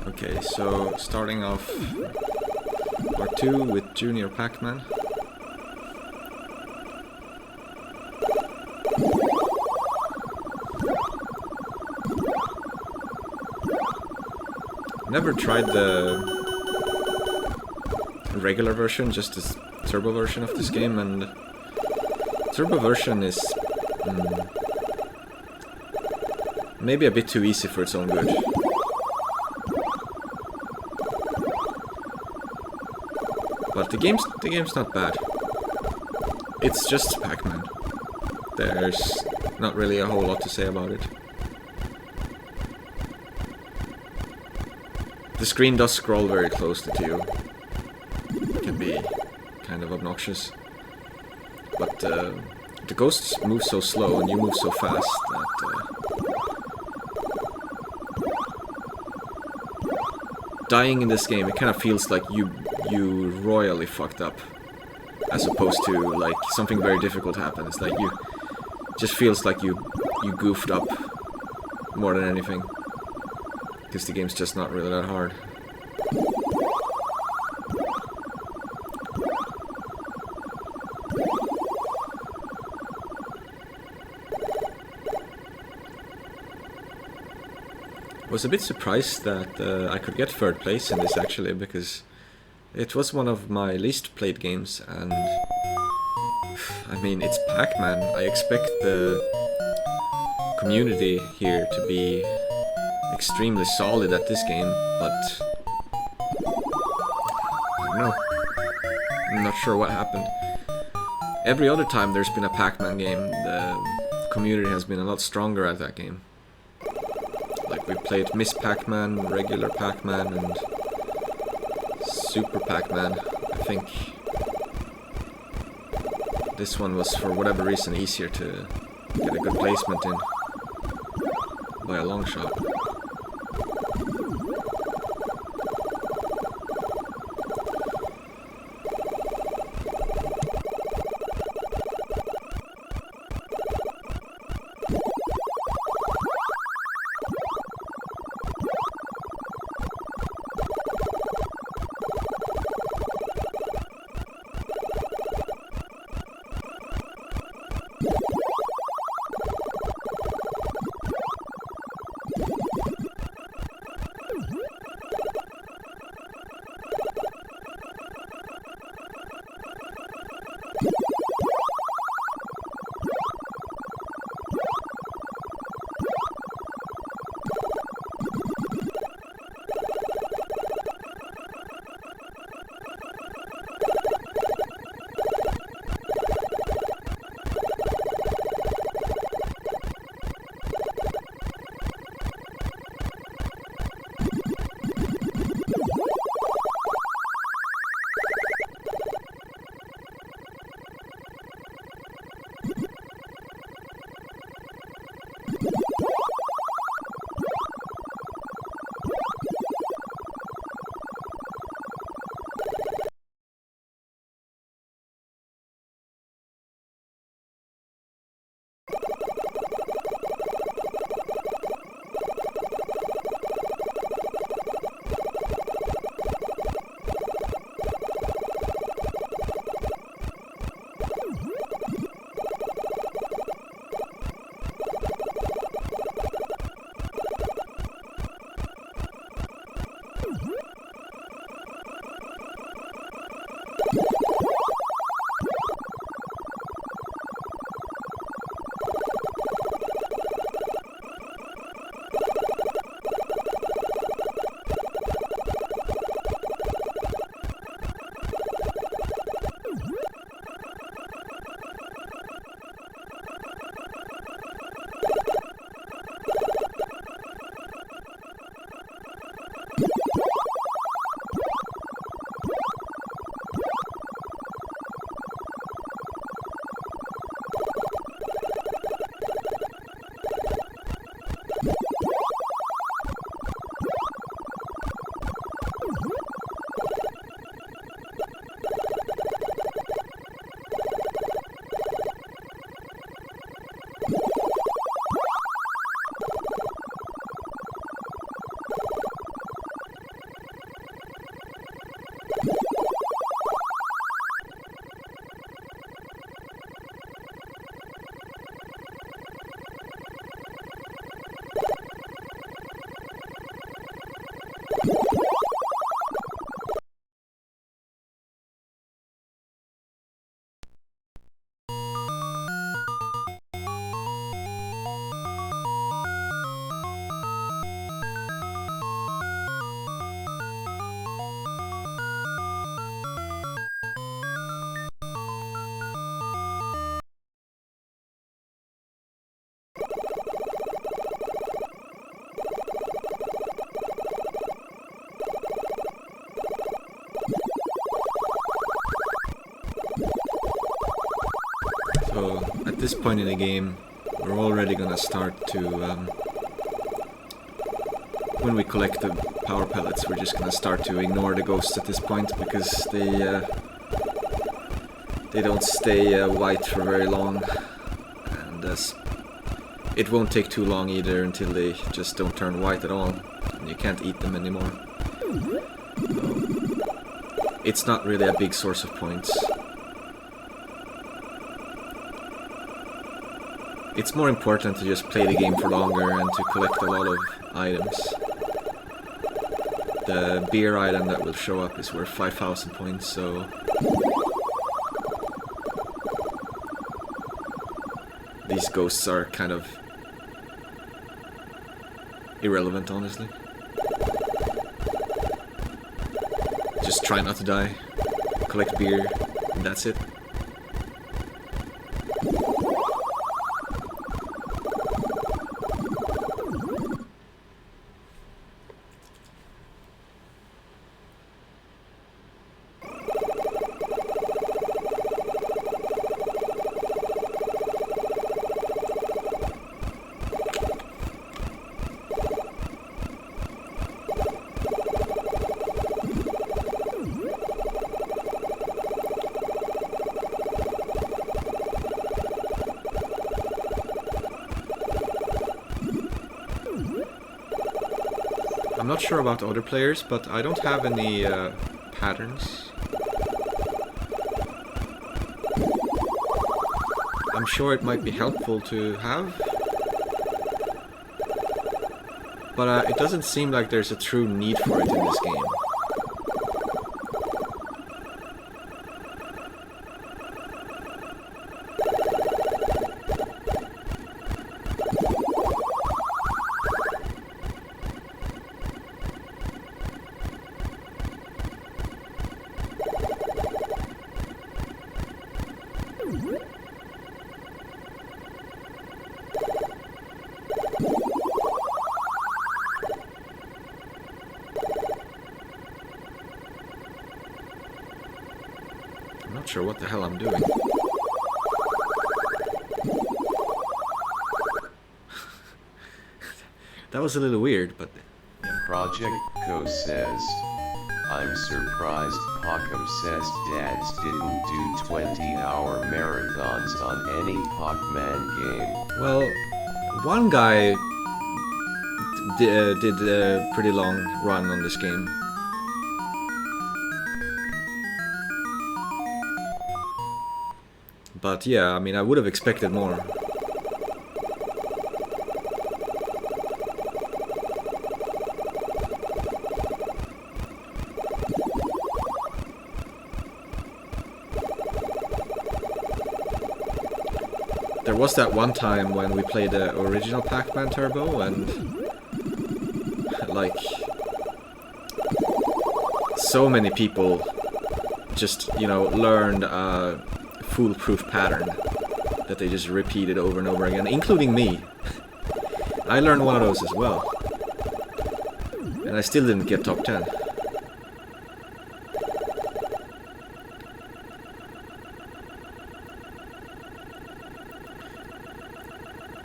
Okay, so starting off part 2 with Junior Pac-Man. Never tried the regular version, just the turbo version of this game, and turbo version is maybe a bit too easy for its own good. But the game's not bad. It's just Pac-Man. There's not really a whole lot to say about it. The screen does scroll very closely to you. It can be kind of obnoxious. But the ghosts move so slow and you move so fast that dying in this game, it kind of feels like you royally fucked up, as opposed to like something very difficult happened. It's like you just feels like you goofed up more than anything, because the game's just not really that hard. I was a bit surprised that I could get third place in this actually, because it was one of my least played games, and I mean, it's Pac-Man. I expect the community here to be extremely solid at this game, but I don't know. I'm not sure what happened. Every other time there's been a Pac-Man game, the community has been a lot stronger at that game. Like, we played Miss Pac-Man, regular Pac-Man, and Super Pac-Man. I think this one was, for whatever reason, easier to get a good placement in by a long shot. this point in the game, we're already gonna start to... when we collect the power pellets, we're just gonna start to ignore the ghosts at this point, because they don't stay white for very long, and it won't take too long either until they just don't turn white at all, and you can't eat them anymore. It's not really a big source of points. It's more important to just play the game for longer and to collect a lot of items. The beer item that will show up is worth 5,000 points, so... these ghosts are kind of... irrelevant, honestly. Just try not to die, collect beer, and that's it. I'm not sure about other players, but I don't have any patterns. I'm sure it might be helpful to have, but it doesn't seem like there's a true need for it in this game. I'm not sure what the hell I'm doing. That was a little weird, but... yeah. Project Co says, I'm surprised Pac-Obsessed Dads didn't do 20-hour marathons on any Pac-Man game. Well, one guy did a pretty long run on this game. But yeah, I mean, I would have expected more. There was that one time when we played the original Pac-Man Turbo and like so many people just, you know, learned a foolproof pattern that they just repeated over and over again, including me. I learned one of those as well. And I still didn't get top 10.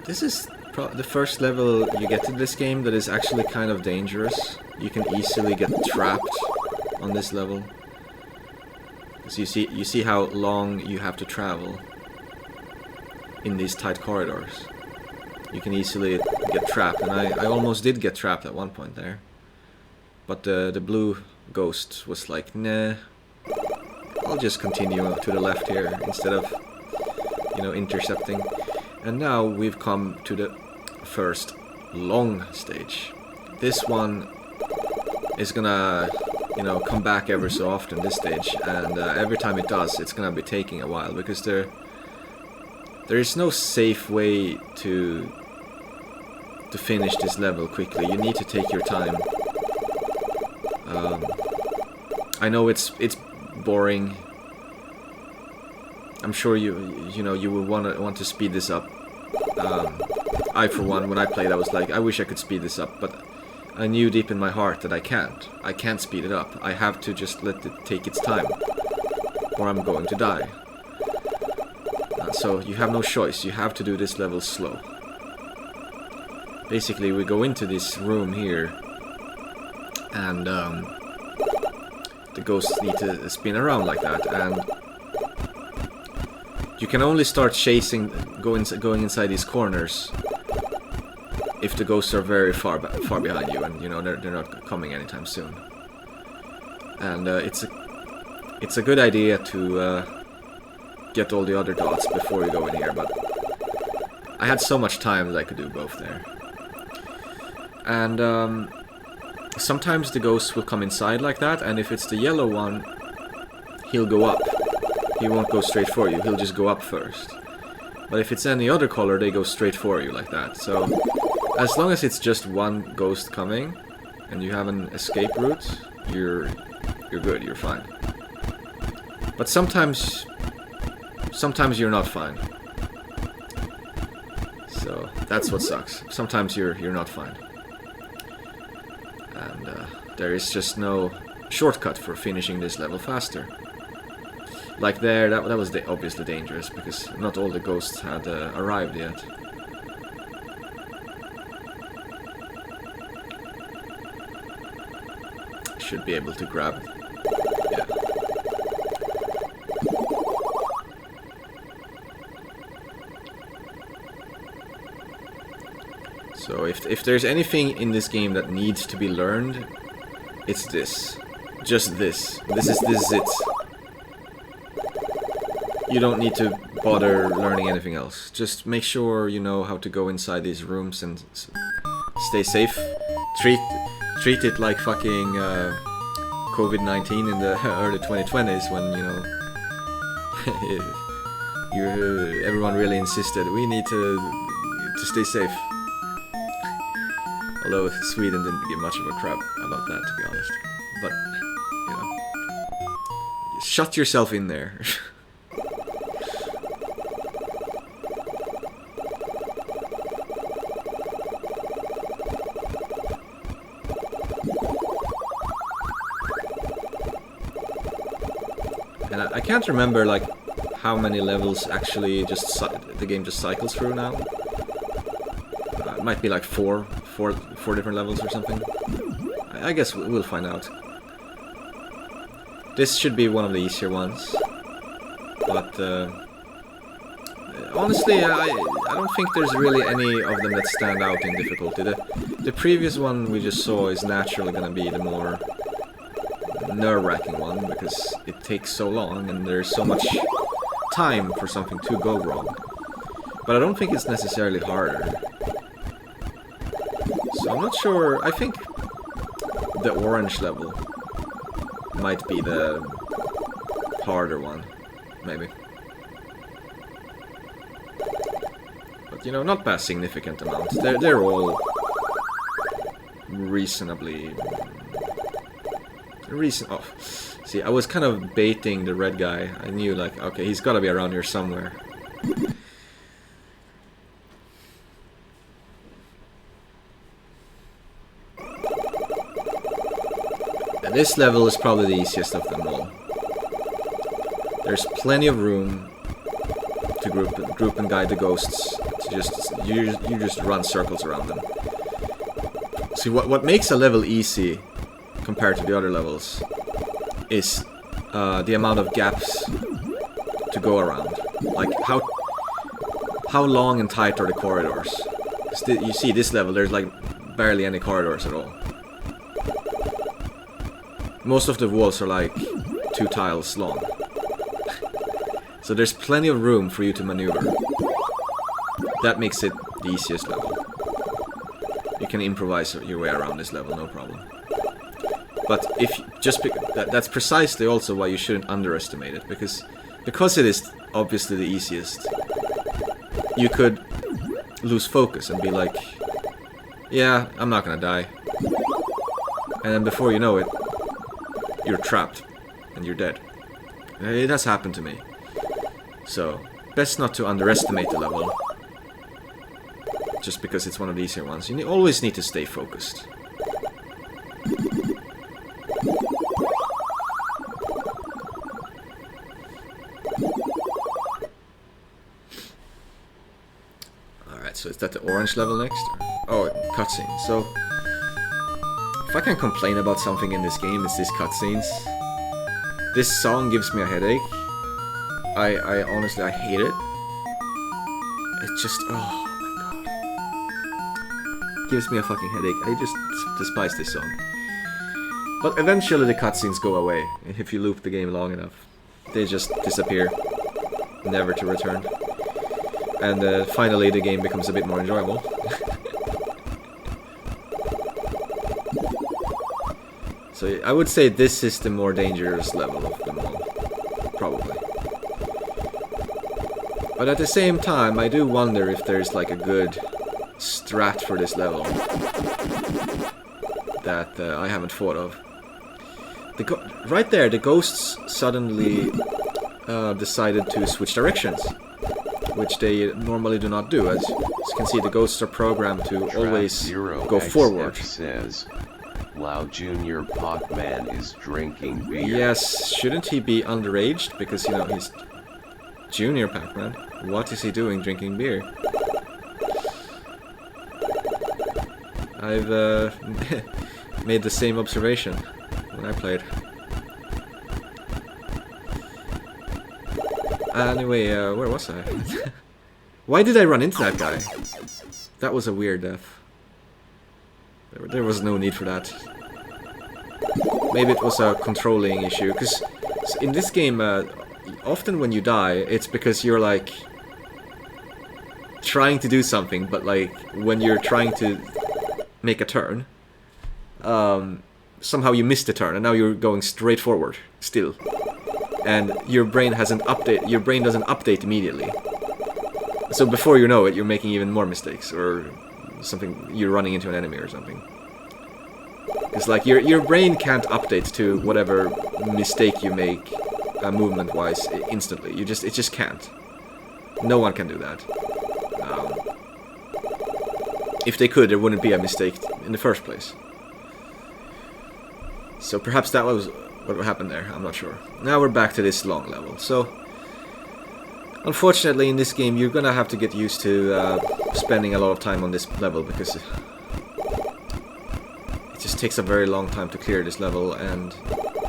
This is the first level you get to this game that is actually kind of dangerous. You can easily get trapped on this level. So you see how long you have to travel in these tight corridors. You can easily get trapped, and I almost did get trapped at one point there. But the blue ghost was like, nah, I'll just continue to the left here instead of, you know, intercepting. And now we've come to the first long stage. This one is gonna, you know, come back ever so often, this stage, and every time it does, it's gonna be taking a while, because there is no safe way to finish this level quickly. You need to take your time. I know it's boring. I'm sure you know you will want to speed this up. I, for one, when I played, I was like, I wish I could speed this up, but I knew deep in my heart that I can't. I can't speed it up. I have to just let it take its time, or I'm going to die. So you have no choice, you have to do this level slow. Basically, we go into this room here, and the ghosts need to spin around like that, and you can only start chasing, going inside these corners if the ghosts are very far behind you, and you know they're not coming anytime soon. And it's a good idea to get all the other dots before you go in here, but I had so much time that I could do both there. And sometimes the ghosts will come inside like that, and if it's the yellow one, he'll go up. He won't go straight for you, he'll just go up first. But if it's any other color, they go straight for you like that. So as long as it's just one ghost coming, and you have an escape route, you're good, you're fine. But sometimes you're not fine. So that's what sucks. Sometimes you're not fine. And there is just no shortcut for finishing this level faster. Like there, that was obviously dangerous, because not all the ghosts had arrived yet. Should be able to grab. Yeah. So if there's anything in this game that needs to be learned, it's this. Just this. This is it. You don't need to bother learning anything else. Just make sure you know how to go inside these rooms and stay safe. Treat it like fucking COVID-19 in the early 2020s, when everyone really insisted we need to stay safe. Although Sweden didn't give much of a crap about that, to be honest. But shut yourself in there. And I can't remember like how many levels actually the game just cycles through now. It might be like four different levels or something. I guess we'll find out. This should be one of the easier ones, but honestly, I don't think there's really any of them that stand out in difficulty. The previous one we just saw is naturally gonna be the more nerve-wracking one, because it takes so long and there's so much time for something to go wrong. But I don't think it's necessarily harder. So I'm not sure. I think the orange level might be the harder one, maybe. But not by a significant amount. They're all reasonably... Oh, see, I was kind of baiting the red guy. I knew, like, okay, he's gotta be around here somewhere. And this level is probably the easiest of them all. There's plenty of room to group and guide the ghosts. To you just run circles around them. See, what makes a level easy compared to the other levels is the amount of gaps to go around. Like how long and tight are the corridors? You see this level, there's like barely any corridors at all. Most of the walls are like 2 tiles long. So there's plenty of room for you to maneuver. That makes it the easiest level. You can improvise your way around this level, no problem. But that's precisely also why you shouldn't underestimate it, because it is obviously the easiest. You could lose focus and be like, yeah, I'm not gonna die. And then before you know it, you're trapped and you're dead. It has happened to me. So, best not to underestimate the level just because it's one of the easier ones. You always need to stay focused. So is that the orange level next? Oh, cutscene. So if I can complain about something in this game, it's these cutscenes. This song gives me a headache. I honestly, I hate it. It just, oh my god. Gives me a fucking headache. I just despise this song. But eventually the cutscenes go away, if you loop the game long enough. They just disappear, never to return. And finally the game becomes a bit more enjoyable. So I would say this is the more dangerous level of them all, probably. But at the same time, I do wonder if there's like a good strat for this level that I haven't thought of. Right there, the ghosts suddenly decided to switch directions, which they normally do not do. As you can see, the ghosts are programmed to always go forward. Says, Lao Junior Pac-Man is drinking beer. Yes, shouldn't he be underaged? Because, you know, he's Junior Pac-Man. What is he doing drinking beer? I've made the same observation when I played. Anyway, where was I? Why did I run into that guy? That was a weird death. There was no need for that. Maybe it was a controlling issue, because in this game, often when you die, it's because you're like trying to do something, but like when you're trying to make a turn, somehow you missed the turn, and now you're going straight forward still, and your brain hasn't update. Your brain doesn't update immediately. So before you know it, you're making even more mistakes, or something. You're running into an enemy or something. It's like your brain can't update to whatever mistake you make, movement-wise, instantly. It just can't. No one can do that. If they could, there wouldn't be a mistake in the first place. So perhaps that was what happened there. I'm not sure. Now we're back to this long level. So unfortunately, in this game, you're gonna have to get used to spending a lot of time on this level, because it just takes a very long time to clear this level, and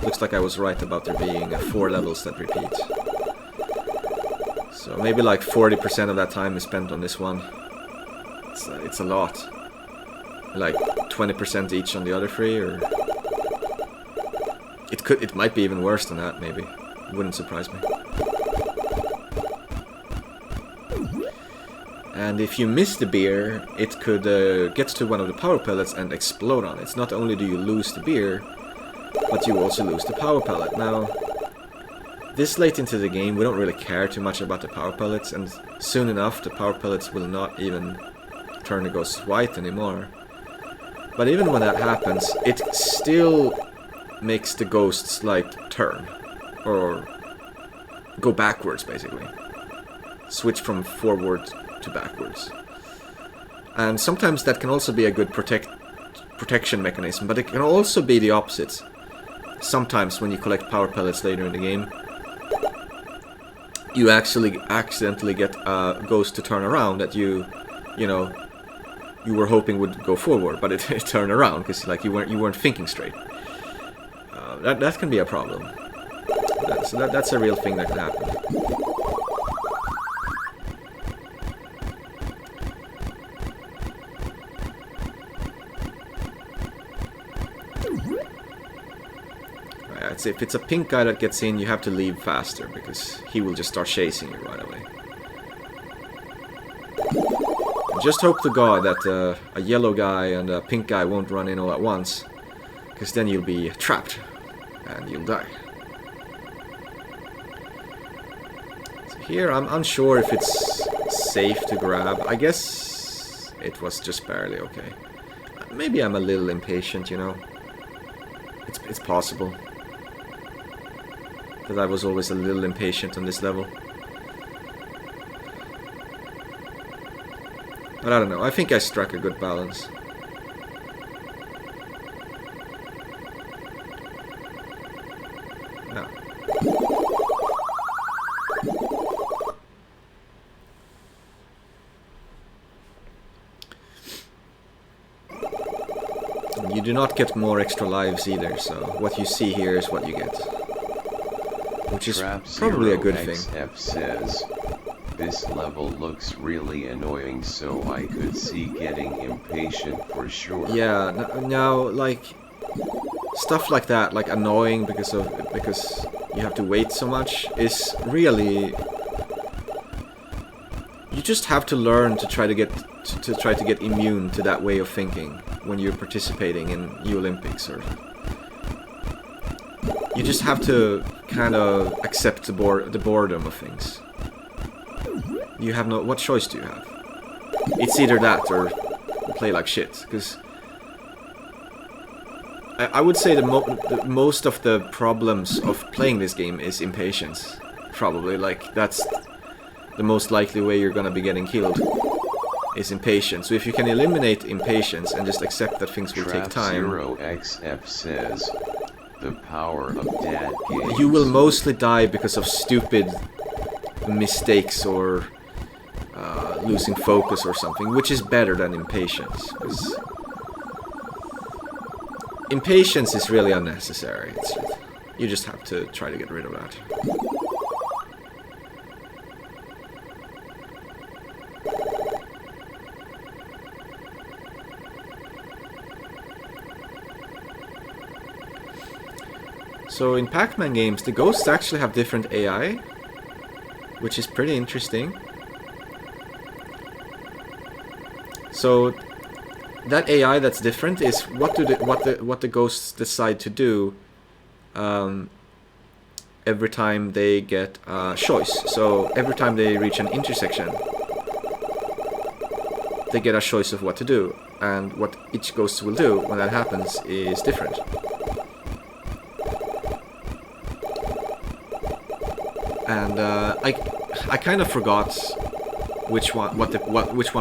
looks like I was right about there being 4 levels that repeat. So maybe like 40% of that time is spent on this one. It's a lot. Like 20% each on the other 3, or it might be even worse than that. Maybe it wouldn't surprise me. And if you miss the beer, it could get to one of the power pellets and explode on it. It's not only do you lose the beer, but you also lose the power pellet. Now, this late into the game, we don't really care too much about the power pellets, and soon enough, the power pellets will not even turn the ghosts white anymore. But even when that happens, it still makes the ghosts, like, turn. Or go backwards, basically. Switch from forward to backwards. And sometimes that can also be a good protection mechanism, but it can also be the opposite. Sometimes when you collect power pellets later in the game, you actually accidentally get a ghost to turn around that you were hoping would go forward, but it turned around because like you weren't thinking straight. That can be a problem. That's a real thing that can happen. If it's a pink guy that gets in, you have to leave faster, because he will just start chasing you right away. Just hope to God that a yellow guy and a pink guy won't run in all at once, because then you'll be trapped and you'll die. So here I'm unsure if it's safe to grab. I guess it was just barely okay. Maybe I'm a little impatient, you know. It's possible that I was always a little impatient on this level. But I don't know, I think I struck a good balance. Yeah. And you do not get more extra lives either, so what you see here is what you get. Which is probably a good thing. XF says, this level looks really annoying, so I could see getting impatient for sure. Yeah, now like stuff like that, like annoying because you have to wait so much, is really, you just have to learn to try to get immune to that way of thinking when you're participating in Olympics, or you just have to kind of accept the boredom of things. You have no, what choice do you have? It's either that or play like shit, because I would say the most of the problems of playing this game is impatience. Probably, like, that's the most likely way you're gonna be getting killed, is impatience. So if you can eliminate impatience and just accept that things will take time, XF says, the power of dad games. You will mostly die because of stupid mistakes or losing focus or something, which is better than impatience. Impatience is really unnecessary. You just have to try to get rid of that. So in Pac-Man games, the ghosts actually have different AI, which is pretty interesting. So that AI that's different is what the ghosts decide to do every time they get a choice. So every time they reach an intersection, they get a choice of what to do, and what each ghost will do when that happens is different. And I kind of forgot which one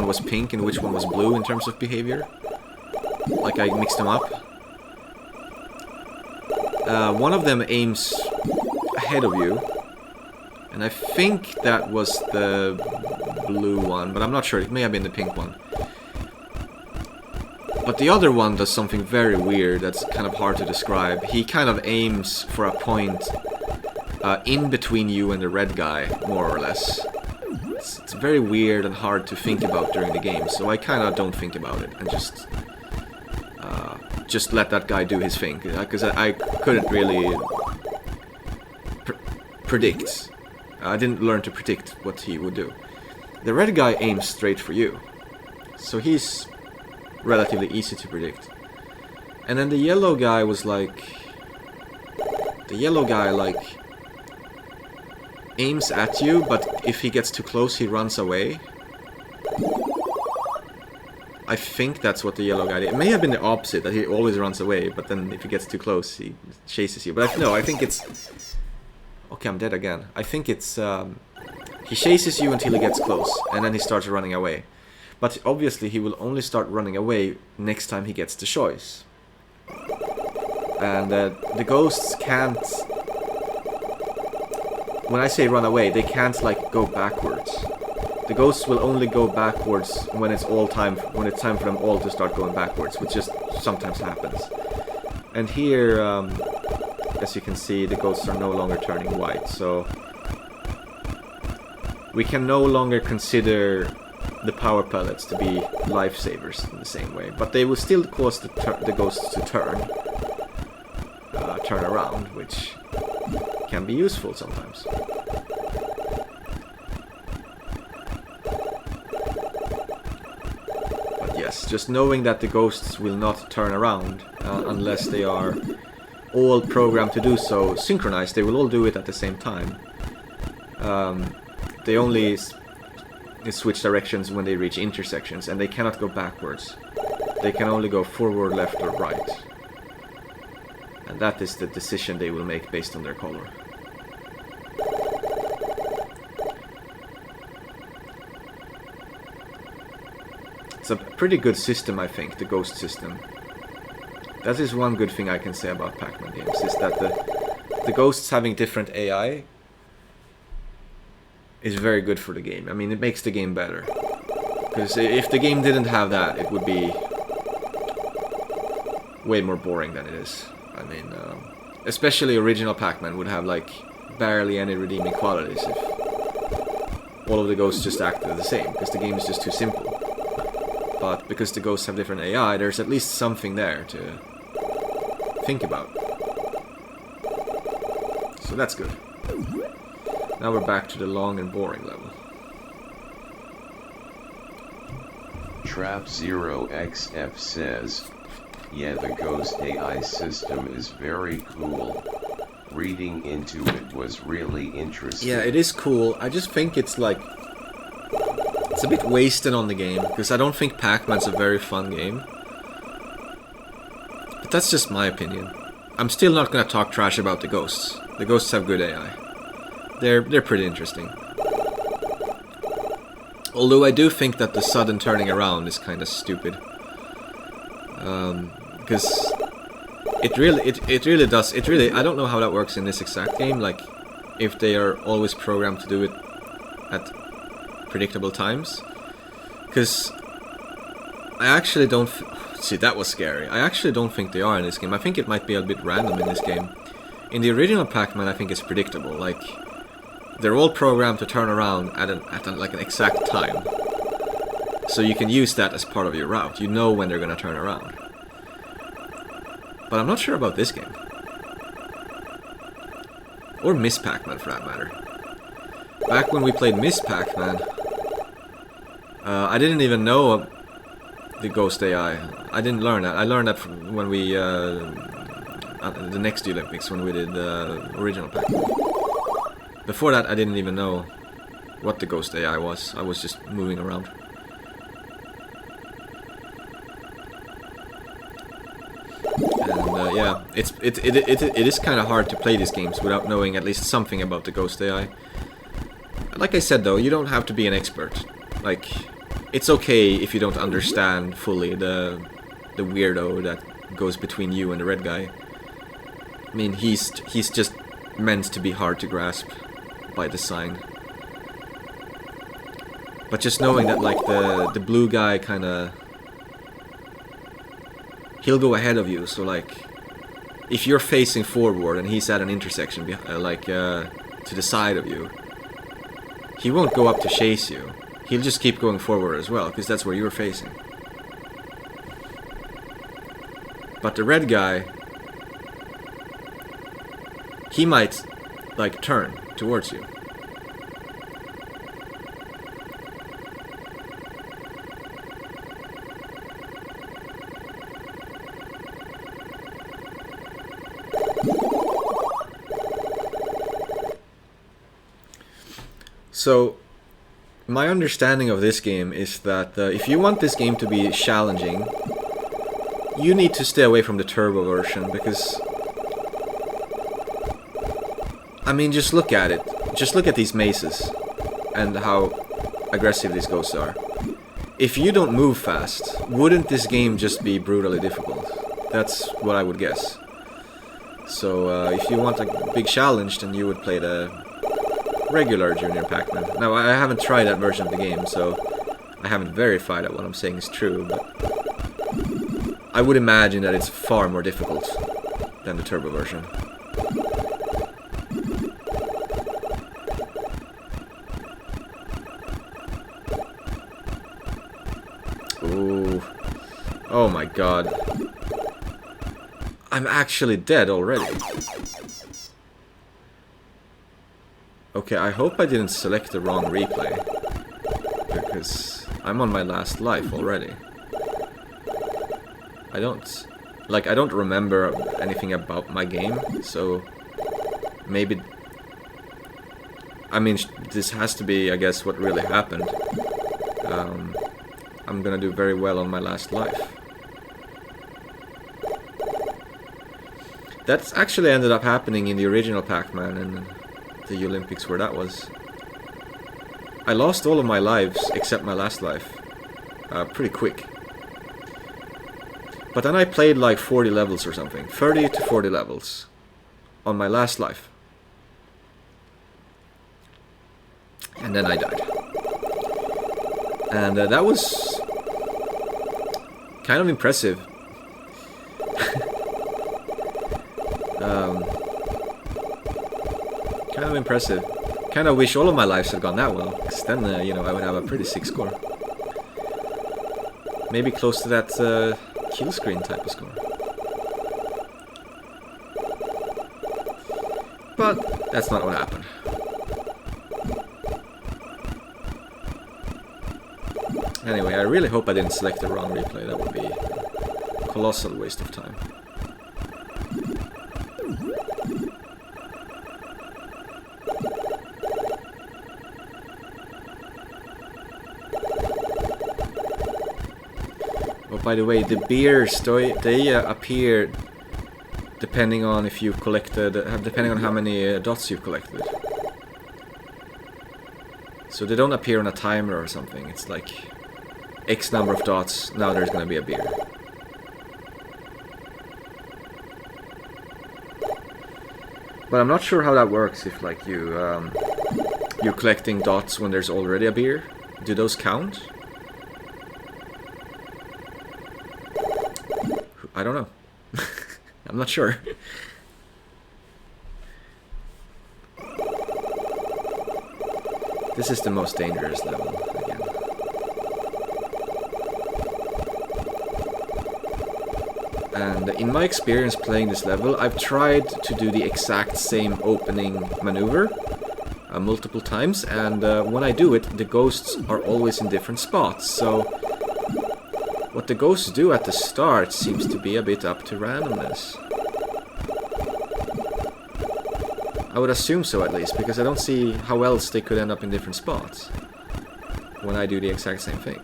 was pink and which one was blue in terms of behavior. Like, I mixed them up. One of them aims ahead of you, and I think that was the blue one, but I'm not sure. It may have been the pink one. But the other one does something very weird that's kind of hard to describe. He kind of aims for a point in between you and the red guy, more or less. It's very weird and hard to think about during the game, so I kind of don't think about it and just let that guy do his thing, because I couldn't really predict. I didn't learn to predict what he would do. The red guy aims straight for you, so he's relatively easy to predict. And then the yellow guy was like... The yellow guy, like, aims at you, but if he gets too close, he runs away. I think that's what the yellow guy did. It may have been the opposite, that he always runs away, but then if he gets too close, he chases you. But no, I think it's... Okay, I'm dead again. I think it's... He chases you until he gets close, and then he starts running away. But obviously he will only start running away next time he gets the choice. And the ghosts can't... When I say run away, they can't, like, go backwards. The ghosts will only go backwards when it's time for them all to start going backwards, which just sometimes happens. And here, as you can see, the ghosts are no longer turning white, so we can no longer consider the power pellets to be lifesavers in the same way, but they will still cause the ghosts to turn around, which can be useful sometimes. But yes, just knowing that the ghosts will not turn around unless they are all programmed to do so synchronized. They will all do it at the same time. They only switch directions when they reach intersections, and they cannot go backwards. They can only go forward, left, or right. And that is the decision they will make based on their color. It's a pretty good system, I think, the ghost system. That is one good thing I can say about Pac-Man games, is that the ghosts having different AI is very good for the game. I mean, it makes the game better. Because if the game didn't have that, it would way more boring than it is. I mean, especially original Pac-Man would have like barely any redeeming qualities if all of the ghosts just acted the same, because the game is just too simple. But because the ghosts have different AI, there's at least something there to think about. So that's good. Now we're back to the long and boring level. Trap 0xf says, yeah, the ghost AI system is very cool. Reading into it was really interesting. Yeah, it is cool. I just think it's like... it's a bit wasted on the game, because I don't think Pac-Man's a very fun game. But that's just my opinion. I'm still not gonna talk trash about the ghosts. The ghosts have good AI. They're pretty interesting. Although I do think that the sudden turning around is kind of stupid. Because it really does. I don't know how that works in this exact game. Like, if they are always programmed to do it at predictable times. Because I actually don't... see, that was scary. I actually don't think they are in this game. I think it might be a bit random in this game. In the original Pac-Man, I think it's predictable. Like, they're all programmed to turn around at like an exact time. So you can use that as part of your route. You know when they're gonna turn around. But I'm not sure about this game. Or Miss Pac-Man, for that matter. Back when we played Miss Pac-Man, I didn't even know the Ghost AI. I didn't learn that. I learned that from when we... the next Olympics, when we did the original Pac-Man. Before that, I didn't even know what the Ghost AI was. I was just moving around. And yeah, it is kind of hard to play these games without knowing at least something about the Ghost AI. Like I said though, you don't have to be an expert. Like, it's okay if you don't understand fully the weirdo that goes between you and the red guy. I mean, he's just meant to be hard to grasp by design. But just knowing that, like, the blue guy kind of... he'll go ahead of you, so, like, if you're facing forward and he's at an intersection, to the side of you, he won't go up to chase you. He'll just keep going forward as well, because that's where you're facing. But the red guy... he might, like, turn towards you. So, my understanding of this game is that if you want this game to be challenging, you need to stay away from the turbo version, because... I mean, just look at it. Just look at these mazes and how aggressive these ghosts are. If you don't move fast, wouldn't this game just be brutally difficult? That's what I would guess. So if you want a big challenge, then you would play the regular Junior Pac-Man. Now, I haven't tried that version of the game, so I haven't verified that what I'm saying is true, but I would imagine that it's far more difficult than the turbo version. Ooh. Oh my god. I'm actually dead already. Okay, I hope I didn't select the wrong replay, because I'm on my last life already. I don't remember anything about my game, so maybe... I mean, this has to be, I guess, what really happened. I'm gonna do very well on my last life. That's actually ended up happening in the original Pac-Man and the Olympics where that was. I lost all of my lives except my last life. Pretty quick. But then I played like 40 levels or something. 30 to 40 levels on my last life. And then I died. And that was kind of impressive. Kind of impressive. Kind of wish all of my lives had gone that well, because then, you know, I would have a pretty sick score. Maybe close to that kill screen type of score. But that's not what happened. Anyway, I really hope I didn't select the wrong replay. That would be a colossal waste of time. Oh, by the way, the beers, they appear depending on if you've collected, depending on how many dots you've collected. So they don't appear on a timer or something. It's like X number of dots, now there's gonna be a beer. But I'm not sure how that works, if like you're collecting dots when there's already a beer. Do those count? I don't know. I'm not sure. This is the most dangerous level, again. And in my experience playing this level, I've tried to do the exact same opening maneuver multiple times, and when I do it, the ghosts are always in different spots, so what the ghosts do at the start seems to be a bit up to randomness. I would assume so, at least, because I don't see how else they could end up in different spots when I do the exact same thing.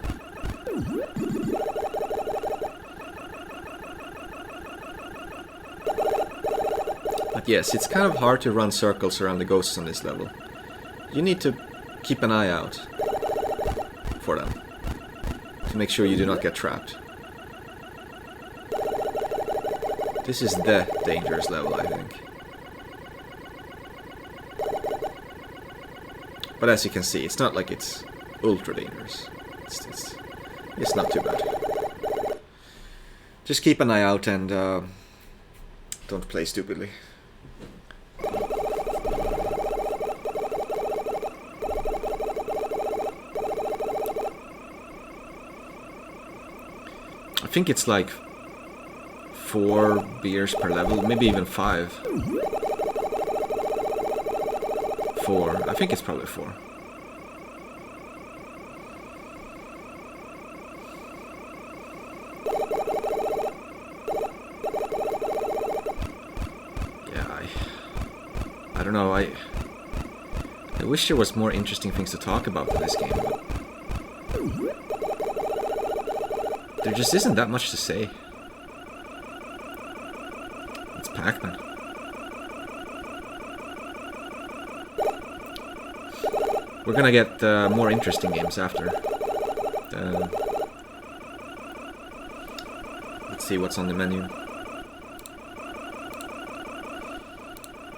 But yes, it's kind of hard to run circles around the ghosts on this level. You need to keep an eye out for them, to make sure you do not get trapped. This is the dangerous level, I think. But as you can see, it's not like it's ultra dangerous. It's not too bad. Just keep an eye out and don't play stupidly. I think it's like 4 beers per level, maybe even 5. 4. I think it's probably 4. Yeah, I don't know. I wish there was more interesting things to talk about in this game, but there just isn't that much to say. It's Pac-Man. We're gonna get more interesting games after. Let's see what's on the menu.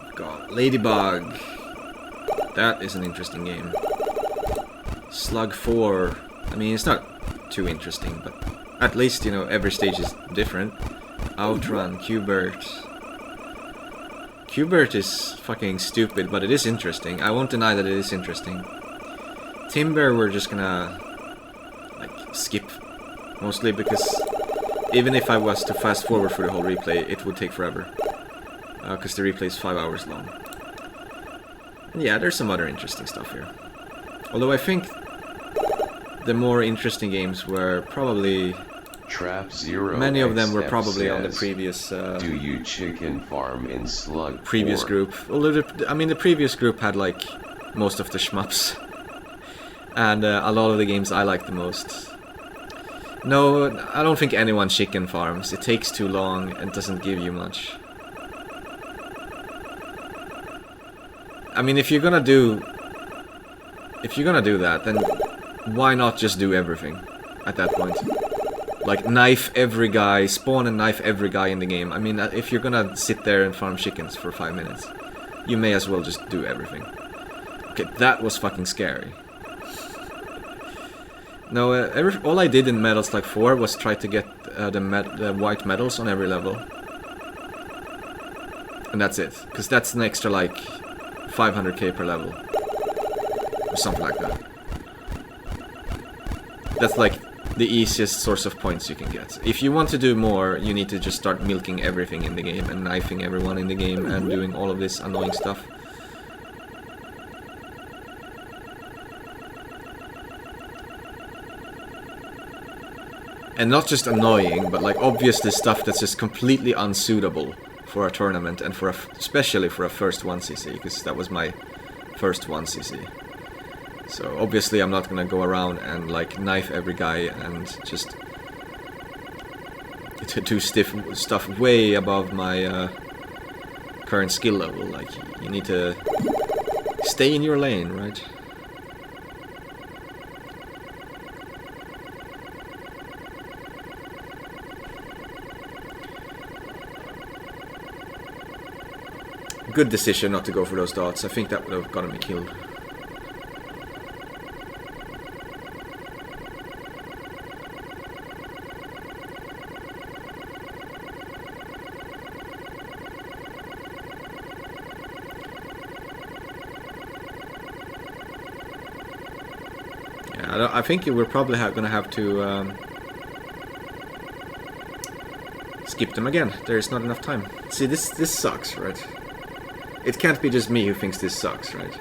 We've got Ladybug. That is an interesting game. Slug 4. I mean, it's not too interesting, but at least, you know, every stage is different. Outrun, Q*bert. Q*bert is fucking stupid, but it is interesting. I won't deny that it is interesting. Timber we're just gonna like skip mostly, because even if I was to fast forward for the whole replay, it would take forever, because the replay is 5 hours long. And yeah, there's some other interesting stuff here, although I think the more interesting games were probably Trap Zero. Many of them were probably on the previous do you chicken farm in Slug previous 4? group. Although I mean the previous group had like most of the shmups. And a lot of the games I like the most. No, I don't think anyone chicken farms. It takes too long and doesn't give you much. I mean, if you're gonna do that, then why not just do everything at that point? Like knife every guy, spawn and knife every guy in the game. I mean, if you're gonna sit there and farm chickens for 5 minutes, you may as well just do everything. Okay, that was fucking scary. No, all I did in Metal Slug 4 was try to get the white medals on every level. And that's it. Because that's an extra like 500k per level. Or something like that. That's like the easiest source of points you can get. If you want to do more, you need to just start milking everything in the game and knifing everyone in the game and doing all of this annoying stuff. And not just annoying, but like obviously stuff that's just completely unsuitable for a tournament and for especially for a first 1cc, because that was my first 1cc. So obviously I'm not gonna go around and like knife every guy and just to do stuff way above my current skill level. Like you need to stay in your lane, right? Good decision not to go for those dots. I think that would have gotten me killed. Yeah, I think we're probably gonna have to skip them again. There's not enough time. See, this sucks, right? It can't be just me who thinks this sucks, right?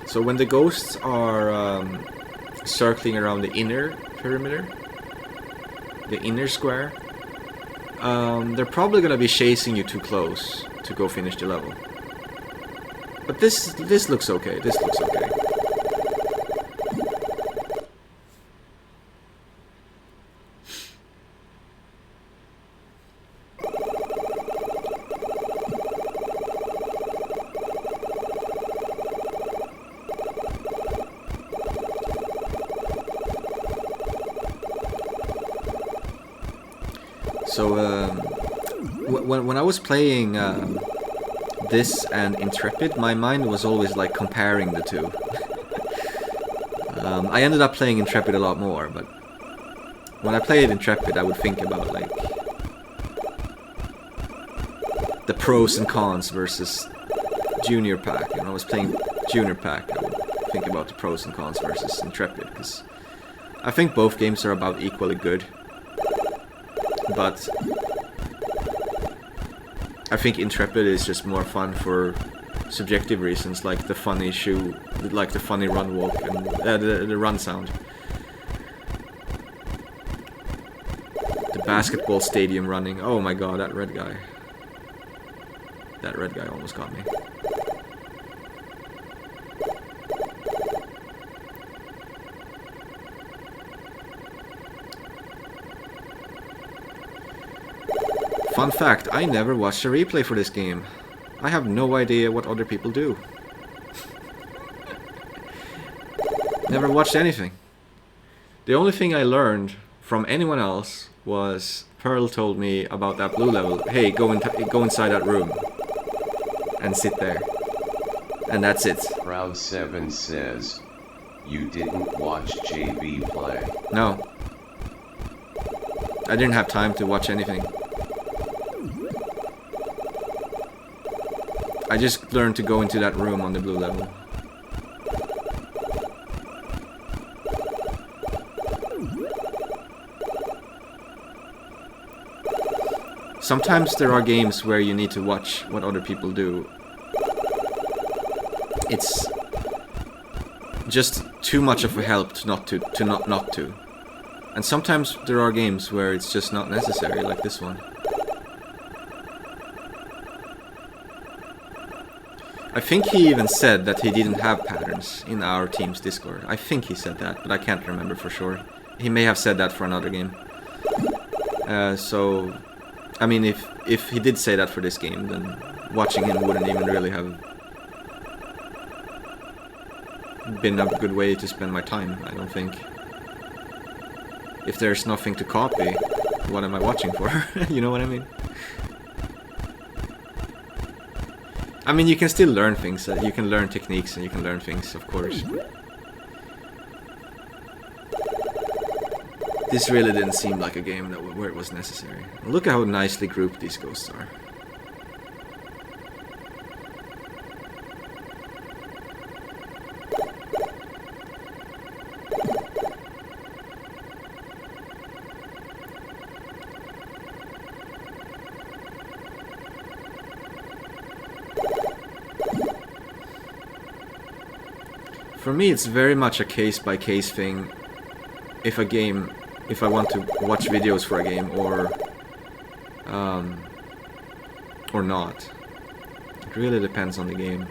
So when the ghosts are circling around the inner perimeter, the inner square, they're probably gonna be chasing you too close to go finish the level. But this looks okay. This looks okay. So when I was playing this and Intrepid, my mind was always like comparing the two. I ended up playing Intrepid a lot more, but when I played Intrepid, I would think about like the pros and cons versus Junior Pack. And when I was playing Junior Pack, I would think about the pros and cons versus Intrepid, because I think both games are about equally good. But I think Intrepid is just more fun for subjective reasons, like the funny shoe, like the funny run walk and the run sound. The basketball stadium running. Oh my god, that red guy. That red guy almost got me. Fun fact, I never watched a replay for this game. I have no idea what other people do. Never watched anything. The only thing I learned from anyone else was Pearl told me about that blue level. Hey, go inside that room and sit there. And that's it. Proud7 says, you didn't watch JB play. No. I didn't have time to watch anything. I just learned to go into that room on the blue level. Sometimes there are games where you need to watch what other people do. It's just too much of a help to not to. And sometimes there are games where it's just not necessary, like this one. I think he even said that he didn't have patterns in our team's Discord. I think he said that, but I can't remember for sure. He may have said that for another game. So, I mean, if he did say that for this game, then watching him wouldn't even really have been a good way to spend my time, I don't think. If there's nothing to copy, what am I watching for? You know what I mean? I mean, you can still learn things, you can learn techniques and you can learn things, of course. This really didn't seem like a game where it was necessary. Look at how nicely grouped these ghosts are. For me, it's very much a case-by-case thing. If I want to watch videos for a game or not. It really depends on the game.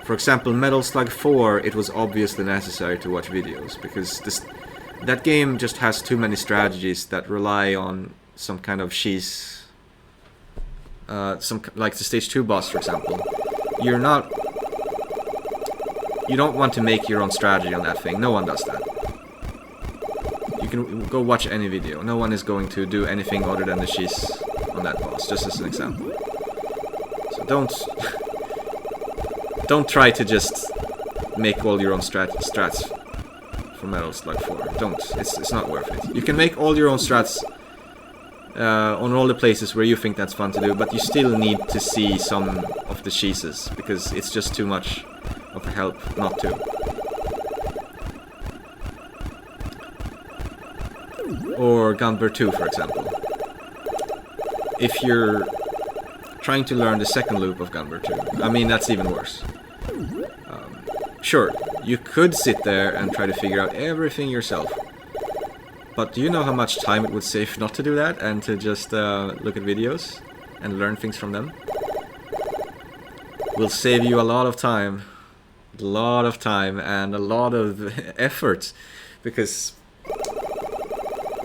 For example, Metal Slug 4, it was obviously necessary to watch videos because that game just has too many strategies that rely on some kind of cheese. Like the stage 2 boss, for example. You don't want to make your own strategy on that thing. No one does that. You can go watch any video. No one is going to do anything other than the cheese on that boss, just as an example. So don't try to just make all your own strats for Metal Slug 4. Don't. It's not worth it. You can make all your own strats on all the places where you think that's fun to do, but you still need to see some of the cheeses because it's just too much of a help not to. Or Gunbird 2, for example. If you're trying to learn the second loop of Gunbird 2, I mean, that's even worse. Sure, you could sit there and try to figure out everything yourself. But do you know how much time it would save not to do that and to just look at videos and learn things from them? Will save you a lot of time. A lot of time and a lot of effort. Because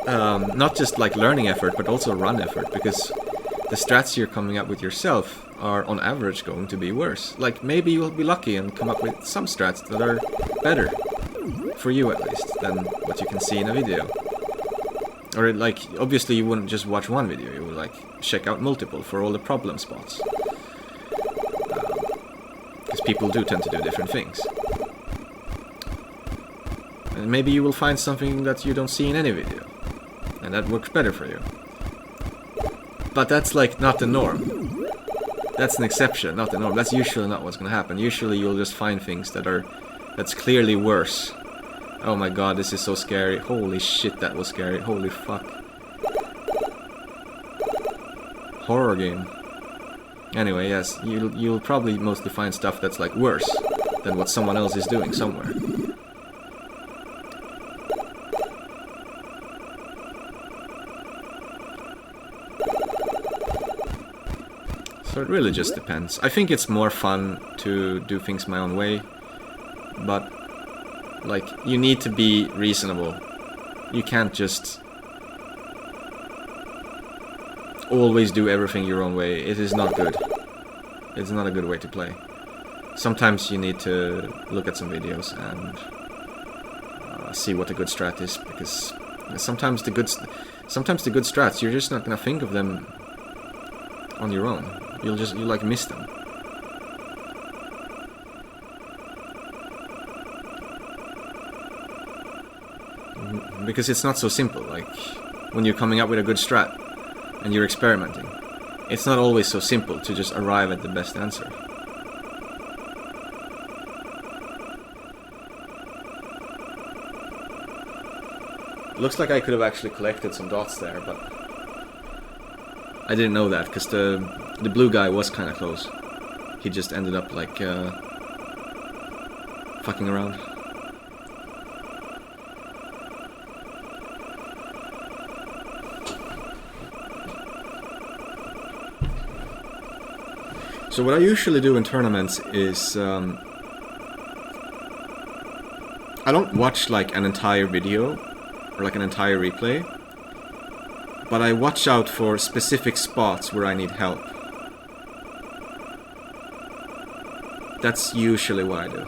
not just like learning effort, but also run effort. Because the strats you're coming up with yourself are on average going to be worse. Like maybe you'll be lucky and come up with some strats that are better. For you at least, than what you can see in a video. Or like, obviously you wouldn't just watch one video, you would like check out multiple for all the problem spots. Because people do tend to do different things. And maybe you will find something that you don't see in any video. And that works better for you. But that's like not the norm. That's an exception, not the norm. That's usually not what's gonna happen. Usually you'll just find things that's clearly worse. Oh my god, this is so scary. Holy shit, that was scary. Holy fuck. Horror game. Anyway, yes, you'll probably mostly find stuff that's like worse than what someone else is doing somewhere. So it really just depends. I think it's more fun to do things my own way, but like, you need to be reasonable. You can't just always do everything your own way. It is not good. It's not a good way to play. Sometimes you need to look at some videos and see what a good strat is, because sometimes the good strats, you're just not gonna think of them on your own. You'll like miss them. Because it's not so simple. Like, when you're coming up with a good strat and you're experimenting, it's not always so simple to just arrive at the best answer. Looks like I could have actually collected some dots there, but I didn't know that because the blue guy was kind of close. He just ended up like fucking around. So what I usually do in tournaments is I don't watch like an entire video or like an entire replay, but I watch out for specific spots where I need help. That's usually what I do.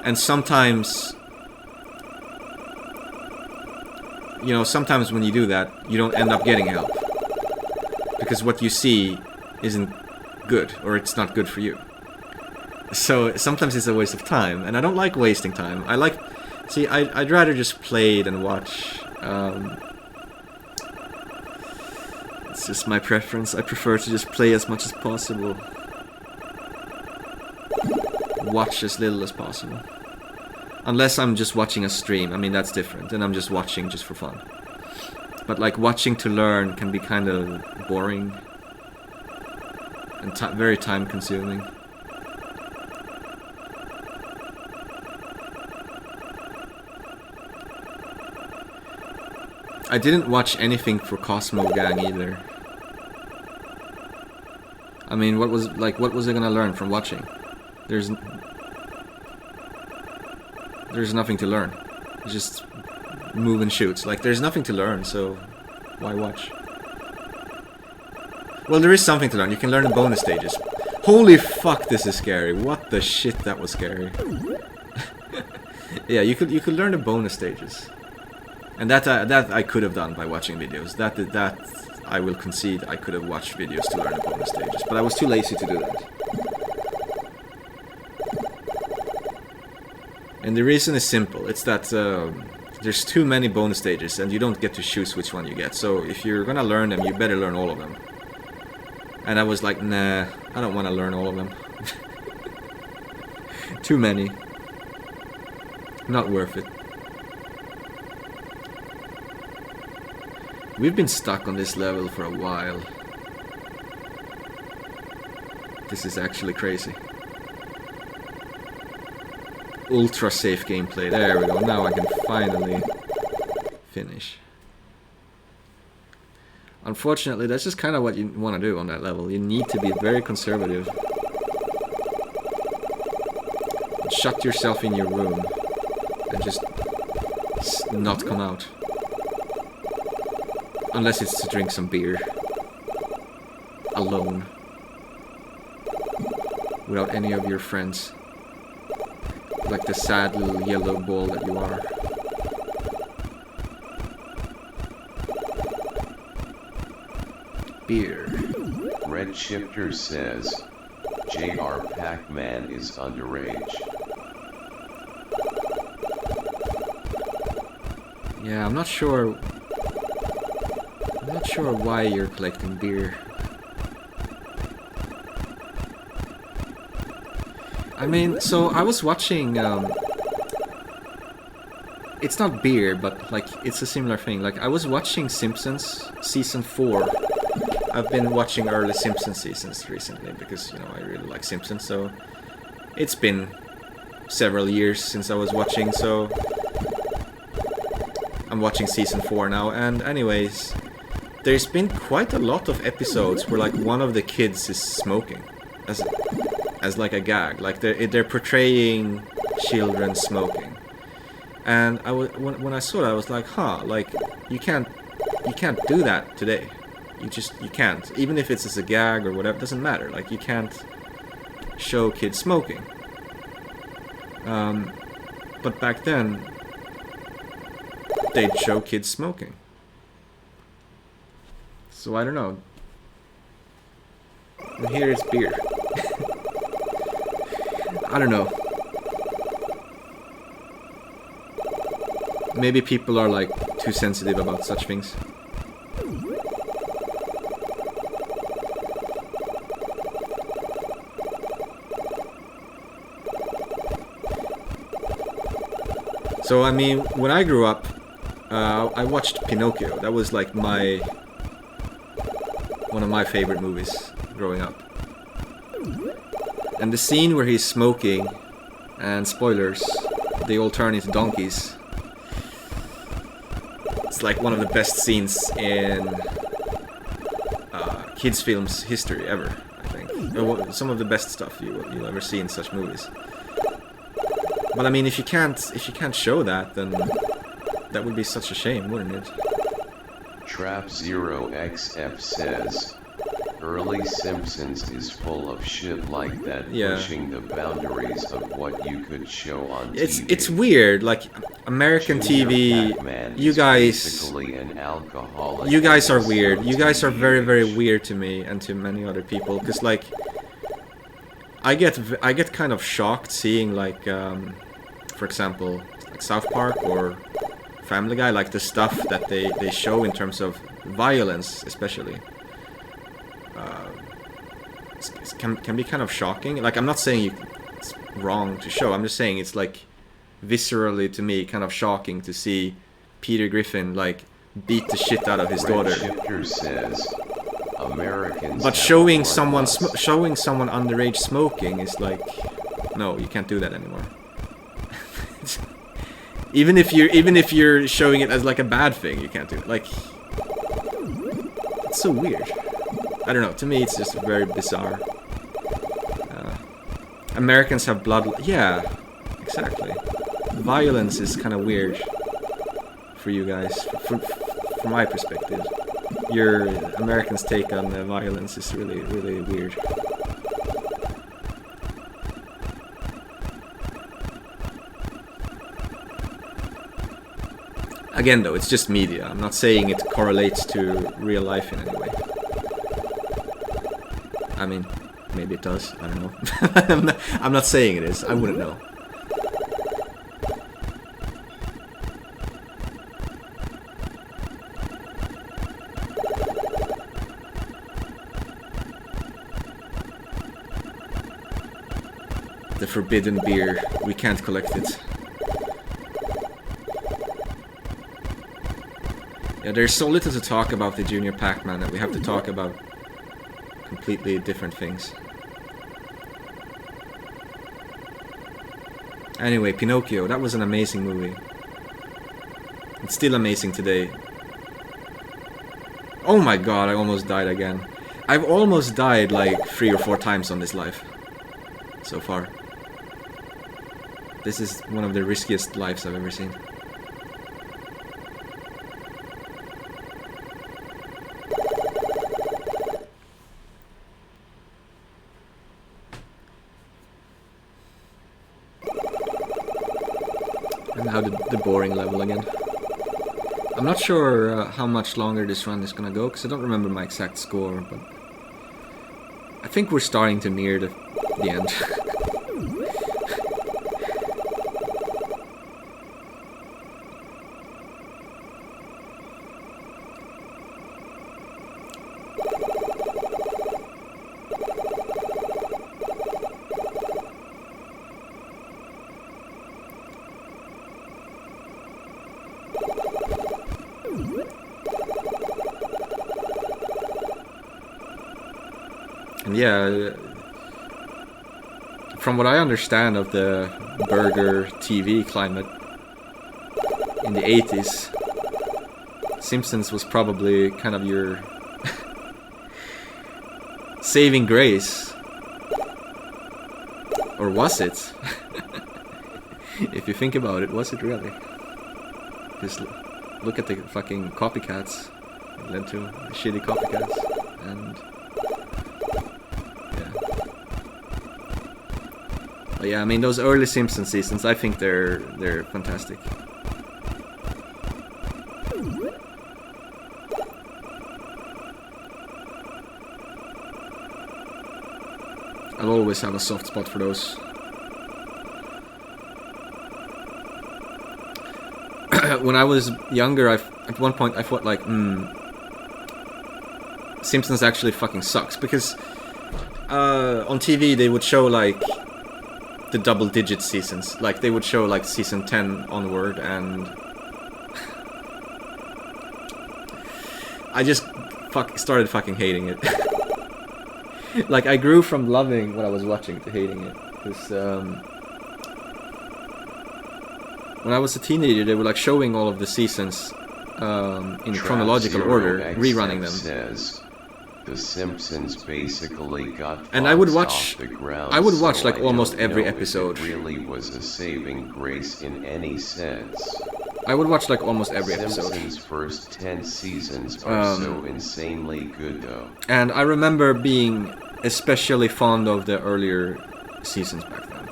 And sometimes, you know, sometimes when you do that, you don't end up getting help. Because what you see isn't good, or it's not good for you. So sometimes it's a waste of time, and I don't like wasting time. I like See, I'd rather just play than watch. It's just my preference. I prefer to just play as much as possible. Watch as little as possible. Unless I'm just watching a stream. I mean, that's different. And I'm just watching just for fun. But like watching to learn can be kind of boring. And very time consuming. I didn't watch anything for Cosmo Gang either. I mean, what was I gonna learn from watching? There's nothing to learn. It's just move and shoot. Like, there's nothing to learn, so why watch? Well, there is something to learn. You can learn the bonus stages. Holy fuck, this is scary. What the shit, that was scary. Yeah, you could learn the bonus stages. And that I could have done by watching videos. That I will concede I could have watched videos to learn the bonus stages, but I was too lazy to do that. And the reason is simple. It's that there's too many bonus stages and you don't get to choose which one you get. So if you're gonna learn them, you better learn all of them. And I was like, nah, I don't want to learn all of them. Too many. Not worth it. We've been stuck on this level for a while. This is actually crazy. Ultra safe gameplay. There we go. Now I can finally finish. Unfortunately, that's just kind of what you want to do on that level. You need to be very conservative. Shut yourself in your room and just not come out. Unless it's to drink some beer. Alone. Without any of your friends. Like the sad little yellow ball that you are. Beer. Red Shifter says, JR Pac-Man is underage. Yeah, I'm not sure why you're collecting beer. I mean, so I was watching, it's not beer, but like, it's a similar thing. Like, I was watching Simpsons season 4. I've been watching early Simpsons seasons recently because, you know, I really like Simpsons, so it's been several years since I was watching, so I'm watching season 4 now. And anyways, there's been quite a lot of episodes where like one of the kids is smoking as like a gag, like they're portraying children smoking. And when I saw that, I was like, huh, like you can't do that today. You can't, even if it's as a gag or whatever, it doesn't matter. Like, you can't show kids smoking. But back then, they'd show kids smoking. So I don't know. And here is beer. I don't know. Maybe people are like too sensitive about such things. So I mean, when I grew up, I watched Pinocchio. That was like one of my favorite movies growing up. And the scene where he's smoking, and spoilers, they all turn into donkeys. It's like one of the best scenes in kids' films history ever, I think. Some of the best stuff you'll ever see in such movies. But I mean, if you can't show that, then that would be such a shame, wouldn't it? Trap0xf says, early Simpsons is full of shit like that, yeah. Pushing the boundaries of what you could show on TV. It's weird, like American TV. You guys are weird. You guys are very, very weird to me and to many other people, because like I get kind of shocked seeing like, for example, like South Park or Family Guy, like the stuff that they show in terms of violence, especially, can be kind of shocking. Like, I'm not saying it's wrong to show. I'm just saying it's like viscerally to me kind of shocking to see Peter Griffin like beat the shit out of his daughter. Shifter says, Americans but showing someone underage smoking is like, no, you can't do that anymore. even if you're showing it as like a bad thing, you can't do it. Like, it's so weird. I don't know. To me, it's just very bizarre. Americans have blood. Yeah, exactly. Violence is kind of weird for you guys. From my perspective, your Americans' take on violence is really, really weird. Again, though, it's just media. I'm not saying it correlates to real life in any way. I mean, maybe it does. I don't know. I'm not saying it is. I wouldn't know. The forbidden beer. We can't collect it. Yeah, there's so little to talk about the Junior Pac-Man that we have to talk about completely different things. Anyway, Pinocchio, that was an amazing movie. It's still amazing today. Oh my god, I almost died again. I've almost died like 3 or 4 times on this life so far. This is one of the riskiest lives I've ever seen. And now the boring level again. I'm not sure how much longer this run is gonna go, because I don't remember my exact score, but I think we're starting to near the end. And yeah, from what I understand of the burger TV climate in the 80s, Simpsons was probably kind of your saving grace. Or was it? If you think about it, was it really? Just look at the fucking copycats. It led to shitty copycats. And but yeah, I mean, those early Simpsons seasons, I think they're fantastic. I'll always have a soft spot for those. When I was younger, at one point I thought like, Simpsons actually fucking sucks, because on TV they would show like the double-digit seasons. Like, they would show like season 10 onward, and I just started fucking hating it. Like, I grew from loving what I was watching to hating it, because when I was a teenager, they were like showing all of the seasons in chronological order, rerunning them. Says, The Simpsons basically got and I would watch off the ground, like so almost I don't every know if episode. it really was a saving grace in any sense. I would watch like almost every episode. Simpsons' first 10 seasons are so insanely good, though. And I remember being especially fond of the earlier seasons back then,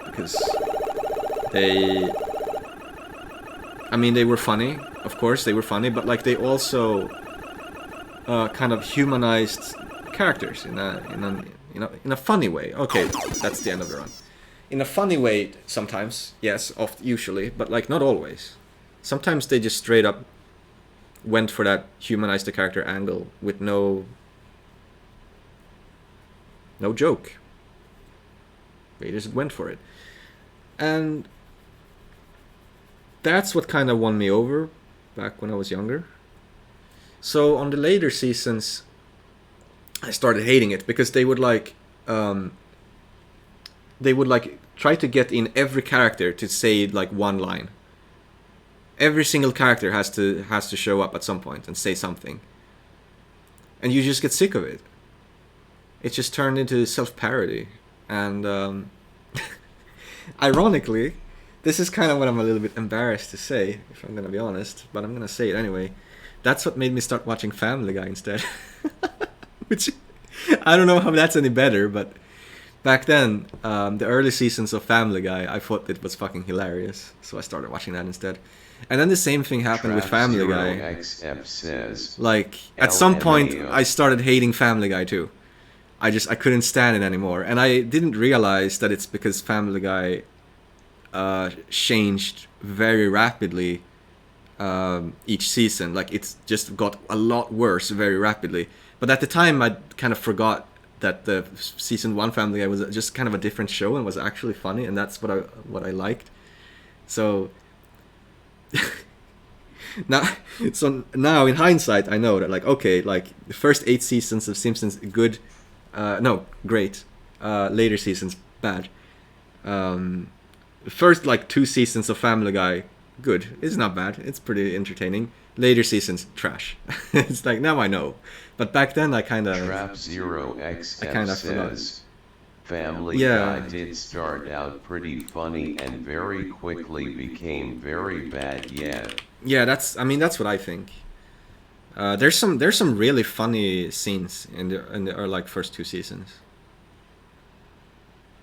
because they were funny. Of course, they were funny, but like they also kind of humanized characters in a funny way. Okay, that's the end of the run. in a funny way sometimes, yes, usually, but like not always. Sometimes they just straight up went for that humanize the character angle with no joke. They just went for it. And that's what kind of won me over back when I was younger. So on the later seasons, I started hating it because they would like try to get in every character to say like one line. Every single character has to show up at some point and say something. And you just get sick of it. It just turned into self-parody. And ironically, this is kind of what I'm a little bit embarrassed to say, if I'm going to be honest, but I'm going to say it anyway. That's what made me start watching Family Guy instead. Which, I don't know how that's any better, but back then, the early seasons of Family Guy, I thought it was fucking hilarious, so I started watching that instead. And then the same thing happened with Family Guy. XF says, like, at some point, I started hating Family Guy too. I couldn't stand it anymore. And I didn't realize that it's because Family Guy changed very rapidly each season. Like, it's just got a lot worse very rapidly. But at the time, I kind of forgot that the season 1 Family Guy was just kind of a different show and was actually funny, and that's what I liked. So now in hindsight, I know that, like, okay, like the first 8 seasons of Simpsons good, great. Later seasons bad. First like 2 seasons of Family Guy good. It's not bad. It's pretty entertaining. Later seasons trash. It's like, now I know. But back then I kind of Trap0xf says, Family Guy did start out pretty funny and very quickly became very bad. Yeah, that's what I think. There's some really funny scenes in the like first 2 seasons.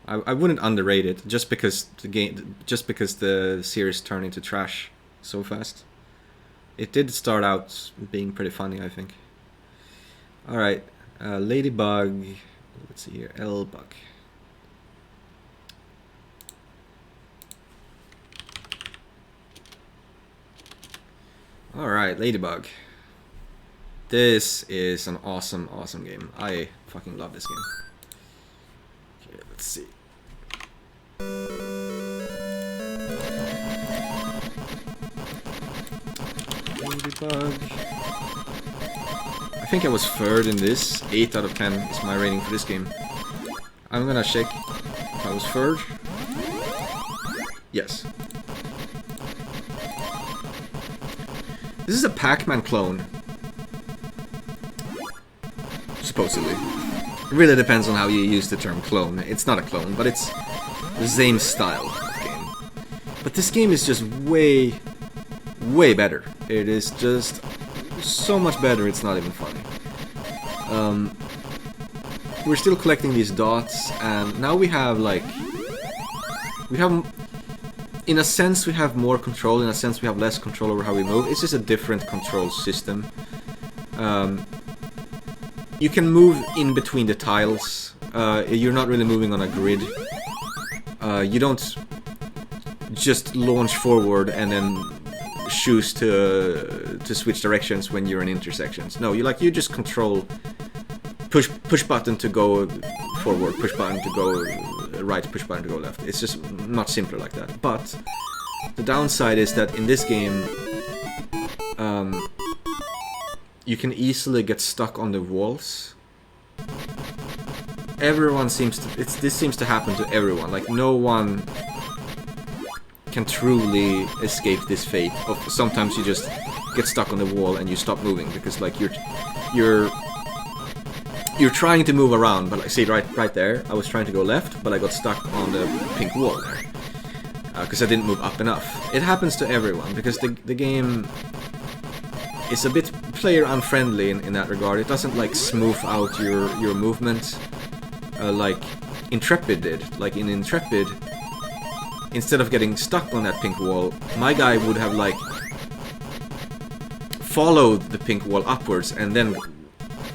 I wouldn't underrate it just because the series turned into trash so fast. It did start out being pretty funny, I think. All right, Ladybug. Let's see here, L-Bug. All right, Ladybug. This is an awesome game. I fucking love this game. Okay, let's see. Ladybug. I think I was third in this. 8 out of 10 is my rating for this game. I'm gonna check if I was third. Yes. This is a Pac-Man clone. Supposedly. It really depends on how you use the term clone. It's not a clone, but it's the same style of game. But this game is just way better. It is just so much better, it's not even funny. We're still collecting these dots, and now we have like... in a sense we have more control, in a sense we have less control over how we move. It's just a different control system. You can move in between the tiles. You're not really moving on a grid. You don't just launch forward and then choose to switch directions when you're in intersections. No, you just control push button to go forward, push button to go right, push button to go left. It's just not simpler like that. But the downside is that in this game, you can easily get stuck on the walls. Everyone seems to... this seems to happen to everyone. Like, no one can truly escape this fate of sometimes you just get stuck on the wall and you stop moving because, like, you're trying to move around, but like, see right there, I was trying to go left, but I got stuck on the pink wall there because I didn't move up enough. It happens to everyone because the game is a bit player unfriendly in that regard. It doesn't like smooth out your movement like Intrepid did. Like in Intrepid, instead of getting stuck on that pink wall, my guy would have like followed the pink wall upwards and then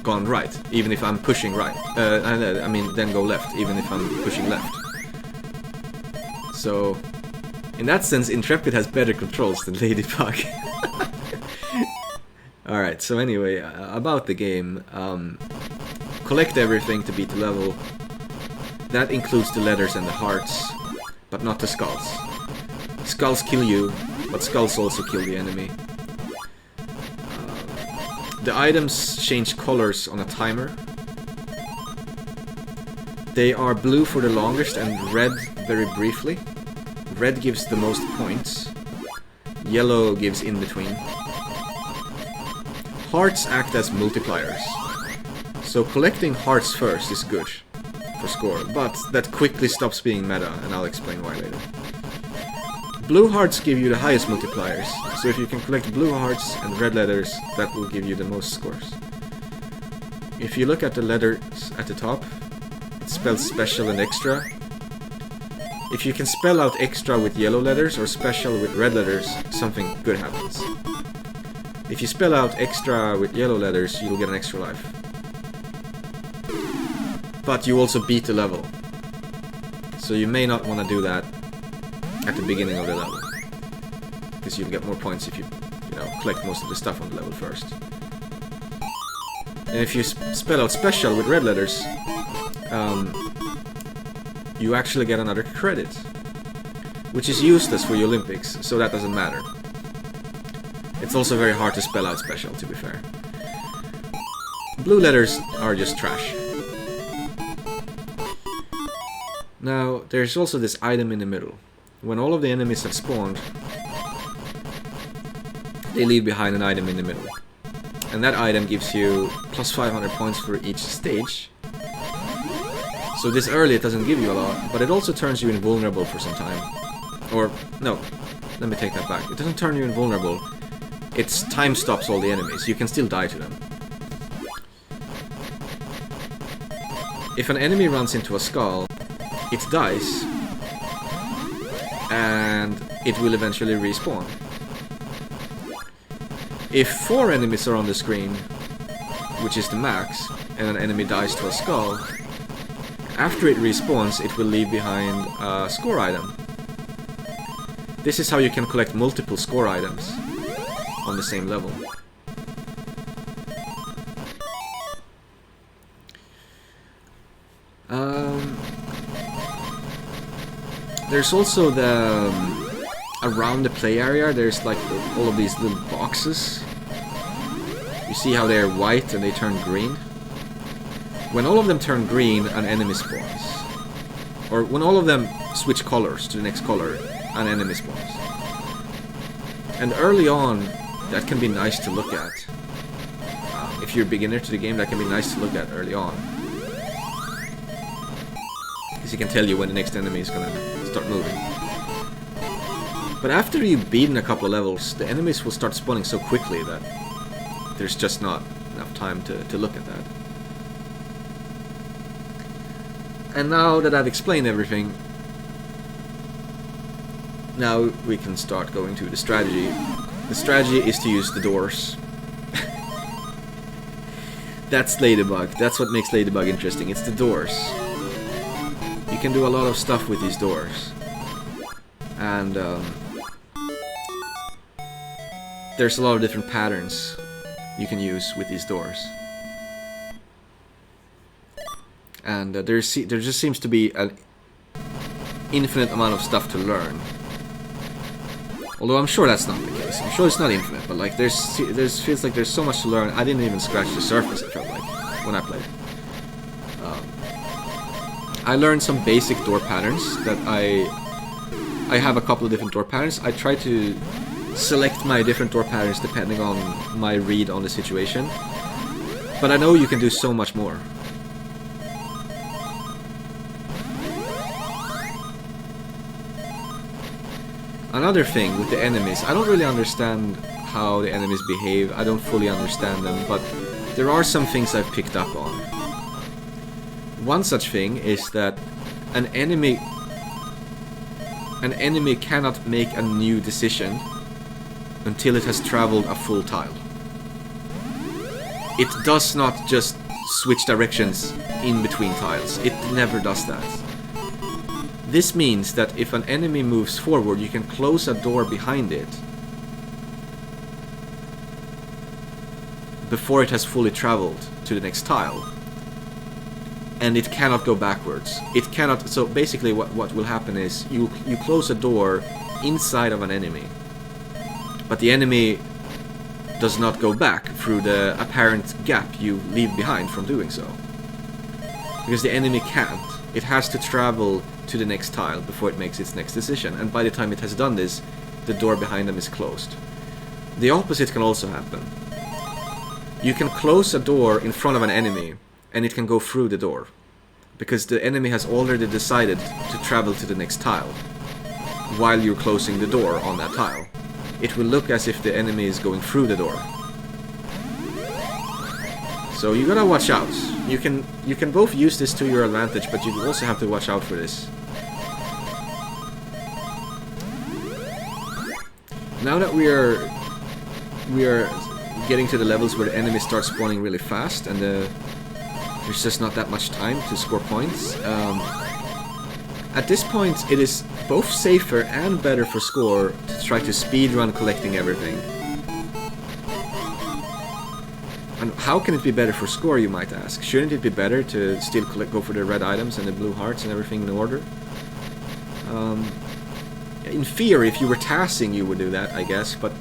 gone right, even if I'm pushing right. I mean, then go left, even if I'm pushing left. So, in that sense, Intrepid has better controls than Ladybug. Alright, so anyway, about the game. Collect everything to beat the level. That includes the letters and the hearts, but not the skulls. Skulls kill you, but skulls also kill the enemy. The items change colors on a timer. They are blue for the longest and red very briefly. Red gives the most points. Yellow gives in between. Hearts act as multipliers. So collecting hearts first is good for score, but that quickly stops being meta, and I'll explain why later. Blue hearts give you the highest multipliers, so if you can collect blue hearts and red letters, that will give you the most scores. If you look at the letters at the top, it spells special and extra. If you can spell out extra with yellow letters or special with red letters, something good happens. If you spell out extra with yellow letters, you'll get an extra life. But you also beat the level. So you may not want to do that at the beginning of the level. Because you'll get more points if you collect most of the stuff on the level first. And if you spell out special with red letters, you actually get another credit. Which is useless for Yolympics, so that doesn't matter. It's also very hard to spell out special, to be fair. Blue letters are just trash. Now, there's also this item in the middle. When all of the enemies have spawned, they leave behind an item in the middle. And that item gives you plus 500 points for each stage. So this early it doesn't give you a lot, but it also turns you invulnerable for some time. Or, no, let me take that back. It doesn't turn you invulnerable. It's time stops all the enemies. You can still die to them. If an enemy runs into a skull, it dies, and it will eventually respawn. If 4 enemies are on the screen, which is the max, and an enemy dies to a skull, after it respawns, it will leave behind a score item. This is how you can collect multiple score items on the same level. There's also the around the play area. There's like all of these little boxes. You see how they're white and they turn green. When all of them turn green, an enemy spawns. Or when all of them switch colors to the next color, an enemy spawns. And early on, that can be nice to look at. If you're a beginner to the game, that can be nice to look at early on. Because it can tell you when the next enemy is gonna start moving. But after you've beaten a couple of levels, the enemies will start spawning so quickly that there's just not enough time to look at that. And now that I've explained everything, now we can start going to the strategy. The strategy is to use the doors. That's Ladybug. That's what makes Ladybug interesting. It's the doors. You can do a lot of stuff with these doors. And there's a lot of different patterns you can use with these doors. And there just seems to be an infinite amount of stuff to learn. Although I'm sure that's not the case. I'm sure it's not infinite, but like there's feels like there's so much to learn. I didn't even scratch the surface, I felt like, when I played. I learned some basic door patterns that I have a couple of different door patterns. I try to select my different door patterns depending on my read on the situation. But I know you can do so much more. Another thing with the enemies, I don't really understand how the enemies behave. I don't fully understand them, but there are some things I've picked up on. One such thing is that an enemy cannot make a new decision until it has traveled a full tile. It does not just switch directions in between tiles. It never does that. This means that if an enemy moves forward, you can close a door behind it before it has fully traveled to the next tile. And it cannot go backwards. It cannot. So basically what will happen is you close a door inside of an enemy, but the enemy does not go back through the apparent gap you leave behind from doing so. Because the enemy can't. It has to travel to the next tile before it makes its next decision, and by the time it has done this, the door behind them is closed. The opposite can also happen. You can close a door in front of an enemy, and it can go through the door, because the enemy has already decided to travel to the next tile while you're closing the door on that tile. It will look as if the enemy is going through the door. So you gotta watch out. You can both use this to your advantage, but you also have to watch out for this. Now that we are getting to the levels where the enemies start spawning really fast and there's just not that much time to score points. At this point, it is both safer and better for score to try to speedrun collecting everything. And how can it be better for score, you might ask? Shouldn't it be better to still go for the red items and the blue hearts and everything in order? In theory, if you were tassing, you would do that, I guess, but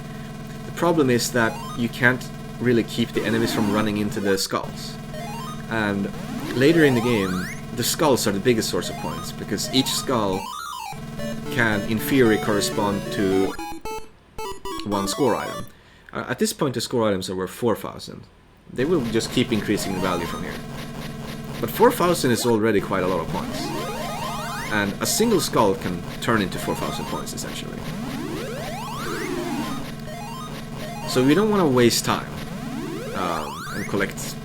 the problem is that you can't really keep the enemies from running into the skulls. And later in the game, the skulls are the biggest source of points, because each skull can, in theory, correspond to one score item. At this point, the score items are worth 4,000. They will just keep increasing in value from here. But 4,000 is already quite a lot of points. And a single skull can turn into 4,000 points, essentially. So we don't want to waste time and collect,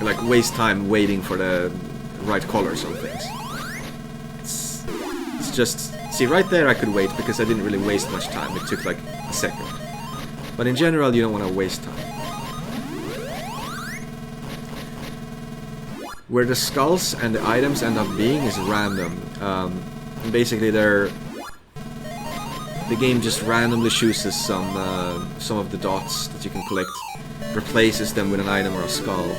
like, waste time waiting for the right colors on things. It's just, see, right there I could wait because I didn't really waste much time. It took like a second. But in general, you don't want to waste time. Where the skulls and the items end up being is random. Basically, the game just randomly chooses some of the dots that you can collect, replaces them with an item or a skull.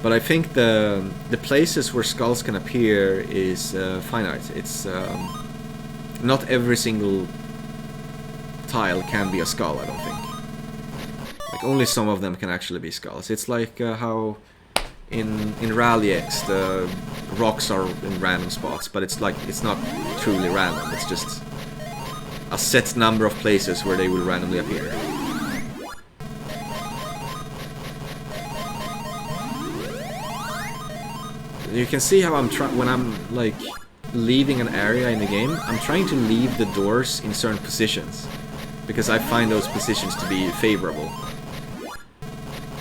But I think the places where skulls can appear is finite. It's not every single tile can be a skull, I don't think. Like, only some of them can actually be skulls. It's like how in Rally X the rocks are in random spots, but it's not truly random. It's just a set number of places where they will randomly appear. You can see how when I'm like leaving an area in the game, I'm trying to leave the doors in certain positions because I find those positions to be favorable.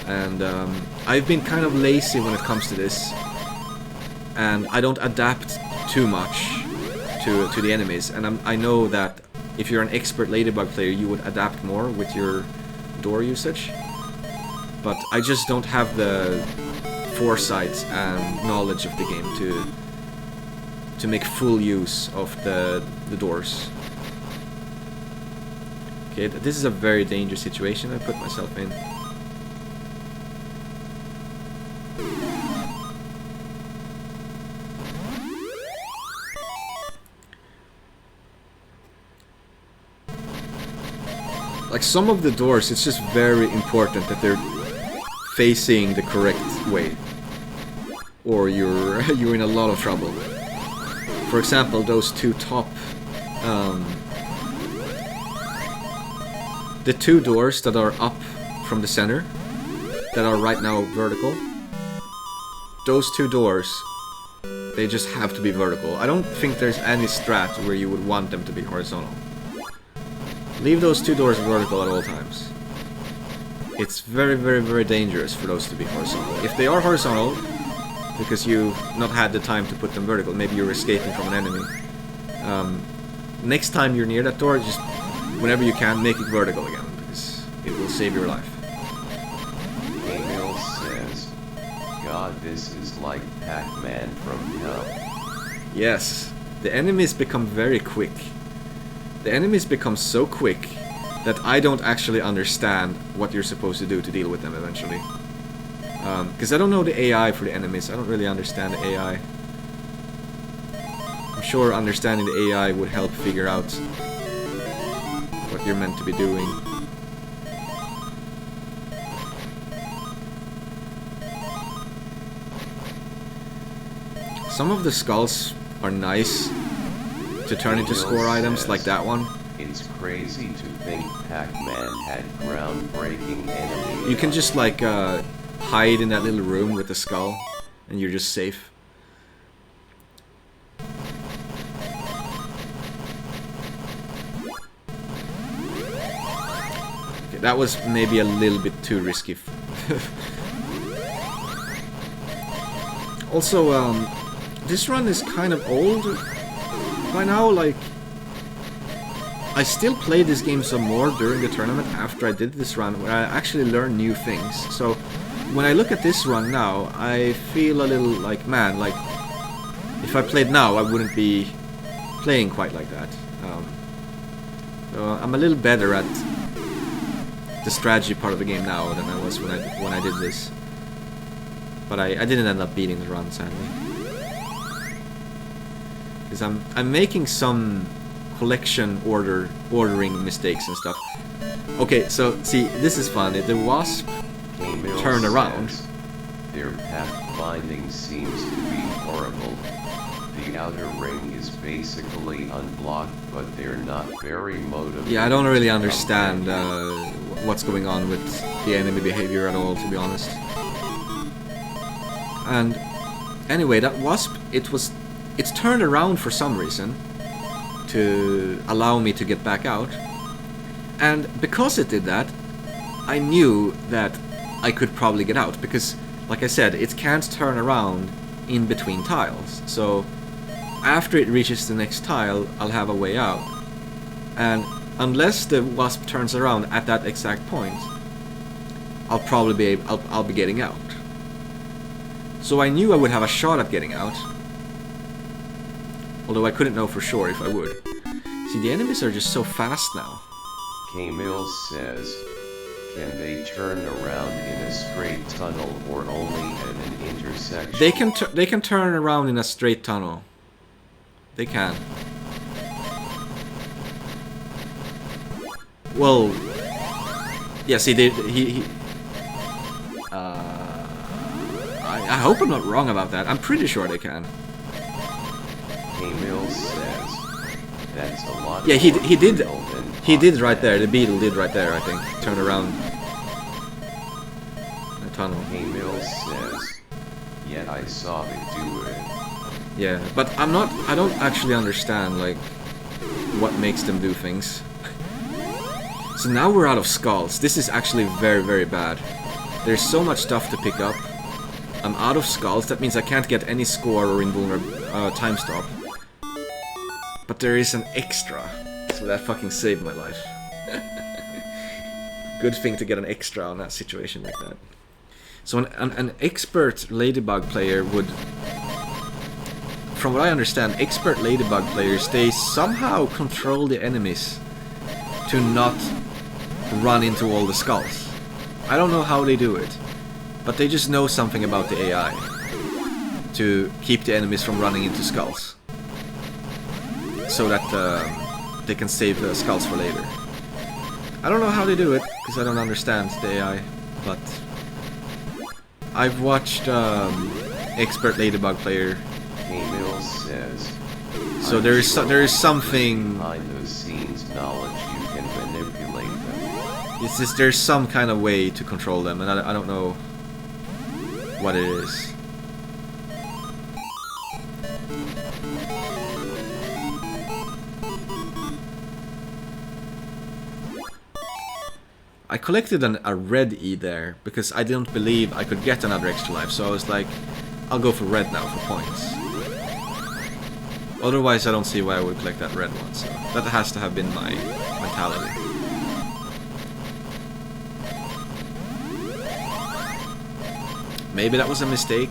And I've been kind of lazy when it comes to this, and I don't adapt too much to the enemies. And I know that if you're an expert Ladybug player, you would adapt more with your door usage. But I just don't have the foresight and knowledge of the game to make full use of the doors. Okay, this is a very dangerous situation I put myself in. Like, some of the doors, it's just very important that they're facing the correct way, or you're in a lot of trouble. For example, those two top, the two doors that are up from the center, that are right now vertical, those two doors, they just have to be vertical. I don't think there's any strat where you would want them to be horizontal. Leave those two doors vertical at all times. It's very, very, very dangerous for those to be horizontal. If they are horizontal, because you've not had the time to put them vertical, maybe you're escaping from an enemy, next time you're near that door, just whenever you can, make it vertical again, because it will save your life. Emil says, God, this is like Pac-Man from hell. Yes, the enemies become very quick. The enemies become so quick that I don't actually understand what you're supposed to do to deal with them eventually. Because I don't know the AI for the enemies. I don't really understand the AI. I'm sure understanding the AI would help figure out what you're meant to be doing. Some of the skulls are nice to turn into score items, like that one. It's crazy to think Pac-Man had groundbreaking enemies. You can just like hide in that little room with the skull, and you're just safe. Okay, that was maybe a little bit too risky. Also, this run is kind of old by now. Like, I still play this game some more during the tournament after I did this run, where I actually learned new things. So when I look at this run now, I feel a little like, man, like, if I played now, I wouldn't be playing quite like that. So I'm a little better at the strategy part of the game now than I was when I did this. But I didn't end up beating the run, sadly. Because I'm making some collection ordering mistakes and stuff. Okay, so see, this is fun. The wasp turn around. Their pathfinding seems to be horrible. The outer ring is basically unblocked, but they're not very motivated. Yeah, I don't really understand what's going on with the enemy behavior at all, to be honest. And anyway, that wasp, it's turned around for some reason to allow me to get back out. And because it did that, I knew that I could probably get out, because, like I said, it can't turn around in between tiles. So after it reaches the next tile, I'll have a way out. And unless the wasp turns around at that exact point, I'll be getting out. So I knew I would have a shot at getting out, although I couldn't know for sure if I would. See, the enemies are just so fast now. K-Mill says, can they turn around in a straight tunnel or only at an intersection? They can turn around in a straight tunnel. They can. Well, yeah. See, I hope I'm not wrong about that. I'm pretty sure they can. K-Mill says, that's a lot. Yeah, he did. He did right there. The beetle did right there, I think. Turn around. The tunnel. K-Mill says, yeah, I saw it do it. Yeah, but I don't actually understand, like, what makes them do things. So now we're out of skulls. This is actually very, very bad. There's so much stuff to pick up. I'm out of skulls. That means I can't get any score or invulnerable time stop. But there is an extra. So that fucking saved my life. Good thing to get an extra on that situation like that. So an expert Ladybug player would... From what I understand, expert Ladybug players, they somehow control the enemies to not run into all the skulls. I don't know how they do it, but they just know something about the AI to keep the enemies from running into skulls, so that they can save the skulls for later. I don't know how they do it, because I don't understand the AI, but I've watched expert Ladybug player. K-Mill says, So there is something behind the scenes knowledge you can manipulate them. It's just there's some kind of way to control them, and I don't know what it is. I collected a red E there because I didn't believe I could get another extra life, so I was like, I'll go for red now for points. Otherwise, I don't see why I would collect that red one. So that has to have been my mentality. Maybe that was a mistake.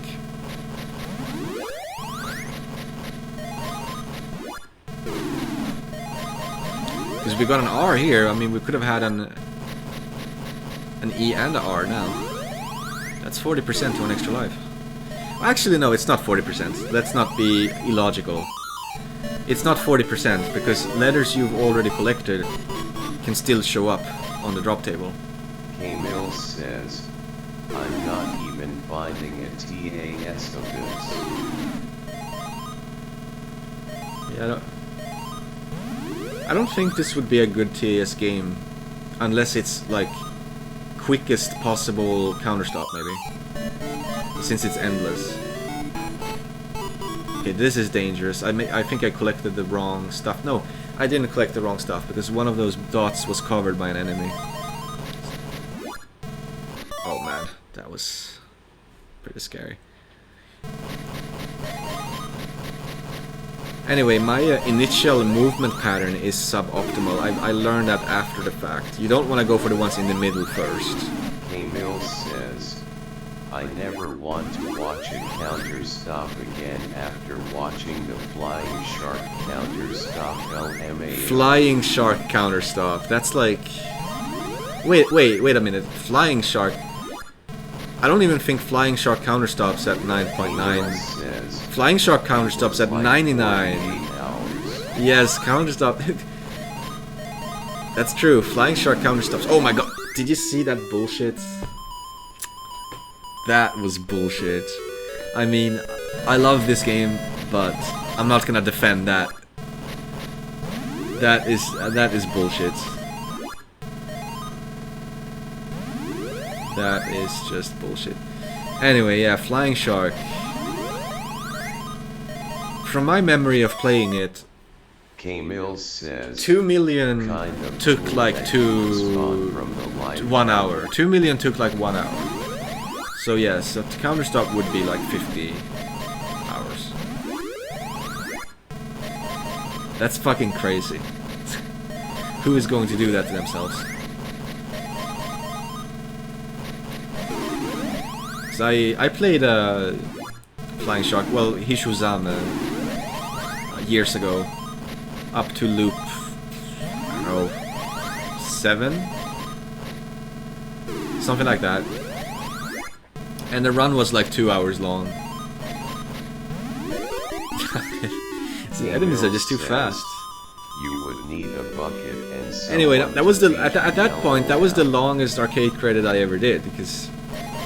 Because we got an R here. I mean, we could have had an E and an R now. That's 40% to an extra life. Actually, no, it's not 40%. Let's not be illogical. It's not 40% because letters you've already collected can still show up on the drop table. K-Mill says, I'm not even finding a TAS of this. Yeah, I don't think this would be a good TAS game unless it's like quickest possible counterstop, maybe. Since it's endless. Okay, this is dangerous. I think I collected the wrong stuff. No, I didn't collect the wrong stuff because one of those dots was covered by an enemy. Oh man, that was pretty scary. Anyway, my initial movement pattern is suboptimal. I learned that after the fact. You don't want to go for the ones in the middle first. K-Mill says, I never want to watch a counter stop again after watching the Flying Shark counter stop LMA. Flying Shark counter stop. That's like... Wait a minute. Flying Shark... I don't even think Flying Shark counter stops at 9.9. Flying Shark counter stops at 99. Yes, counter stop. That's true. Flying Shark counter stops. Oh my god. Did you see that bullshit? That was bullshit. I mean, I love this game, but I'm not gonna defend that. That is bullshit. That is just bullshit. Anyway, yeah, Flying Shark. From my memory of playing it, K-Mill says 2 million took like 1 hour. 2 million took like 1 hour. So yes, so the counter stop would be like 50 hours. That's fucking crazy. Who is going to do that to themselves? So I played Flying Shark, well, Hishuzame years ago, up to loop, I don't know, 7? Something like that. And the run was like 2 hours long. The enemies are just too fast. You would need a bucket and anyway, that was the at that point that was the longest arcade credit I ever did, because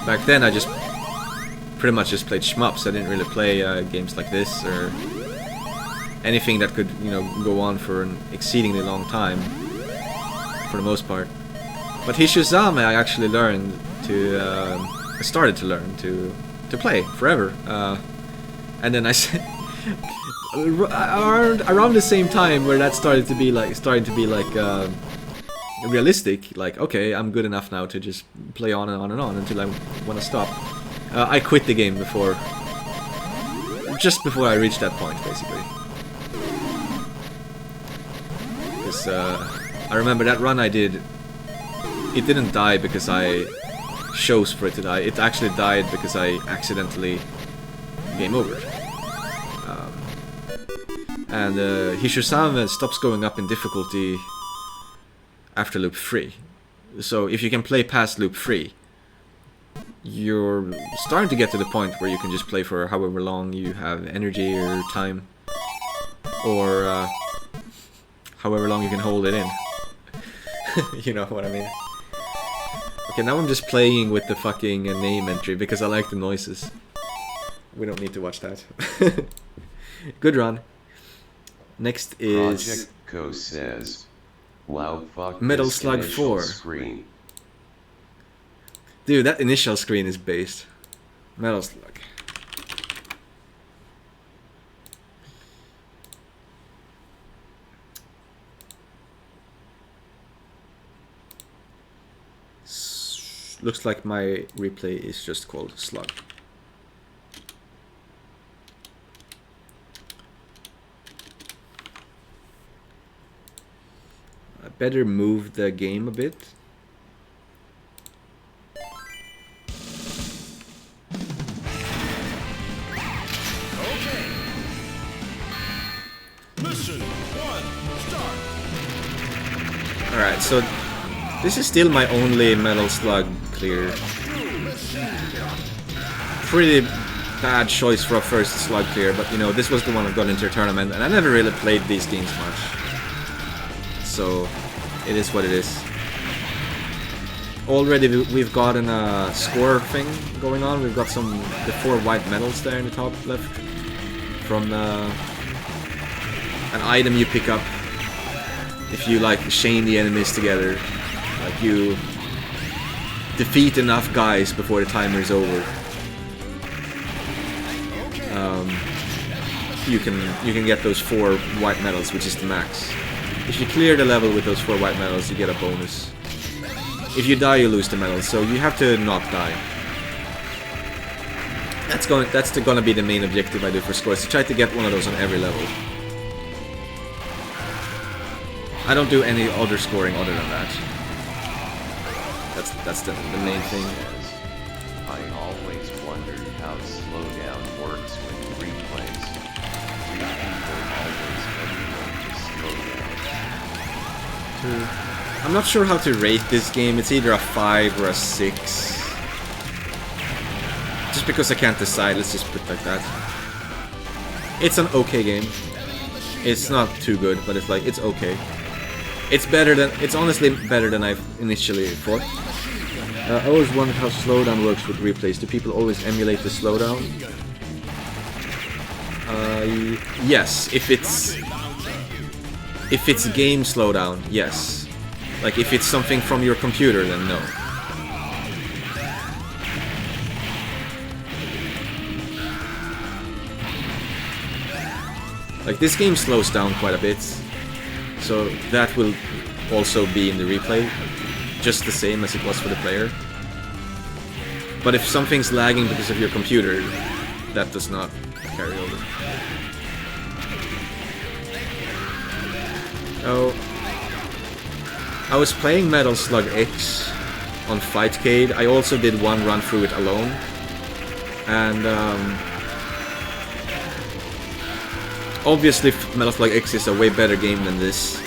back then I just pretty much just played shmups. I didn't really play games like this or anything that could, you know, go on for an exceedingly long time for the most part. But Hishuzame I actually learned to I started to learn to play forever, and then I said around the same time where that started to be like realistic, like okay, I'm good enough now to just play on and on and on until I want to stop. I quit the game just before I reached that point, basically. Because I remember that run I did, it didn't die because I chose for it to die. It actually died because I accidentally game over. And Hishuzame stops going up in difficulty after loop 3. So if you can play past loop 3, you're starting to get to the point where you can just play for however long you have energy or time, or however long you can hold it in. You know what I mean? Okay, now I'm just playing with the fucking name entry because I like the noises. We don't need to watch that. Good run. Next is Project Co says, "Wow, fuck Metal this Slug initial 4. Screen. Dude, that initial screen is based. Metal Slug. Looks like my replay is just called Slug. better move the game a bit. Okay. Mission 1, start. Alright, so this is still my only Metal Slug clear. Pretty bad choice for a first slug clear, but you know, this was the one I've got into a tournament, and I never really played these games much. So, it is what it is. Already we've gotten a score thing going on. We've got the 4 white medals there in the top left from an item you pick up if you like chain the enemies together. Like you defeat enough guys before the timer is over. You can get those 4 white medals, which is the max. If you clear the level with those 4 white medals, you get a bonus. If you die, you lose the medal, so you have to not die. That's gonna be the main objective I do for scores, to try to get one of those on every level. I don't do any other scoring other than that. That's the main thing. I always wondered how slowdown works with replays. Do people always everyone to slow down? I'm not sure how to rate this game. It's either a 5 or a 6. Just because I can't decide, let's just put it like that. It's an okay game. It's not too good, but it's like, it's okay. It's honestly better than I initially thought. I always wondered how slowdown works with replays. Do people always emulate the slowdown? Yes, if it's game slowdown, yes. Like if it's something from your computer, then no. Like this game slows down quite a bit, so that will also be in the replay, just the same as it was for the player. But if something's lagging because of your computer, that does not carry over. Oh, I was playing Metal Slug X on Fightcade. I also did one run through it alone, and obviously Metal Slug X is a way better game than this.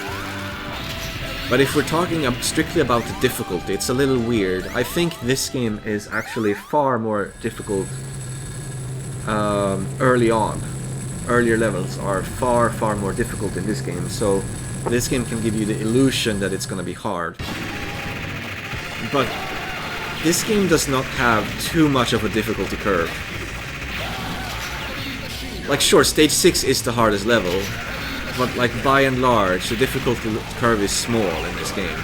But if we're talking strictly about the difficulty, it's a little weird. I think this game is actually far more difficult early on. Earlier levels are far more difficult in this game, so this game can give you the illusion that it's gonna be hard. But this game does not have too much of a difficulty curve. Like sure, stage 6 is the hardest level, but like by and large, the difficulty curve is small in this game.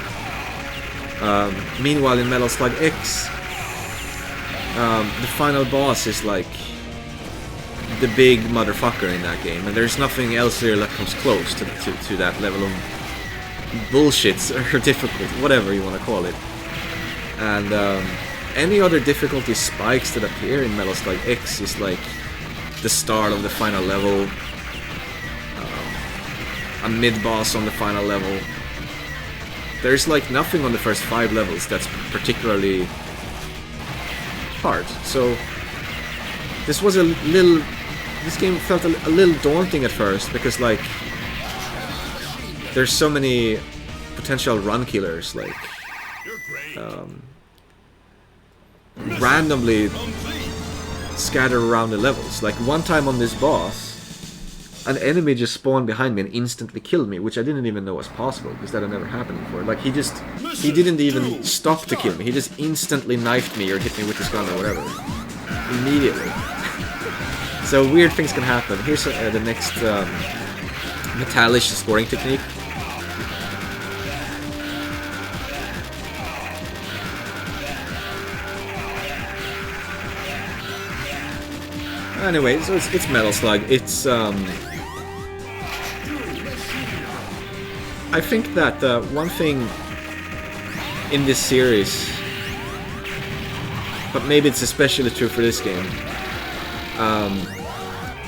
Meanwhile, in Metal Slug X, the final boss is like the big motherfucker in that game, and there's nothing else here that comes close to that level of bullshit or difficult, whatever you want to call it. And any other difficulty spikes that appear in Metal Slug X is like the start of the final level, a mid-boss on the final level. There's like nothing on the first 5 levels that's particularly hard. So this game felt a little daunting at first, because like there's so many potential run killers, like randomly scattered around the levels. Like one time on this boss, an enemy just spawned behind me and instantly killed me, which I didn't even know was possible, because that had never happened before. Like he didn't even stop to kill me, he just instantly knifed me or hit me with his gun or whatever. Immediately. So weird things can happen. Here's the next Metallish scoring technique. Anyway, so it's Metal Slug. It's I think that one thing in this series, but maybe it's especially true for this game,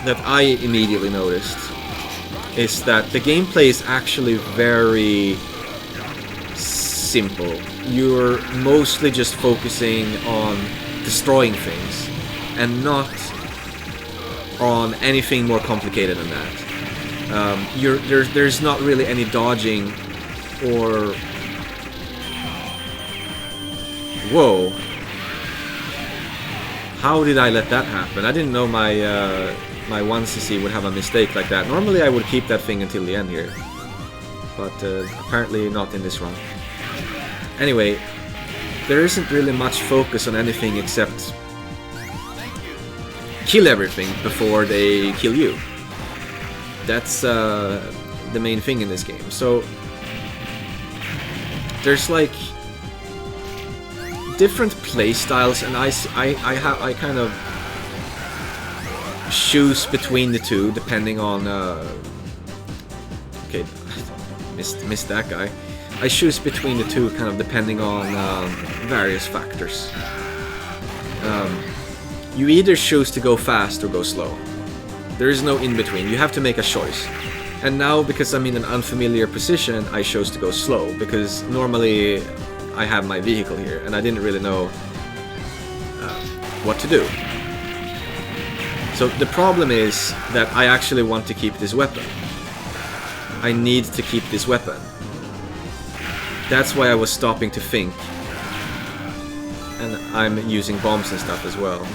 that I immediately noticed, is that the gameplay is actually very simple. You're mostly just focusing on destroying things and not on anything more complicated than that. There's not really any dodging or... Whoa. How did I let that happen? I didn't know my my 1cc would have a mistake like that. Normally I would keep that thing until the end here. But apparently not in this run. Anyway, there isn't really much focus on anything except kill everything before they kill you. That's the main thing in this game. So there's like different play styles, and I kind of choose between the two depending on okay, missed that guy. I choose between the two kind of depending on various factors. You either choose to go fast or go slow. There is no in between. You have to make a choice. And now, because I'm in an unfamiliar position, I chose to go slow, because normally I have my vehicle here and I didn't really know what to do. So the problem is that I actually want to keep this weapon. I need to keep this weapon. That's why I was stopping to think. And I'm using bombs and stuff as well.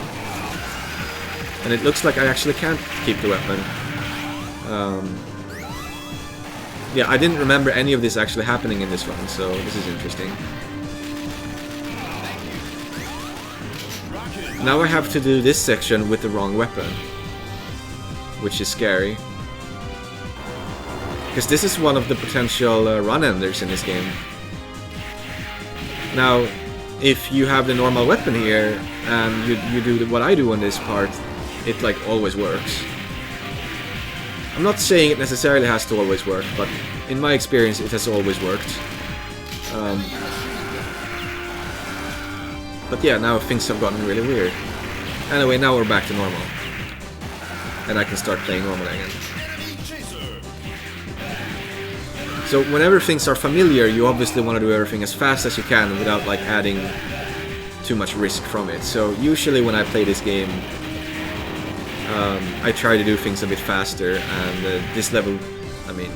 And it looks like I actually can't keep the weapon. Yeah, I didn't remember any of this actually happening in this run, so this is interesting. Now I have to do this section with the wrong weapon, which is scary. Because this is one of the potential run enders in this game. Now, if you have the normal weapon here, and you do what I do on this part, it like always works. I'm not saying it necessarily has to always work, but in my experience it has always worked. But yeah, now things have gotten really weird. Anyway, now we're back to normal. And I can start playing normal again. So whenever things are familiar, you obviously want to do everything as fast as you can without like adding too much risk from it. So usually when I play this game, I try to do things a bit faster, and this level, I mean,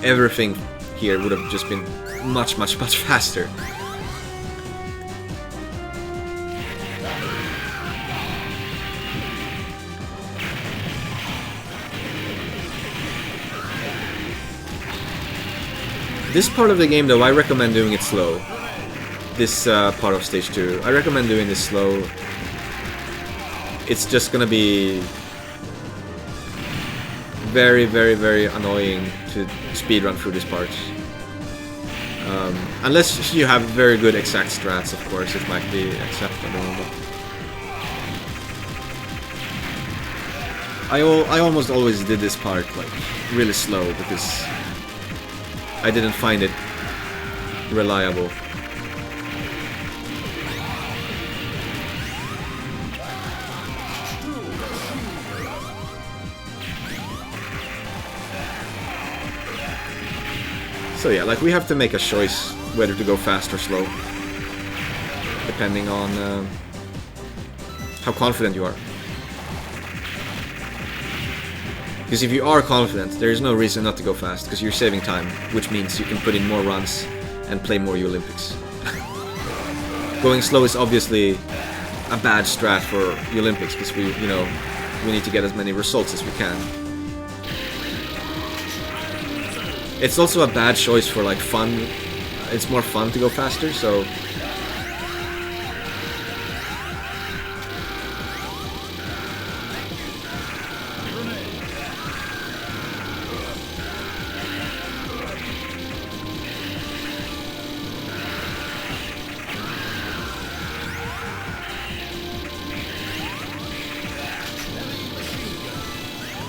everything here would have just been much faster. This part of the game, though, I recommend doing it slow. This part of stage 2. I recommend doing this slow. It's just gonna be very annoying to speedrun through this part. Unless you have very good exact strats, of course, it might be acceptable. But I almost always did this part like really slow because I didn't find it reliable. So yeah, like we have to make a choice whether to go fast or slow, depending on how confident you are. Because if you are confident, there is no reason not to go fast, because you're saving time, which means you can put in more runs and play more Yolympics. Going slow is obviously a bad strat for Yolympics, because we need to get as many results as we can. It's also a bad choice for like fun. It's more fun to go faster, so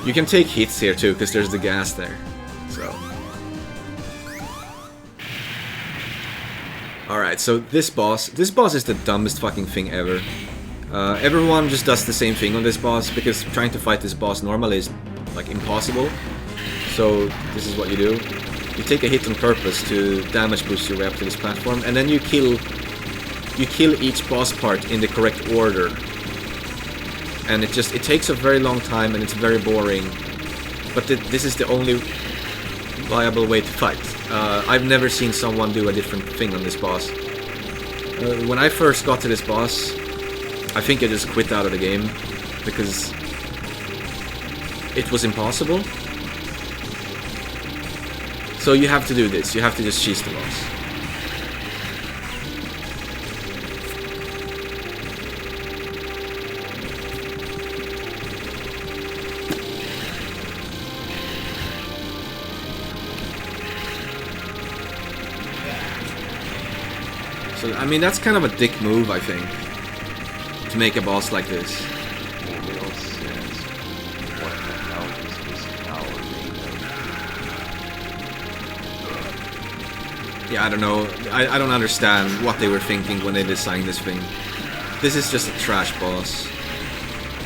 you can take hits here too, because there's the gas there. So alright, so this boss is the dumbest fucking thing ever. Everyone just does the same thing on this boss, because trying to fight this boss normally is like impossible. So this is what you do. You take a hit on purpose to damage boost your way up to this platform, and then you kill each boss part in the correct order. And it takes a very long time, and it's very boring. But this is the only viable way to fight. I've never seen someone do a different thing on this boss. When I first got to this boss, I think I just quit out of the game because it was impossible. So you have to do this. You have to just cheese the boss. So, I mean, that's kind of a dick move, I think, to make a boss like this. Emil says, what the hell is this power made of? Yeah, I don't know. I don't understand what they were thinking when they designed this thing. This is just a trash boss.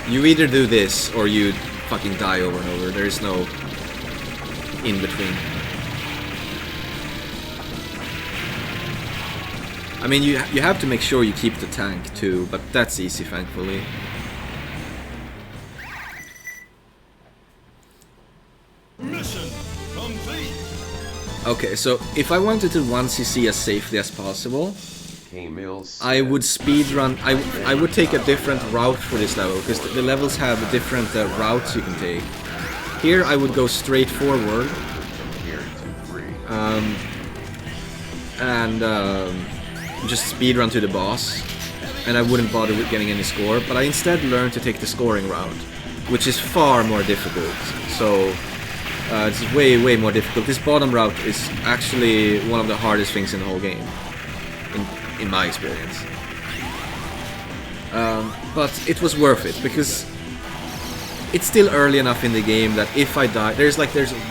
You either do this or you fucking die over and over. There is no in between. I mean, you have to make sure you keep the tank too, but that's easy, thankfully. Mission complete. Okay, so if I wanted to 1cc as safely as possible, Emil I would speedrun. I would take a different route for this level, because the levels have different routes you can take. Here I would go straight forward. Just speedrun to the boss, and I wouldn't bother with getting any score, but I instead learned to take the scoring route, which is far more difficult. So it's way more difficult. This bottom route is actually one of the hardest things in the whole game, in my experience. But it was worth it, because it's still early enough in the game that if I die, there's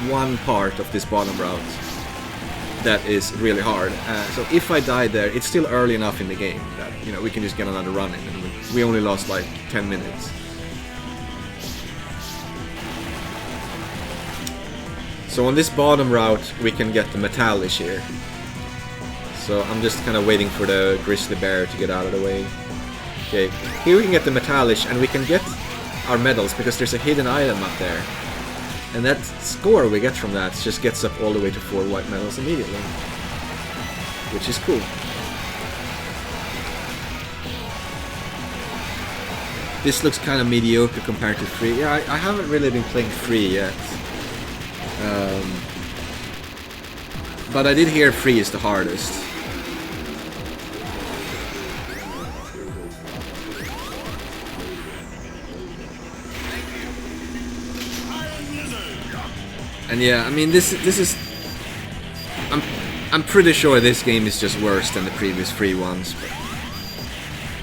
one part of this bottom route that is really hard. So if I die there, it's still early enough in the game that, you know, we can just get another run in, and we only lost like 10 minutes. So on this bottom route we can get the Metallish here. So I'm just kind of waiting for the Grizzly Bear to get out of the way. Okay, here we can get the Metallish, and we can get our medals because there's a hidden item up there. And that score we get from that just gets up all the way to 4 white medals immediately. Which is cool. This looks kind of mediocre compared to 3. Yeah, I haven't really been playing 3 yet. But I did hear 3 is the hardest. And yeah, I mean, this is. I'm pretty sure this game is just worse than the previous 3 ones. But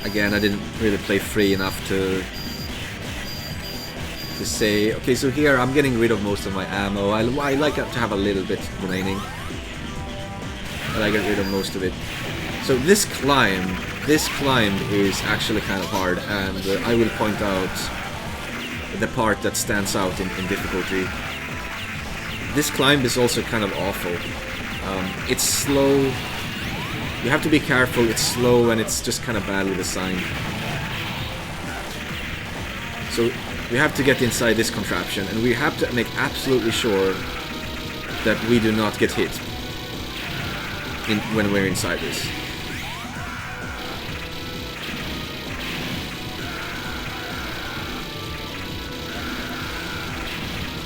again, I didn't really play 3 enough to say. Okay, so here I'm getting rid of most of my ammo. I like to have a little bit remaining, but I get rid of most of it. So this climb is actually kind of hard, and I will point out the part that stands out in difficulty. This climb is also kind of awful. It's slow. You have to be careful. It's slow, and it's just kind of badly designed. So we have to get inside this contraption, and we have to make absolutely sure that we do not get hit when we're inside this.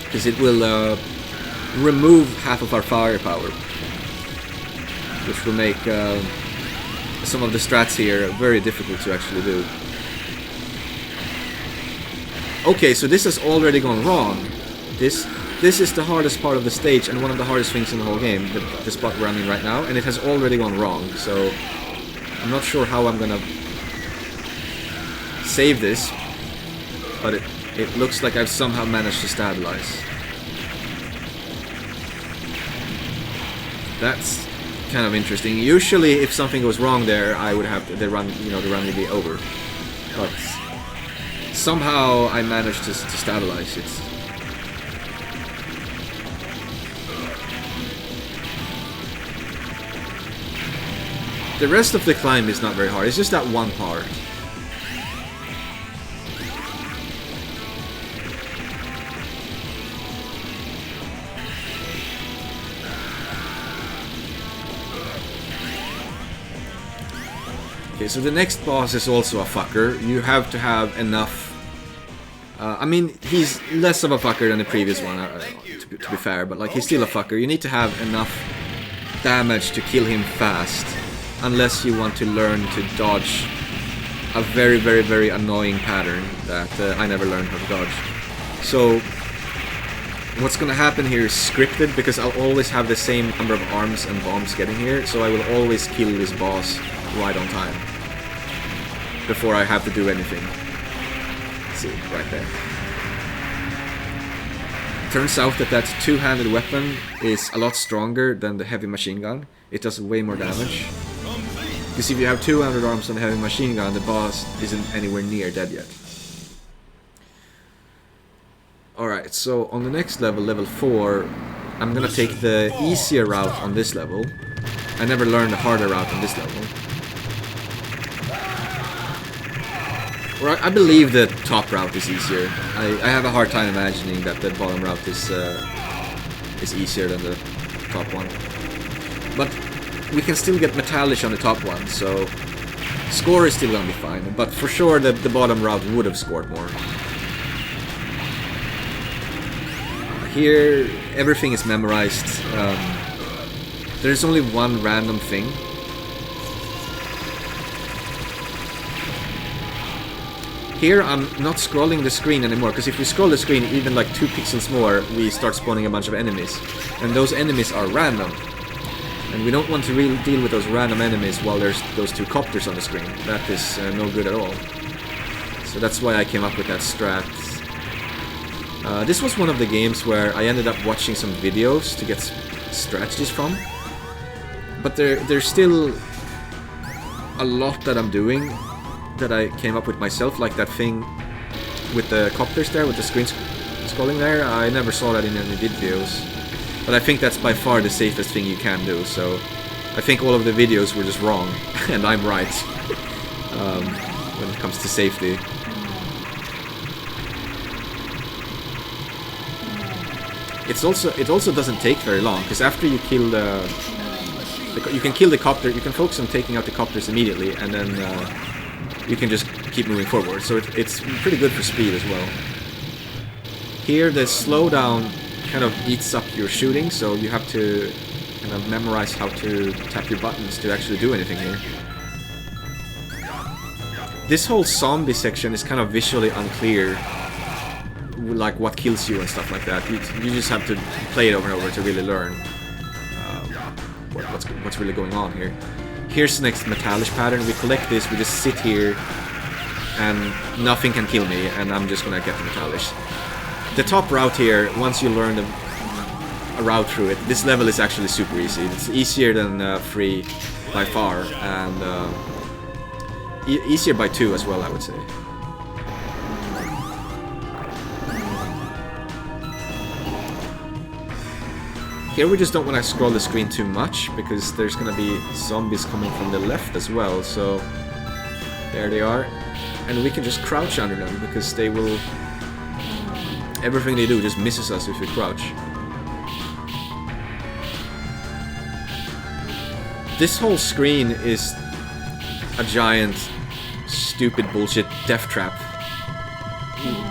Because it will remove half of our firepower, which will make some of the strats here very difficult to actually do. Okay, so this has already gone wrong. This is the hardest part of the stage and one of the hardest things in the whole game, the spot we're running right now, and it has already gone wrong, so I'm not sure how I'm gonna save this, but it looks like I've somehow managed to stabilize. That's kind of interesting. Usually, if something goes wrong there, I would have the run would be over. But somehow I managed to stabilize it. The rest of the climb is not very hard, it's just that one part. Okay, so the next boss is also a fucker. You have to have enough... I mean, he's less of a fucker than the previous one, to be fair, but like he's still a fucker. You need to have enough damage to kill him fast, unless you want to learn to dodge a very, very, very annoying pattern that I never learned how to dodge. So, what's gonna happen here is scripted, because I'll always have the same number of arms and bombs getting here, so I will always kill this boss right on time before I have to do anything. See, right there. Turns out that two-handed weapon is a lot stronger than the heavy machine gun. It does way more damage. Because if you have 200 arms on the heavy machine gun, the boss isn't anywhere near dead yet. Alright, so on the next level, level 4, I'm gonna take the easier route on this level. I never learned the harder route on this level. I believe the top route is easier. I have a hard time imagining that the bottom route is easier than the top one. But we can still get Metallish on the top one, so score is still gonna be fine. But for sure the bottom route would have scored more. Here everything is memorized. There's only one random thing. Here I'm not scrolling the screen anymore, because if we scroll the screen even like 2 pixels more, we start spawning a bunch of enemies. And those enemies are random. And we don't want to really deal with those random enemies while there's those 2 copters on the screen. That is no good at all. So that's why I came up with that strat. This was one of the games where I ended up watching some videos to get strategies from. But there's still a lot that I'm doing that I came up with myself, like that thing with the copters there, with the screen scrolling there. I never saw that in any videos, but I think that's by far the safest thing you can do, so I think all of the videos were just wrong, and I'm right when it comes to safety. It also doesn't take very long, because after you kill you can kill the copter, you can focus on taking out the copters immediately, and then you can just keep moving forward, so it's pretty good for speed as well. Here the slowdown kind of eats up your shooting, so you have to kind of memorize how to tap your buttons to actually do anything here. This whole zombie section is kind of visually unclear, like what kills you and stuff like that. You just have to play it over and over to really learn what's really going on here. Here's the next Metallish pattern. We collect this, we just sit here, and nothing can kill me, and I'm just gonna get the Metallish. The top route here, once you learn a route through it, this level is actually super easy. It's easier than 3 by far, and easier by 2 as well, I would say. Here we just don't want to scroll the screen too much, because there's going to be zombies coming from the left as well, so there they are. And we can just crouch under them, because they will... everything they do just misses us if we crouch. This whole screen is a giant, stupid bullshit death trap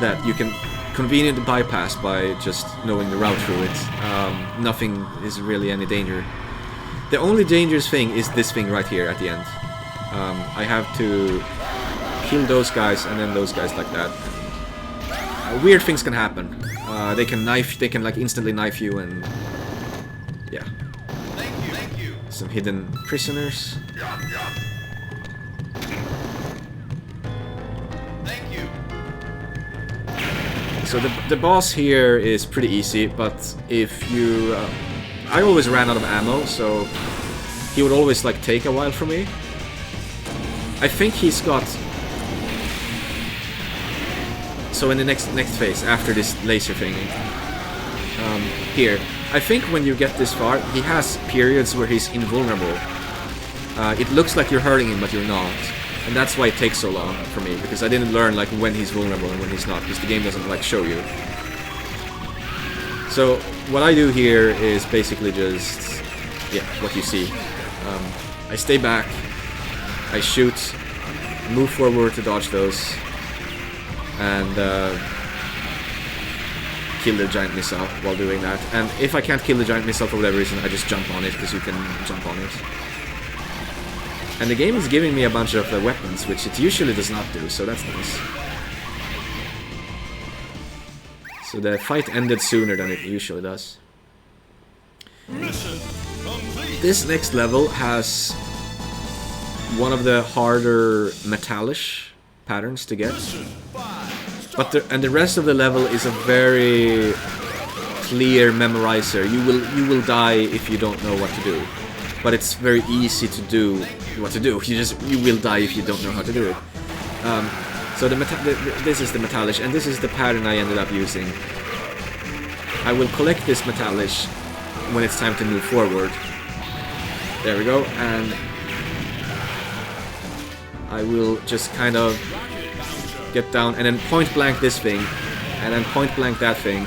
that you can conveniently bypass by just knowing the route through it. Nothing is really any danger. The only dangerous thing is this thing right here at the end. I have to kill those guys and then those guys like that. Weird things can happen. They can like instantly knife you, and yeah. Thank you. Some hidden prisoners. So the boss here is pretty easy, but if you... I always ran out of ammo, so he would always like take a while for me. I think he's got... So in the next phase, after this laser thingy, here, I think when you get this far, he has periods where he's invulnerable. it looks like you're hurting him, but you're not. And that's why it takes so long for me, because I didn't learn like when he's vulnerable and when he's not, because the game doesn't like show you. So what I do here is basically just, yeah, what you see. I stay back, I shoot, move forward to dodge those, and kill the giant missile while doing that. And if I can't kill the giant missile for whatever reason, I just jump on it, because you can jump on it. And the game is giving me a bunch of weapons, which it usually does not do, so that's nice. So the fight ended sooner than it usually does. This next level has one of the harder metallish patterns to get. But the rest of the level is a very clear memorizer. You will die if you don't know what to do. But it's very easy to do what to do. You will die if you don't know how to do it. So this is the metallish, and this is the pattern I ended up using. I will collect this metallish when it's time to move forward. There we go, and I will just kind of get down and then point blank this thing, and then point blank that thing.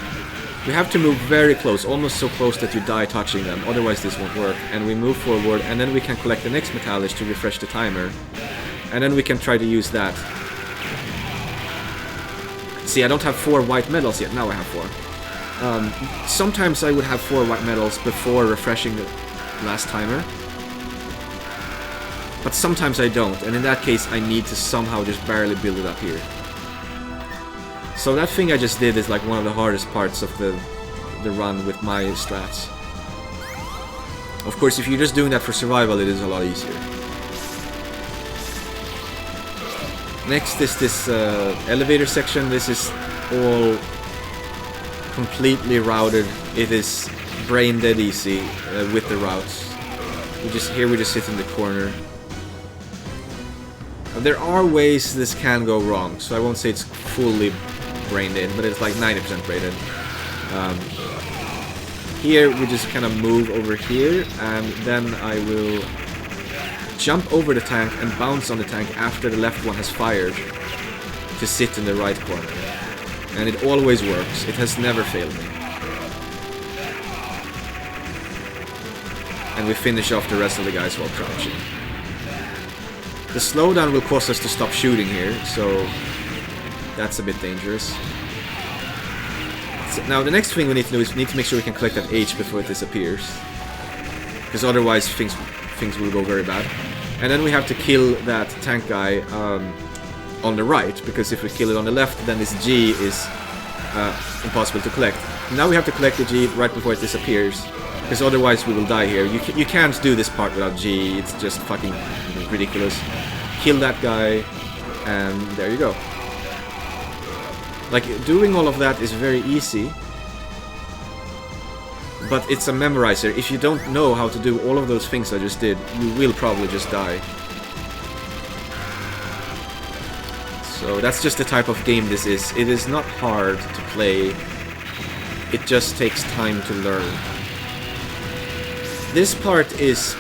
We have to move very close, almost so close that you die touching them, otherwise this won't work. And we move forward, and then we can collect the next metallish to refresh the timer. And then we can try to use that. See, I don't have 4 white medals yet, now I have 4. Sometimes I would have 4 white medals before refreshing the last timer. But sometimes I don't, and in that case I need to somehow just barely build it up here. So that thing I just did is like one of the hardest parts of the run with my strats. Of course, if you're just doing that for survival, it is a lot easier. Next is this elevator section. This is all completely routed. It is brain dead easy with the routes. We just sit in the corner. There are ways this can go wrong, so I won't say it's fully brain dead, but it's like 90% brain dead. Here we just kind of move over here, and then I will jump over the tank and bounce on the tank after the left one has fired to sit in the right corner. And it always works. It has never failed me. And we finish off the rest of the guys while crouching. The slowdown will cause us to stop shooting here, so that's a bit dangerous. So now the next thing we need to do is we need to make sure we can collect that H before it disappears. Because otherwise things will go very bad. And then we have to kill that tank guy on the right, because if we kill it on the left, then this G is impossible to collect. Now we have to collect the G right before it disappears, because otherwise we will die here. You can't do this part without G, it's just fucking ridiculous. Kill that guy, and there you go. Like, doing all of that is very easy, but it's a memorizer. If you don't know how to do all of those things I just did, you will probably just die. So that's just the type of game this is. It is not hard to play, it just takes time to learn. This part is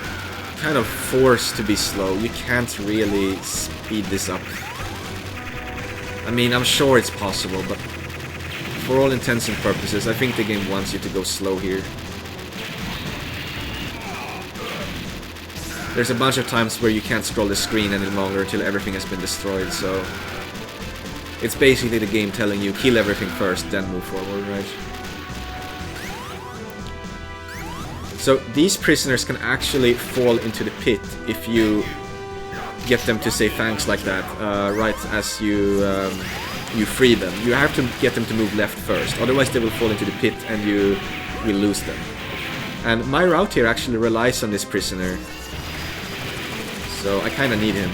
kind of forced to be slow. You can't really speed this up. I mean, I'm sure it's possible, but for all intents and purposes, I think the game wants you to go slow here. There's a bunch of times where you can't scroll the screen any longer until everything has been destroyed, so it's basically the game telling you kill everything first, then move forward, right? So these prisoners can actually fall into the pit if you get them to say thanks like that, right as you free them. You have to get them to move left first, otherwise they will fall into the pit and you will lose them. And my route here actually relies on this prisoner, so I kinda need him.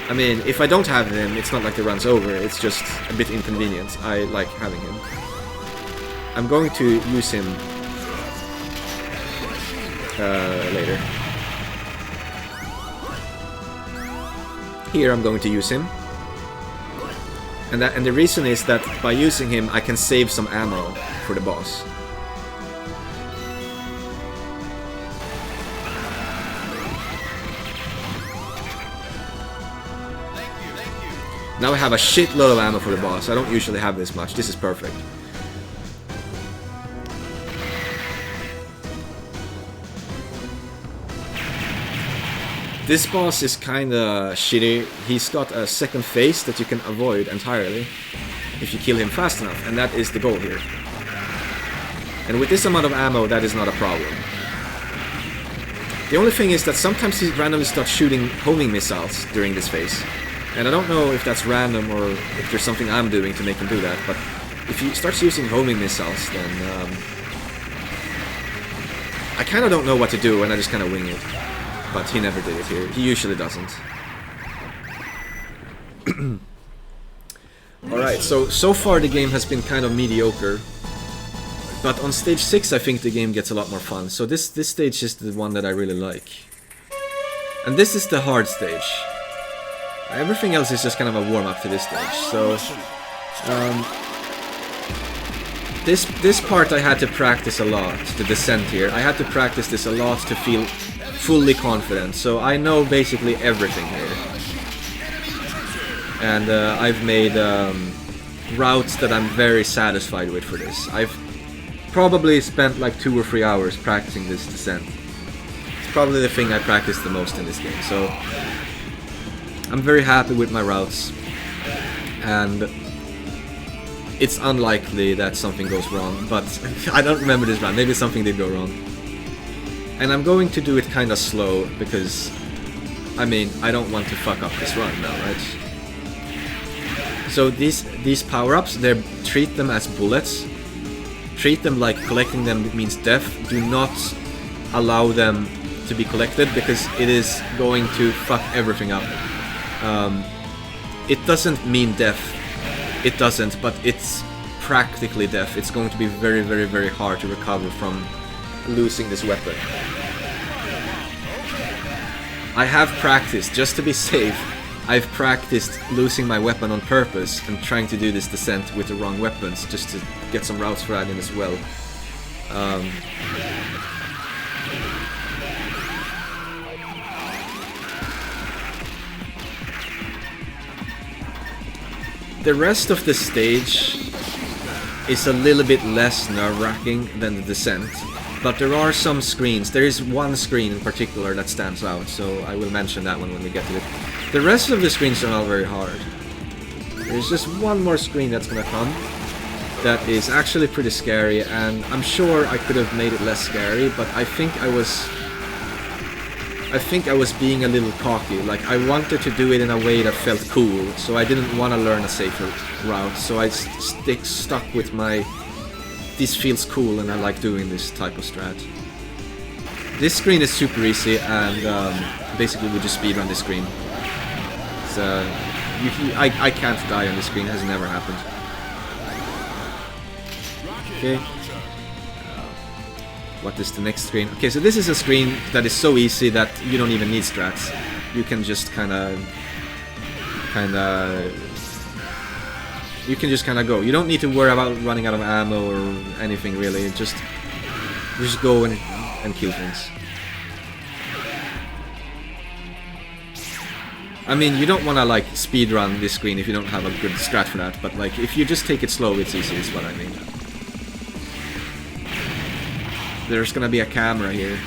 I mean, if I don't have him, it's not like the run's over, it's just a bit inconvenient. I like having him. I'm going to use him later. Here I'm going to use him. And the reason is that by using him I can save some ammo for the boss. Now I have a shitload of ammo for the boss. I don't usually have this much. This is perfect. This boss is kinda shitty. He's got a second phase that you can avoid entirely if you kill him fast enough, and that is the goal here. And with this amount of ammo, that is not a problem. The only thing is that sometimes he randomly starts shooting homing missiles during this phase. And I don't know if that's random or if there's something I'm doing to make him do that, but if he starts using homing missiles, then I kinda don't know what to do and I just kinda wing it. But he never did it here. He usually doesn't. Alright, so far the game has been kind of mediocre. But on stage 6 I think the game gets a lot more fun. So this stage is the one that I really like. And this is the hard stage. Everything else is just kind of a warm-up to this stage. So this part I had to practice a lot, the descent here. I had to practice this a lot to feel fully confident. So I know basically everything here. And I've made routes that I'm very satisfied with for this. I've probably spent like 2 or 3 hours practicing this descent. It's probably the thing I practiced the most in this game. So I'm very happy with my routes. And it's unlikely that something goes wrong, but I don't remember this run. Maybe something did go wrong. And I'm going to do it kind of slow because, I mean, I don't want to fuck up this run now, right? So these power-ups, treat them as bullets. Treat them like collecting them means death. Do not allow them to be collected because it is going to fuck everything up. It doesn't mean death. It doesn't, but it's practically death. It's going to be very, very, very hard to recover from losing this weapon. I have practiced, just to be safe, I've practiced losing my weapon on purpose and trying to do this descent with the wrong weapons just to get some routes for that in as well. The rest of the stage is a little bit less nerve-wracking than the descent, but there are some screens. There is one screen in particular that stands out, so I will mention that one when we get to it. The rest of the screens are not very hard. There's just one more screen that's gonna come that is actually pretty scary, and I'm sure I could have made it less scary, but I think I was being a little cocky. Like, I wanted to do it in a way that felt cool, so I didn't want to learn a safer route, so I stuck with my this feels cool and I like doing this type of strat. This screen is super easy, and basically we just speedrun this screen. It's, I can't die on this screen, it has never happened. Okay. What is the next screen? Okay, so this is a screen that is so easy that you don't even need strats. You can just you can just kind of go. You don't need to worry about running out of ammo or anything really. Just go and kill things. I mean, you don't want to like speedrun this screen if you don't have a good strat for that. But like, if you just take it slow, it's easy. Is what I mean. There's gonna be a camera here.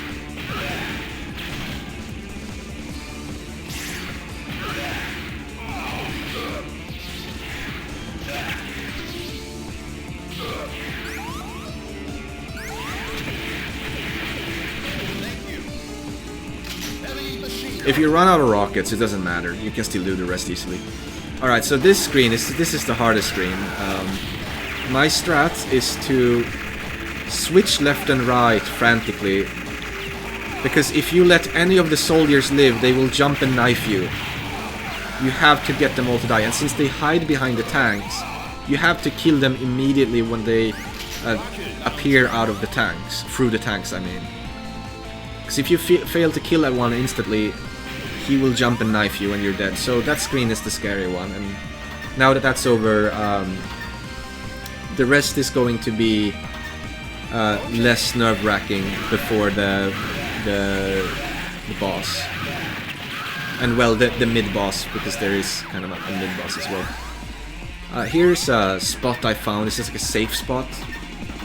If you run out of rockets, it doesn't matter. You can still do the rest easily. Alright, so this screen, this is the hardest screen. My strat is to switch left and right frantically, because if you let any of the soldiers live, they will jump and knife you. You have to get them all to die, and since they hide behind the tanks, you have to kill them immediately when they appear out of the tanks, through the tanks I mean. Because if you fail to kill that one instantly, he will jump and knife you and you're dead. So that screen is the scary one, and now that that's over, the rest is going to be less nerve-wracking before the boss. And well, the mid-boss, because there is kind of a mid-boss as well. Here's a spot I found. This is like a safe spot.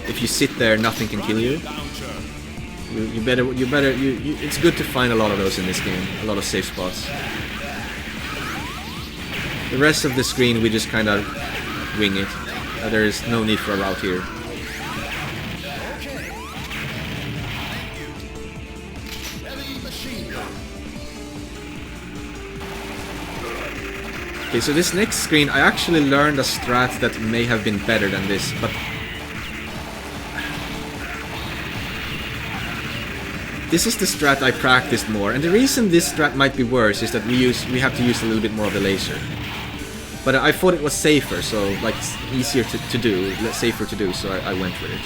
If you sit there, nothing can kill you. It's good to find a lot of those in this game. A lot of safe spots. The rest of the screen, we just kind of wing it. There is no need for a route here. Okay, so this next screen, I actually learned a strat that may have been better than this, but this is the strat I practiced more, and the reason this strat might be worse is that we have to use a little bit more of the laser. But I thought it was safer, so like easier to do, safer to do, so I went with it.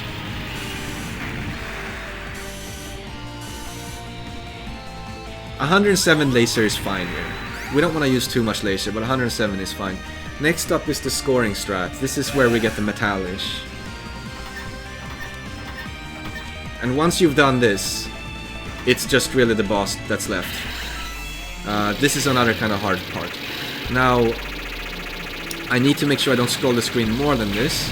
$107 laser is fine here. We don't want to use too much laser, but 107 is fine. Next up is the scoring strat. This is where we get the metallish. And once you've done this, it's just really the boss that's left. This is another kind of hard part. Now, I need to make sure I don't scroll the screen more than this.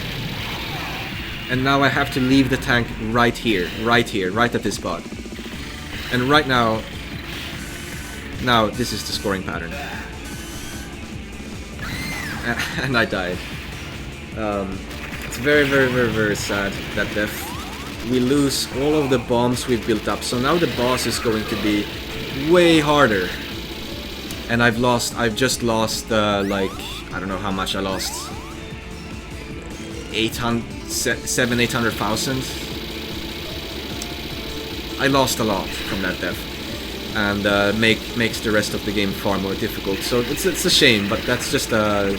And now I have to leave the tank right here, right at this spot. And right now, this is the scoring pattern. And I died. It's very sad, that death. We lose all of the bombs we've built up, so now the boss is going to be way harder. And I've just lost, like, I don't know how much I lost. 800,000. I lost a lot from that death. And makes the rest of the game far more difficult. So it's a shame, but that's just a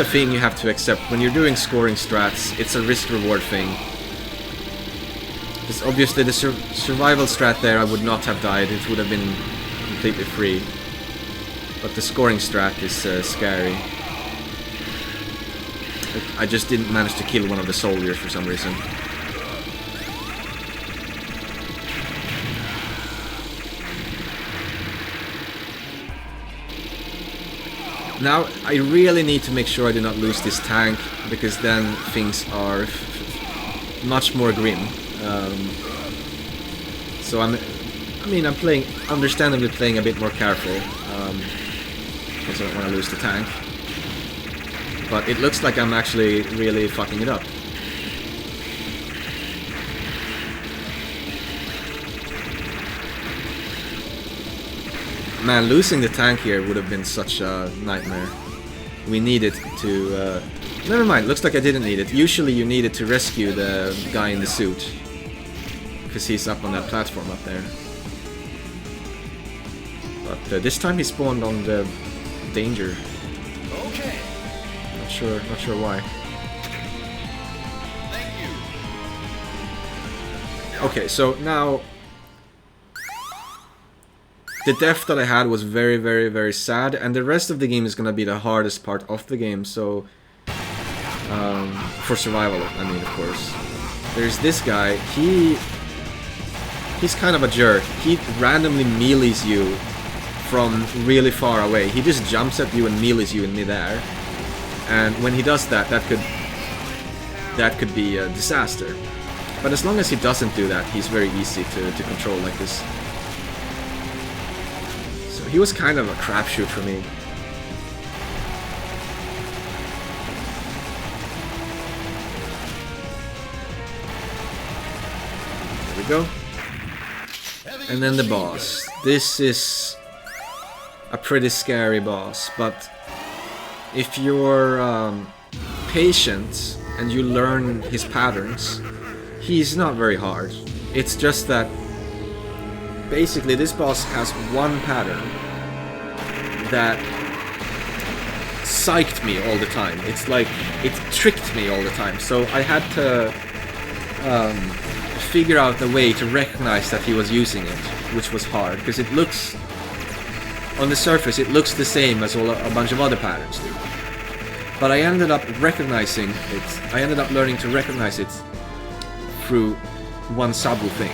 thing you have to accept when you're doing scoring strats. It's a risk-reward thing. Because obviously the survival strat there, I would not have died. It would have been completely free. But the scoring strat is scary. I just didn't manage to kill one of the soldiers for some reason. Now, I really need to make sure I do not lose this tank, because then things are much more grim. So I'm understandably playing a bit more careful, because I don't want to lose the tank. But it looks like I'm actually really fucking it up. Man, losing the tank here would have been such a nightmare. We needed to... never mind, looks like I didn't need it. Usually you needed to rescue the guy in the suit. Because he's up on that platform up there. But this time he spawned on the danger. Okay. Not sure why. Thank you. Okay, so now... The death that I had was very sad, and the rest of the game is gonna be the hardest part of the game, so... for survival, I mean, of course. There's this guy, he's kind of a jerk. He randomly melees you from really far away. He just jumps at you and melees you in midair. And when he does that, that could be a disaster. But as long as he doesn't do that, he's very easy to control like this. He was kind of a crapshoot for me. There we go. And then the boss. This is a pretty scary boss, but if you're patient and you learn his patterns, he's not very hard. It's just that basically this boss has one pattern that psyched me all the time. It's like, it tricked me all the time. So I had to figure out a way to recognize that he was using it, which was hard, because it looks, on the surface, it looks the same as a bunch of other patterns do. But I ended up recognizing it, I ended up learning to recognize it through one subtle thing.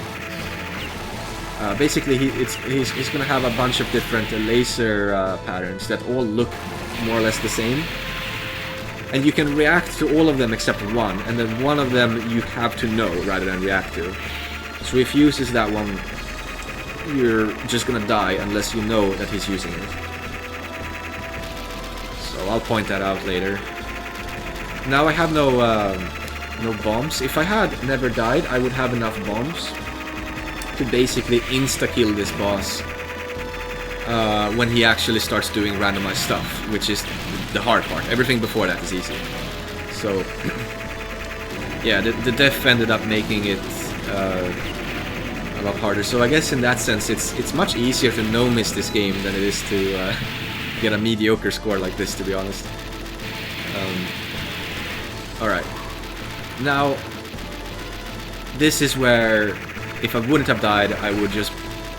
Basically, he's gonna have a bunch of different laser patterns that all look more or less the same. And you can react to all of them except one, and then one of them you have to know rather than react to. So if he uses that one, you're just gonna die unless you know that he's using it. So I'll point that out later. Now I have no bombs. If I had never died, I would have enough bombs to basically insta-kill this boss when he actually starts doing randomized stuff, which is the hard part. Everything before that is easy. So, yeah, the death ended up making it a lot harder. So I guess in that sense, it's much easier to no-miss this game than it is to get a mediocre score like this, to be honest. Alright. Now, this is where, if I wouldn't have died, I would just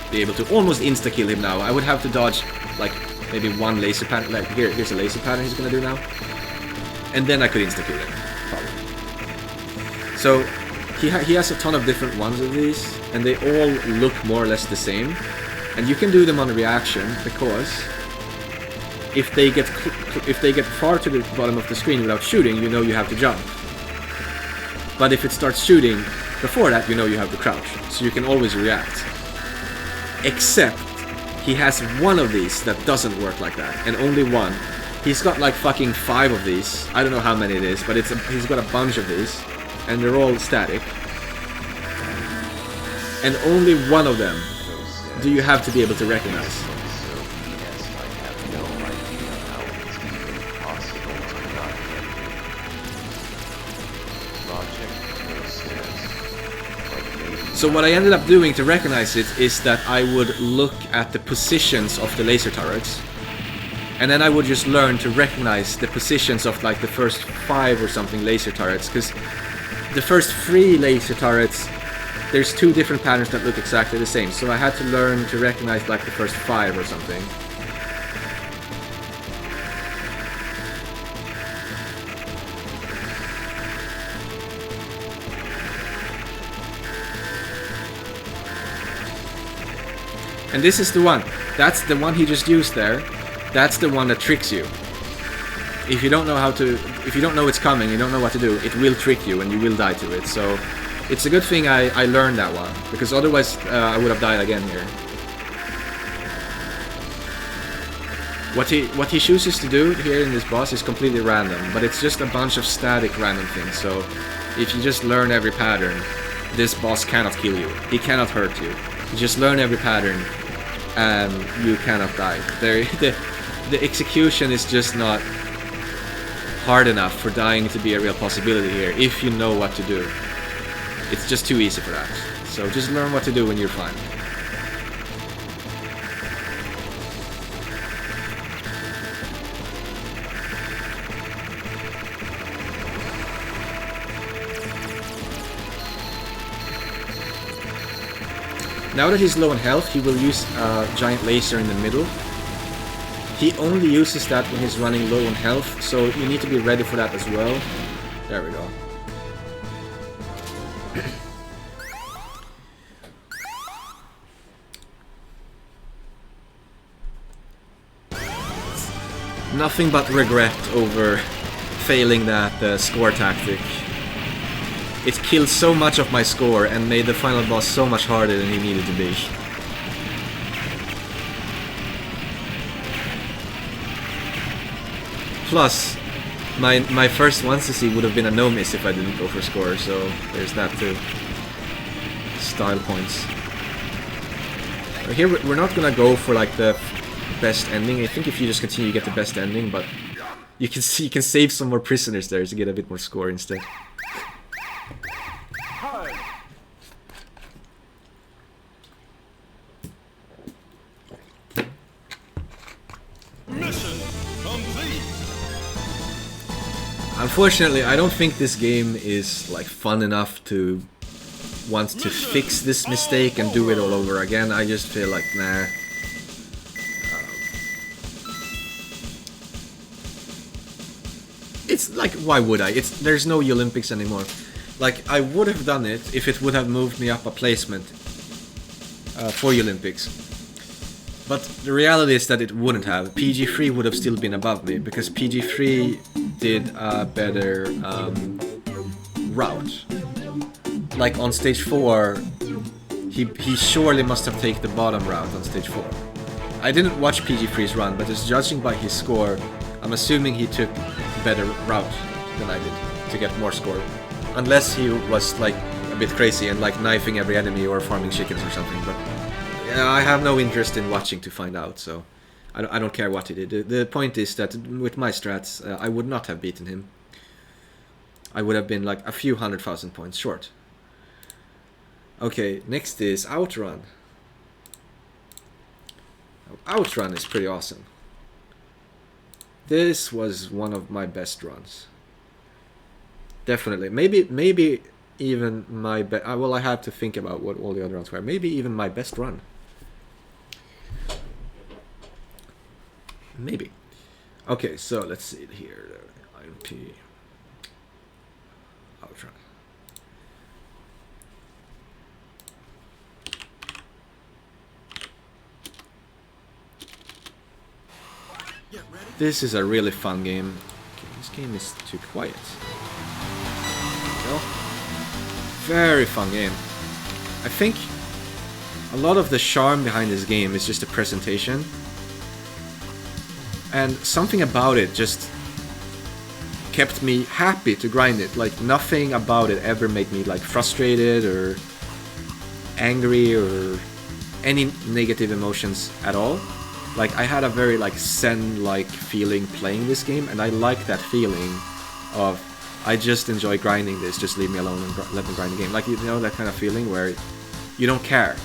be able to almost insta-kill him now. I would have to dodge, like, maybe one laser pattern. Like, here's a laser pattern he's gonna do now. And then I could insta-kill him, probably. So, he has a ton of different ones of these, and they all look more or less the same. And you can do them on reaction, because if they get far to the bottom of the screen without shooting, you know you have to jump. But if it starts shooting before that, you know you have to crouch. So you can always react. Except, he has one of these that doesn't work like that, and only one. He's got like fucking 5 of these. I don't know how many it is, but he's got a bunch of these, and they're all static. And only one of them do you have to be able to recognize. So what I ended up doing to recognize it is that I would look at the positions of the laser turrets, and then I would just learn to recognize the positions of like the first 5 or something laser turrets, because the first 3 laser turrets, there's 2 different patterns that look exactly the same, so I had to learn to recognize like the first 5 or something. And this is the one. That's the one he just used there. That's the one that tricks you. If you don't know how to, if you don't know it's coming, you don't know what to do, it will trick you and you will die to it. So it's a good thing I learned that one, because otherwise I would have died again here. What he chooses to do here in this boss is completely random, but it's just a bunch of static random things. So if you just learn every pattern, this boss cannot kill you. He cannot hurt you. You just learn every pattern and you cannot die. The execution is just not hard enough for dying to be a real possibility here, if you know what to do. It's just too easy for that. So just learn what to do when you're fine. Now that he's low on health, he will use a giant laser in the middle. He only uses that when he's running low on health, so you need to be ready for that as well. There we go. Nothing but regret over failing that score tactic. It killed so much of my score and made the final boss so much harder than he needed to be. Plus, my first 1cc would have been a no-miss if I didn't go for score, so there's that too. Style points. Here we're not gonna go for like the best ending. I think if you just continue you get the best ending, but you can see you can save some more prisoners there to get a bit more score instead. Mission complete. Unfortunately, I don't think this game is like fun enough to want to fix this mistake and do it all over again. I just feel like, nah. It's like, why would I? There's no Yolympics anymore. Like, I would have done it if it would have moved me up a placement. for Yolympics. But the reality is that it wouldn't have. PG3 would have still been above me, because PG3 did a better route. Like on stage 4, he surely must have taken the bottom route on stage 4. I didn't watch PG3's run, but just judging by his score, I'm assuming he took a better route than I did to get more score. Unless he was like a bit crazy and like knifing every enemy or farming chickens or something, but yeah, I have no interest in watching to find out, so I don't care what he did. The point is that with my strats, I would not have beaten him. I would have been like a few 100,000 points short. Okay, next is Outrun. Outrun is pretty awesome. This was one of my best runs. Definitely. Maybe even my best. Well, I have to think about what all the other runs were. Maybe even my best run. Maybe. Okay, so let's see it here. IMP. Outrun. This is a really fun game. Okay, this game is too quiet. There we go. Very fun game. I think a lot of the charm behind this game is just the presentation. And something about it just kept me happy to grind it. Like nothing about it ever made me like frustrated or angry or any negative emotions at all. Like I had a very like zen-like feeling playing this game, and I like that feeling of I just enjoy grinding this, just leave me alone and let me grind the game. Like, you know, that kind of feeling where you don't care.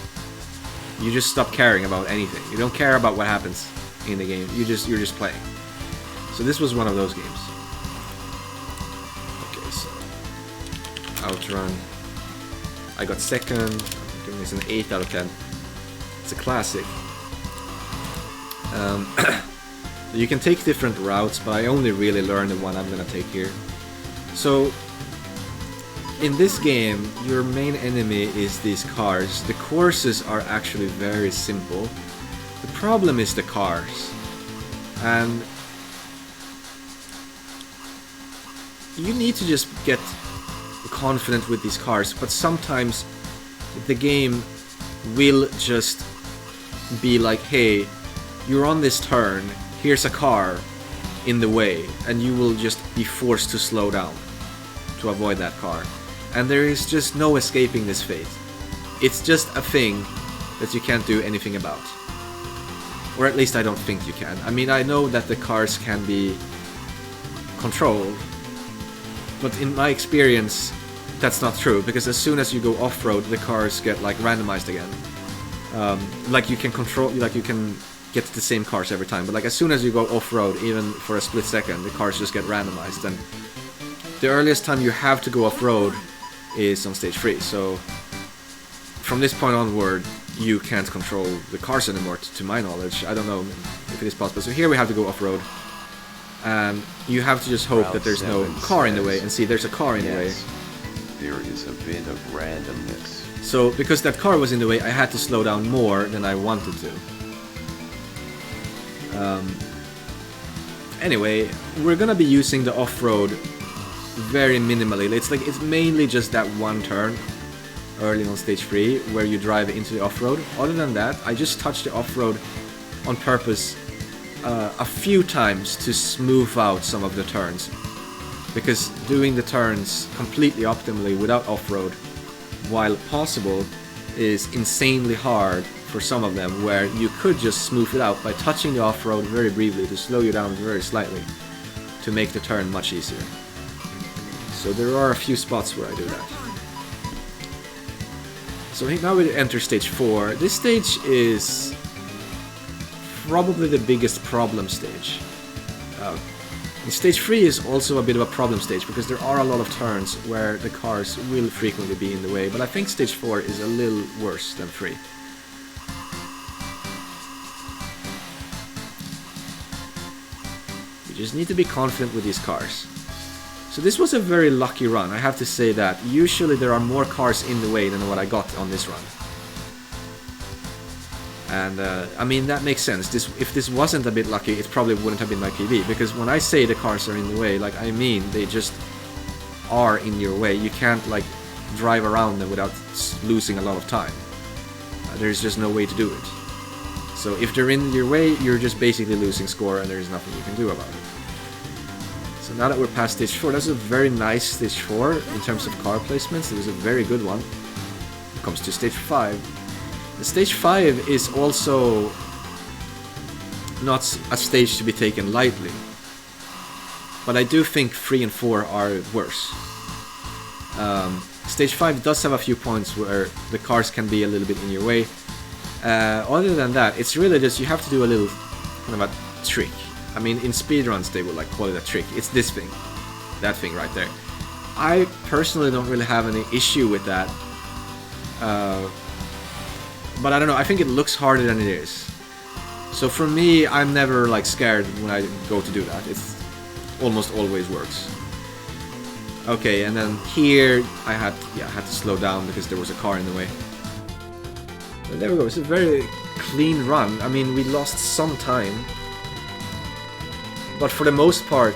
You just stop caring about anything. You don't care about what happens in the game. You're just playing. So this was one of those games. Okay, so Outrun. I got second. I'm giving this an 8 out of 10. It's a classic. You can take different routes, but I only really learned the one I'm gonna take here. So, in this game, your main enemy is these cars. The courses are actually very simple. The problem is the cars. And you need to just get confident with these cars, but sometimes the game will just be like, hey, you're on this turn, here's a car in the way, and you will just be forced to slow down to avoid that car. And there is just no escaping this fate. It's just a thing that you can't do anything about. Or at least I don't think you can. I mean, I know that the cars can be controlled, but in my experience, that's not true, because as soon as you go off-road, the cars get like randomized again. Like you can control, like you can get the same cars every time, but like as soon as you go off-road, even for a split second, the cars just get randomized, and the earliest time you have to go off-road is on stage 3, so from this point onward you can't control the cars anymore, to my knowledge. I don't know if it is possible. So here we have to go off-road, and you have to just hope that there's no car in the way, and see, there's a car in the way. There is a bit of randomness. So because that car was in the way, I had to slow down more than I wanted to. Anyway, we're gonna be using the off-road very minimally. It's mainly just that one turn early on stage 3 where you drive into the off-road. Other than that, I just touched the off-road on purpose a few times to smooth out some of the turns, because doing the turns completely optimally without off-road, while possible, is insanely hard for some of them, where you could just smooth it out by touching the off-road very briefly to slow you down very slightly to make the turn much easier. So there are a few spots where I do that. So now we enter stage 4. This stage is probably the biggest problem stage. Stage 3 is also a bit of a problem stage, because there are a lot of turns where the cars will frequently be in the way, but I think stage 4 is a little worse than 3. You just need to be confident with these cars. So this was a very lucky run, I have to say that. Usually there are more cars in the way than what I got on this run. And I mean, that makes sense. If this wasn't a bit lucky, it probably wouldn't have been my PB, because when I say the cars are in the way, like, I mean they just are in your way. You can't like drive around them without losing a lot of time. There's just no way to do it. So if they're in your way, you're just basically losing score, and there's nothing you can do about it. So now that we're past stage 4, that's a very nice stage 4 in terms of car placements. It was a very good one. When it comes to stage 5. The stage 5 is also not a stage to be taken lightly. But I do think 3 and 4 are worse. Stage 5 does have a few points where the cars can be a little bit in your way. Other than that, it's really just you have to do a little kind of a trick. I mean, in speedruns they would like call it a trick. It's this thing. That thing right there. I personally don't really have any issue with that. But I don't know, I think it looks harder than it is. So for me, I'm never like scared when I go to do that. It's almost always works. Okay, and then here I had to slow down because there was a car in the way. But there we go, it's a very clean run. I mean, we lost some time. But for the most part,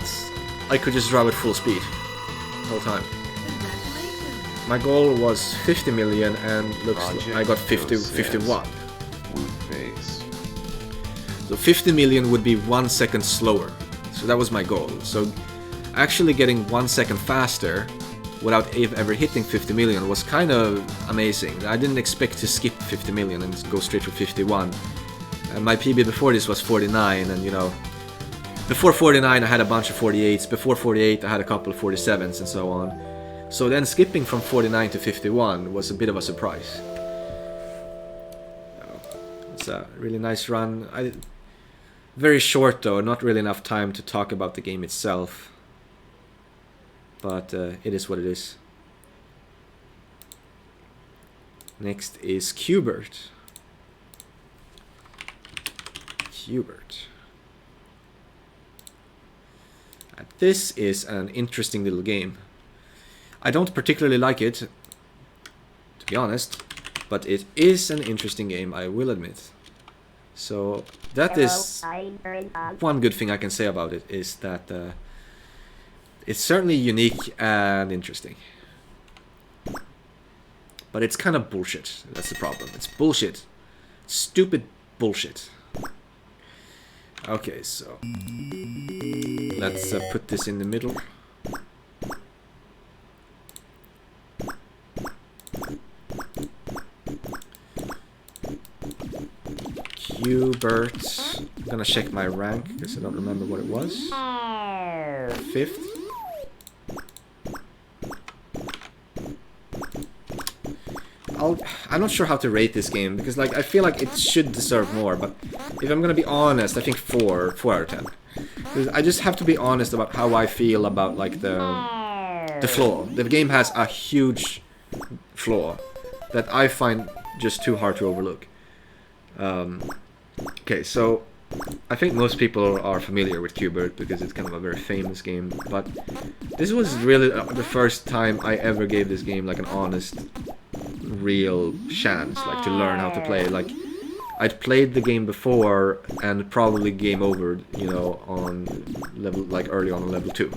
I could just drive at full speed the whole time. My goal was 50 million and looks like I got 51. So 50 million would be 1 second slower. So that was my goal. So actually getting 1 second faster without ever hitting 50 million was kind of amazing. I didn't expect to skip 50 million and go straight to 51. And my PB before this was 49, and you know, before 49 I had a bunch of 48s, before 48 I had a couple of 47s and so on. So then skipping from 49 to 51 was a bit of a surprise. It's a really nice run. Very short though, not really enough time to talk about the game itself. But it is what it is. Next is Qbert. This is an interesting little game. I don't particularly like it, to be honest, but it is an interesting game, I will admit. So that is one good thing I can say about it, is that it's certainly unique and interesting. But it's kind of bullshit, that's the problem. It's bullshit. Stupid bullshit. Okay, so let's put this in the middle. Qbert. I'm gonna check my rank because I don't remember what it was. 5th. I'm not sure how to rate this game because like I feel like it should deserve more, but if I'm gonna be honest, I think 4 out of 10. Because I just have to be honest about how I feel about like the flaw. The game has a huge flaw that I find just too hard to overlook. Okay, so I think most people are familiar with Qbert because it's kind of a very famous game, but this was really the first time I ever gave this game like an honest, real chance, like to learn how to play. Like I'd played the game before and probably game over, you know, on level, like early on level 2.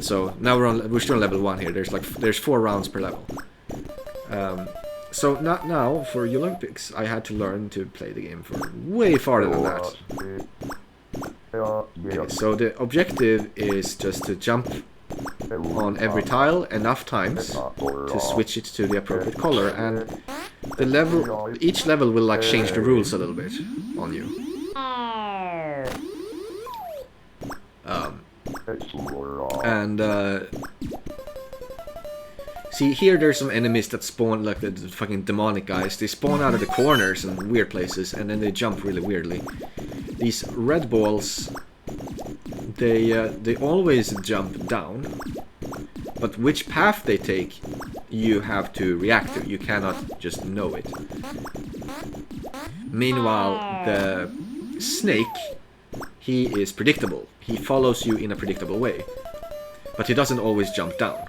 So now we're still on level 1 here. There's 4 rounds per level. So not now for Yolympics, I had to learn to play the game for way farther than that. Okay, so the objective is just to jump on every tile enough times to switch it to the appropriate color, and the level, each level will like change the rules a little bit on you. See, here there's some enemies that spawn, like the fucking demonic guys. They spawn out of the corners and weird places, and then they jump really weirdly. These red balls, they always jump down, but which path they take, you have to react to. You cannot just know it. Meanwhile, the snake, he is predictable. He follows you in a predictable way, but he doesn't always jump down.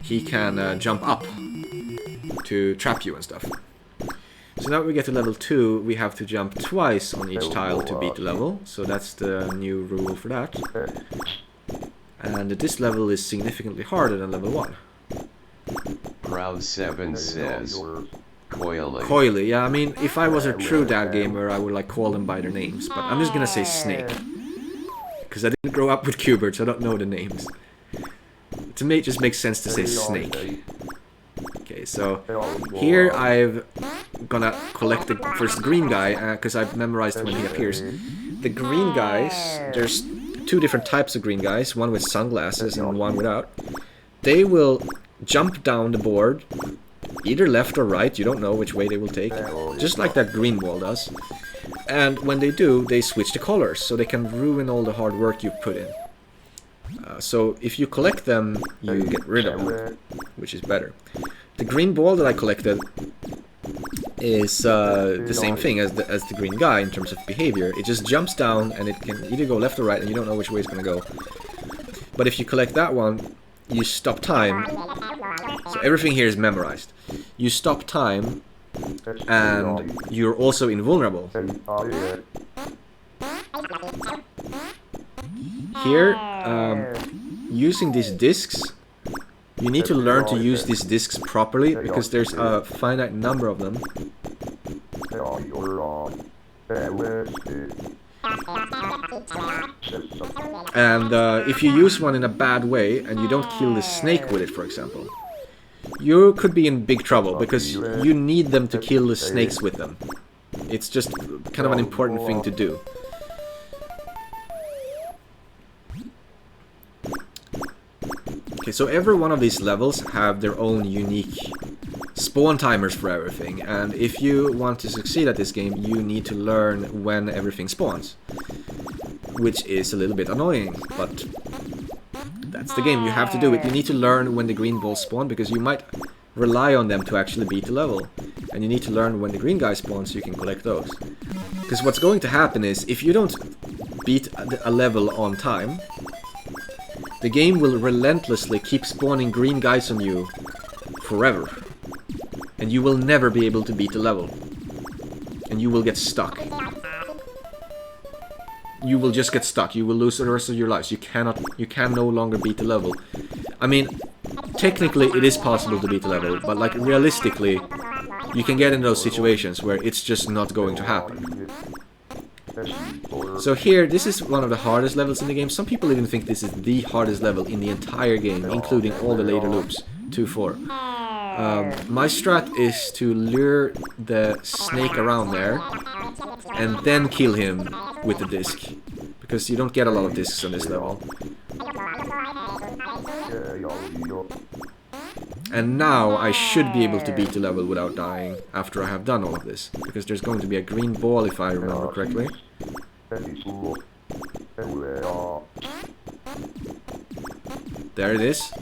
He can jump up to trap you and stuff. So now we get to level 2, we have to jump twice on each tile to beat the level. So that's the new rule for that. And this level is significantly harder than level 1. Proud7 says, Coily. Coily, yeah, I mean, if I was a true dad gamer, I would like call them by their names. But I'm just gonna say Snake. Because I didn't grow up with Q*berts, so I don't know the names. To me, it just makes sense to say Snake. Okay, so here I've gonna collect the first green guy, because I've memorized when he appears. The green guys, there's 2 different types of green guys, one with sunglasses and one without. They will jump down the board, either left or right, you don't know which way they will take, just like that green wall does. And when they do, they switch the colors, so they can ruin all the hard work you put in. So if you collect them, you get rid of them, which is better. The green ball that I collected is the same thing as the green guy in terms of behavior. It just jumps down and it can either go left or right and you don't know which way it's going to go. But if you collect that one, you stop time. So everything here is memorized. You stop time and you're also invulnerable. Here, using these discs, you need to learn to use these discs properly because there's a finite number of them. And if you use one in a bad way and you don't kill the snake with it, for example, you could be in big trouble because you need them to kill the snakes with them. It's just kind of an important thing to do. Okay, so every one of these levels have their own unique spawn timers for everything, and if you want to succeed at this game, you need to learn when everything spawns. Which is a little bit annoying, but that's the game, you have to do it. You need to learn when the green balls spawn, because you might rely on them to actually beat the level. And you need to learn when the green guy spawns so you can collect those. Because what's going to happen is, if you don't beat a level on time, the game will relentlessly keep spawning green guys on you forever. And you will never be able to beat the level. And you will get stuck. You will just get stuck. You will lose the rest of your lives. You can no longer beat the level. I mean, technically it is possible to beat the level, but like realistically, you can get in those situations where it's just not going to happen. So here, this is one of the hardest levels in the game. Some people even think this is the hardest level in the entire game, including all the later loops, 2-4. My strat is to lure the snake around there and then kill him with the disc, because you don't get a lot of discs on this level. And now I should be able to beat the level without dying after I have done all of this, because there's going to be a green ball if I remember correctly. There it is.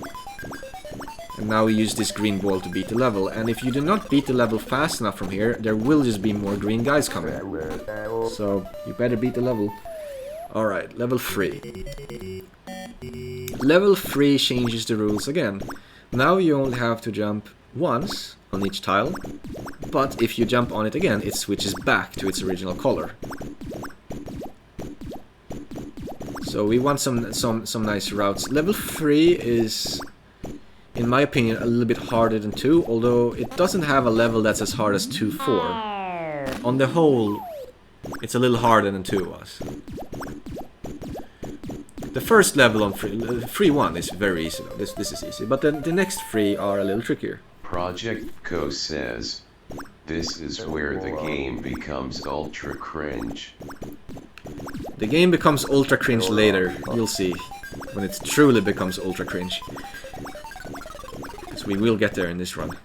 And now we use this green ball to beat the level, and if you do not beat the level fast enough from here, there will just be more green guys coming. So, you better beat the level. Alright, level 3. Level 3 changes the rules again. Now you only have to jump once on each tile, but if you jump on it again, it switches back to its original color. So we want some nice routes. Level 3 is, in my opinion, a little bit harder than 2, although it doesn't have a level that's as hard as 2-4. On the whole, it's a little harder than 2 was. The first level on 3-1 is very easy though. This is easy, but then the next 3 are a little trickier. Project Co says, this is where the game becomes ultra cringe. The game becomes ultra cringe later, you'll see, when it truly becomes ultra cringe. We will get there in this run.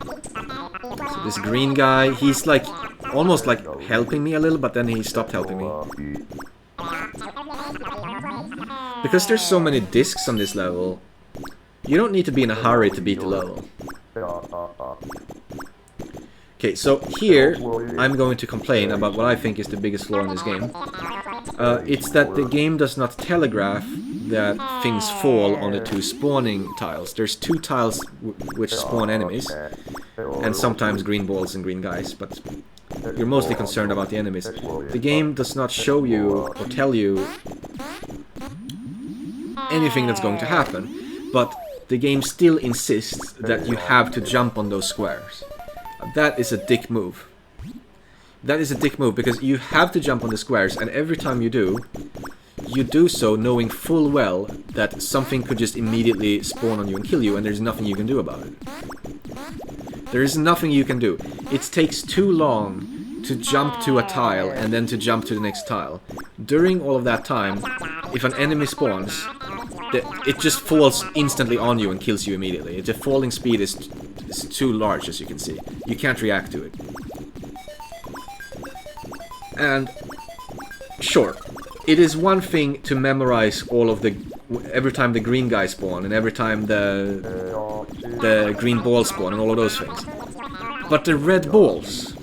So this green guy, he's like almost like helping me a little, but then he stopped helping me. Because there's so many discs on this level, you don't need to be in a hurry to beat the level. Okay, so here I'm going to complain about what I think is the biggest flaw in this game. It's that the game does not telegraph that things fall on the 2 spawning tiles. There's 2 tiles which spawn enemies, and sometimes green balls and green guys, but you're mostly concerned about the enemies. The game does not show you or tell you anything that's going to happen, but the game still insists that you have to jump on those squares. That is a dick move. That is a dick move, because you have to jump on the squares, and every time you do so knowing full well that something could just immediately spawn on you and kill you, and there's nothing you can do about it. There is nothing you can do. It takes too long to jump to a tile and then to jump to the next tile. During all of that time, if an enemy spawns, it just falls instantly on you and kills you immediately. The falling speed is too large, as you can see. You can't react to it. And sure, it is one thing to memorize all of the every time the green guys spawn and every time the green balls spawn and all of those things. But the red balls,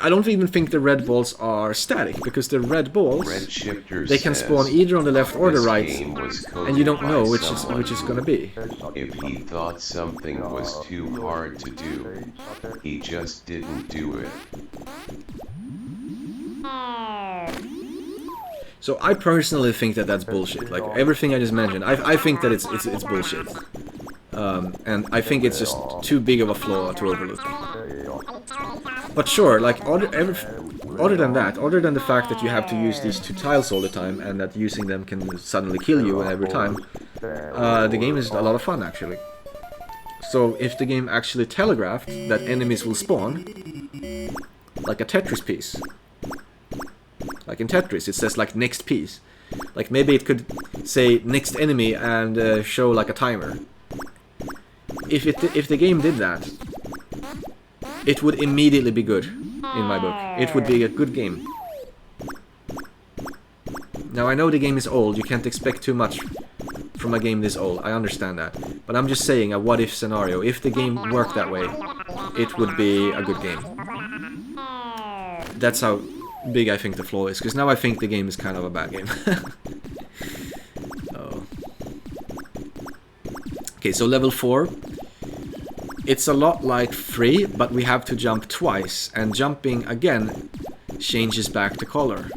I don't even think the red balls are static, because the red balls, they can spawn either on the left or the right, and you don't know which is gonna be. If he thought something was too hard to do, he just didn't do it. So I personally think that that's bullshit. Like everything I just mentioned, I think that it's bullshit, and I think it's just too big of a flaw to overlook. But sure, like other than that, other than the fact that you have to use these two tiles all the time and that using them can suddenly kill you every time, the game is a lot of fun actually. So if the game actually telegraphed that enemies will spawn, like a Tetris piece. Like in Tetris, it says like next piece. Like maybe it could say next enemy and show like a timer. If the game did that, it would immediately be good in my book. It would be a good game. Now I know the game is old, you can't expect too much from a game this old, I understand that. But I'm just saying a what if scenario. If the game worked that way, it would be a good game. That's how big I think the flaw is, because now I think the game is kind of a bad game. Oh. Okay, so level 4. It's a lot like 3, but we have to jump twice, and jumping again changes back to color.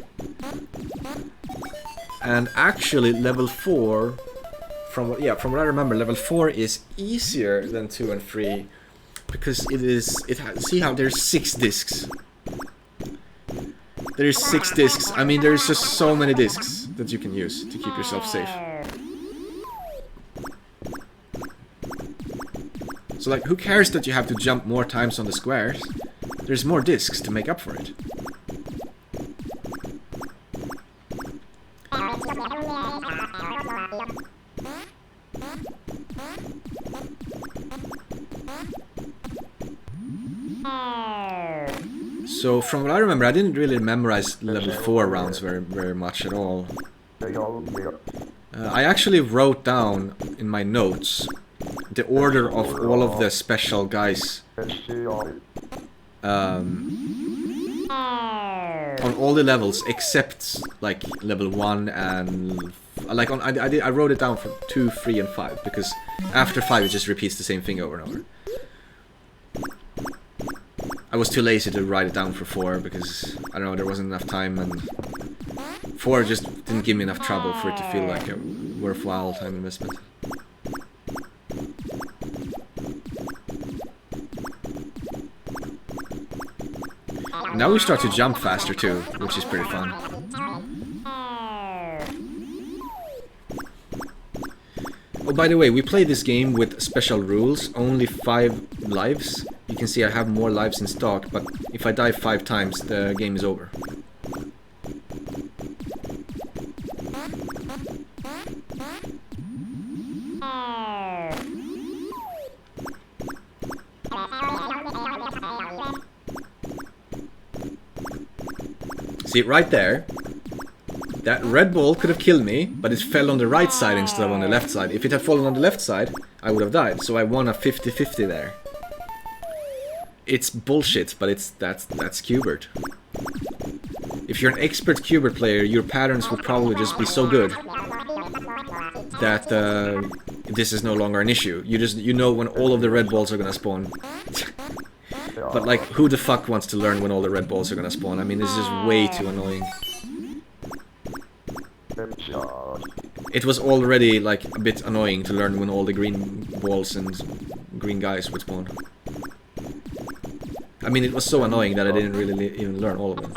And actually level 4, from what I remember, level 4 is easier than 2 and 3, because see how there's 6 discs. There's 6 discs. I mean, there's just so many discs that you can use to keep yourself safe. So like, who cares that you have to jump more times on the squares? There's more discs to make up for it. So from what I remember, I didn't really memorize level 4 rounds very much at all. I actually wrote down in my notes the order of all of the special guys on all the levels except like level 1 and like I wrote it down for 2, 3 and 5, because after 5 it just repeats the same thing over and over. I was too lazy to write it down for 4 because, I don't know, there wasn't enough time, and 4 just didn't give me enough trouble for it to feel like a worthwhile time investment. Now we start to jump faster too, which is pretty fun. Oh, by the way, we play this game with special rules, only 5 lives. You can see I have more lives in stock, but if I die 5 times, the game is over. See, right there, that red ball could have killed me, but it fell on the right side instead of on the left side. If it had fallen on the left side, I would have died, so I won a 50-50 there. It's bullshit, but that's Qbert. If you're an expert Qbert player, your patterns will probably just be so good that this is no longer an issue. You know when all of the red balls are gonna spawn. But like, who the fuck wants to learn when all the red balls are gonna spawn? I mean, this is just way too annoying. It was already like a bit annoying to learn when all the green balls and green guys would spawn. I mean, it was so annoying that I didn't really even learn all of them.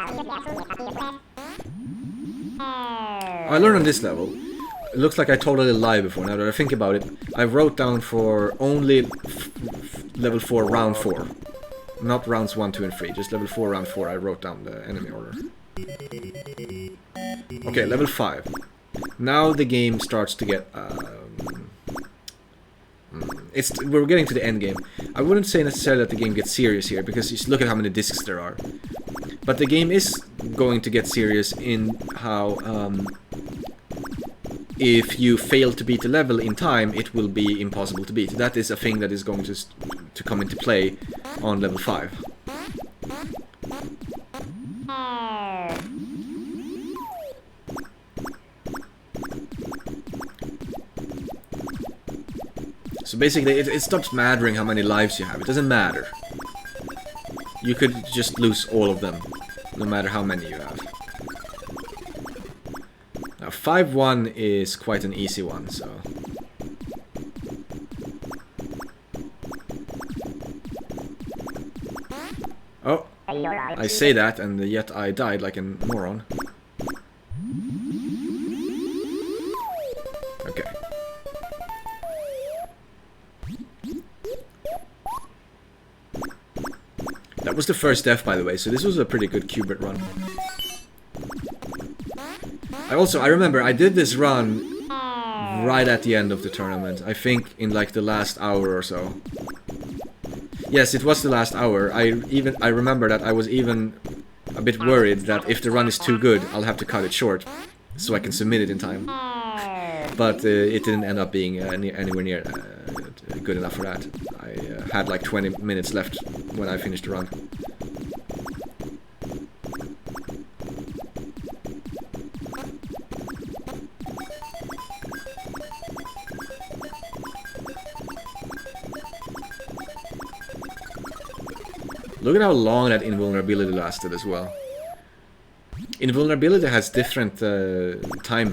I learned on this level. It looks like I totally lied before. Now that I think about it, I wrote down for only level 4, round 4. Not rounds 1, 2, and 3. Just level 4, round 4. I wrote down the enemy order. Okay, level 5. Now the game starts to get... we're getting to the end game. I wouldn't say necessarily that the game gets serious here, because just look at how many discs there are. But the game is going to get serious in how... if you fail to beat the level in time, it will be impossible to beat. That is a thing that is going to come into play on level 5. So basically, it stops mattering how many lives you have. It doesn't matter. You could just lose all of them, no matter how many you have. Now, 5-1 is quite an easy one, so... Oh, I say that, and yet I died like a moron. Okay. That was the first death, by the way, so this was a pretty good qubit run. I remember I did this run right at the end of the tournament. I think in like the last hour or so. Yes, it was the last hour. I remember that I was even a bit worried that if the run is too good, I'll have to cut it short so I can submit it in time. But it didn't end up being anywhere near good enough for that. I had like 20 minutes left when I finished the run. Look at how long that invulnerability lasted as well. Invulnerability has different time.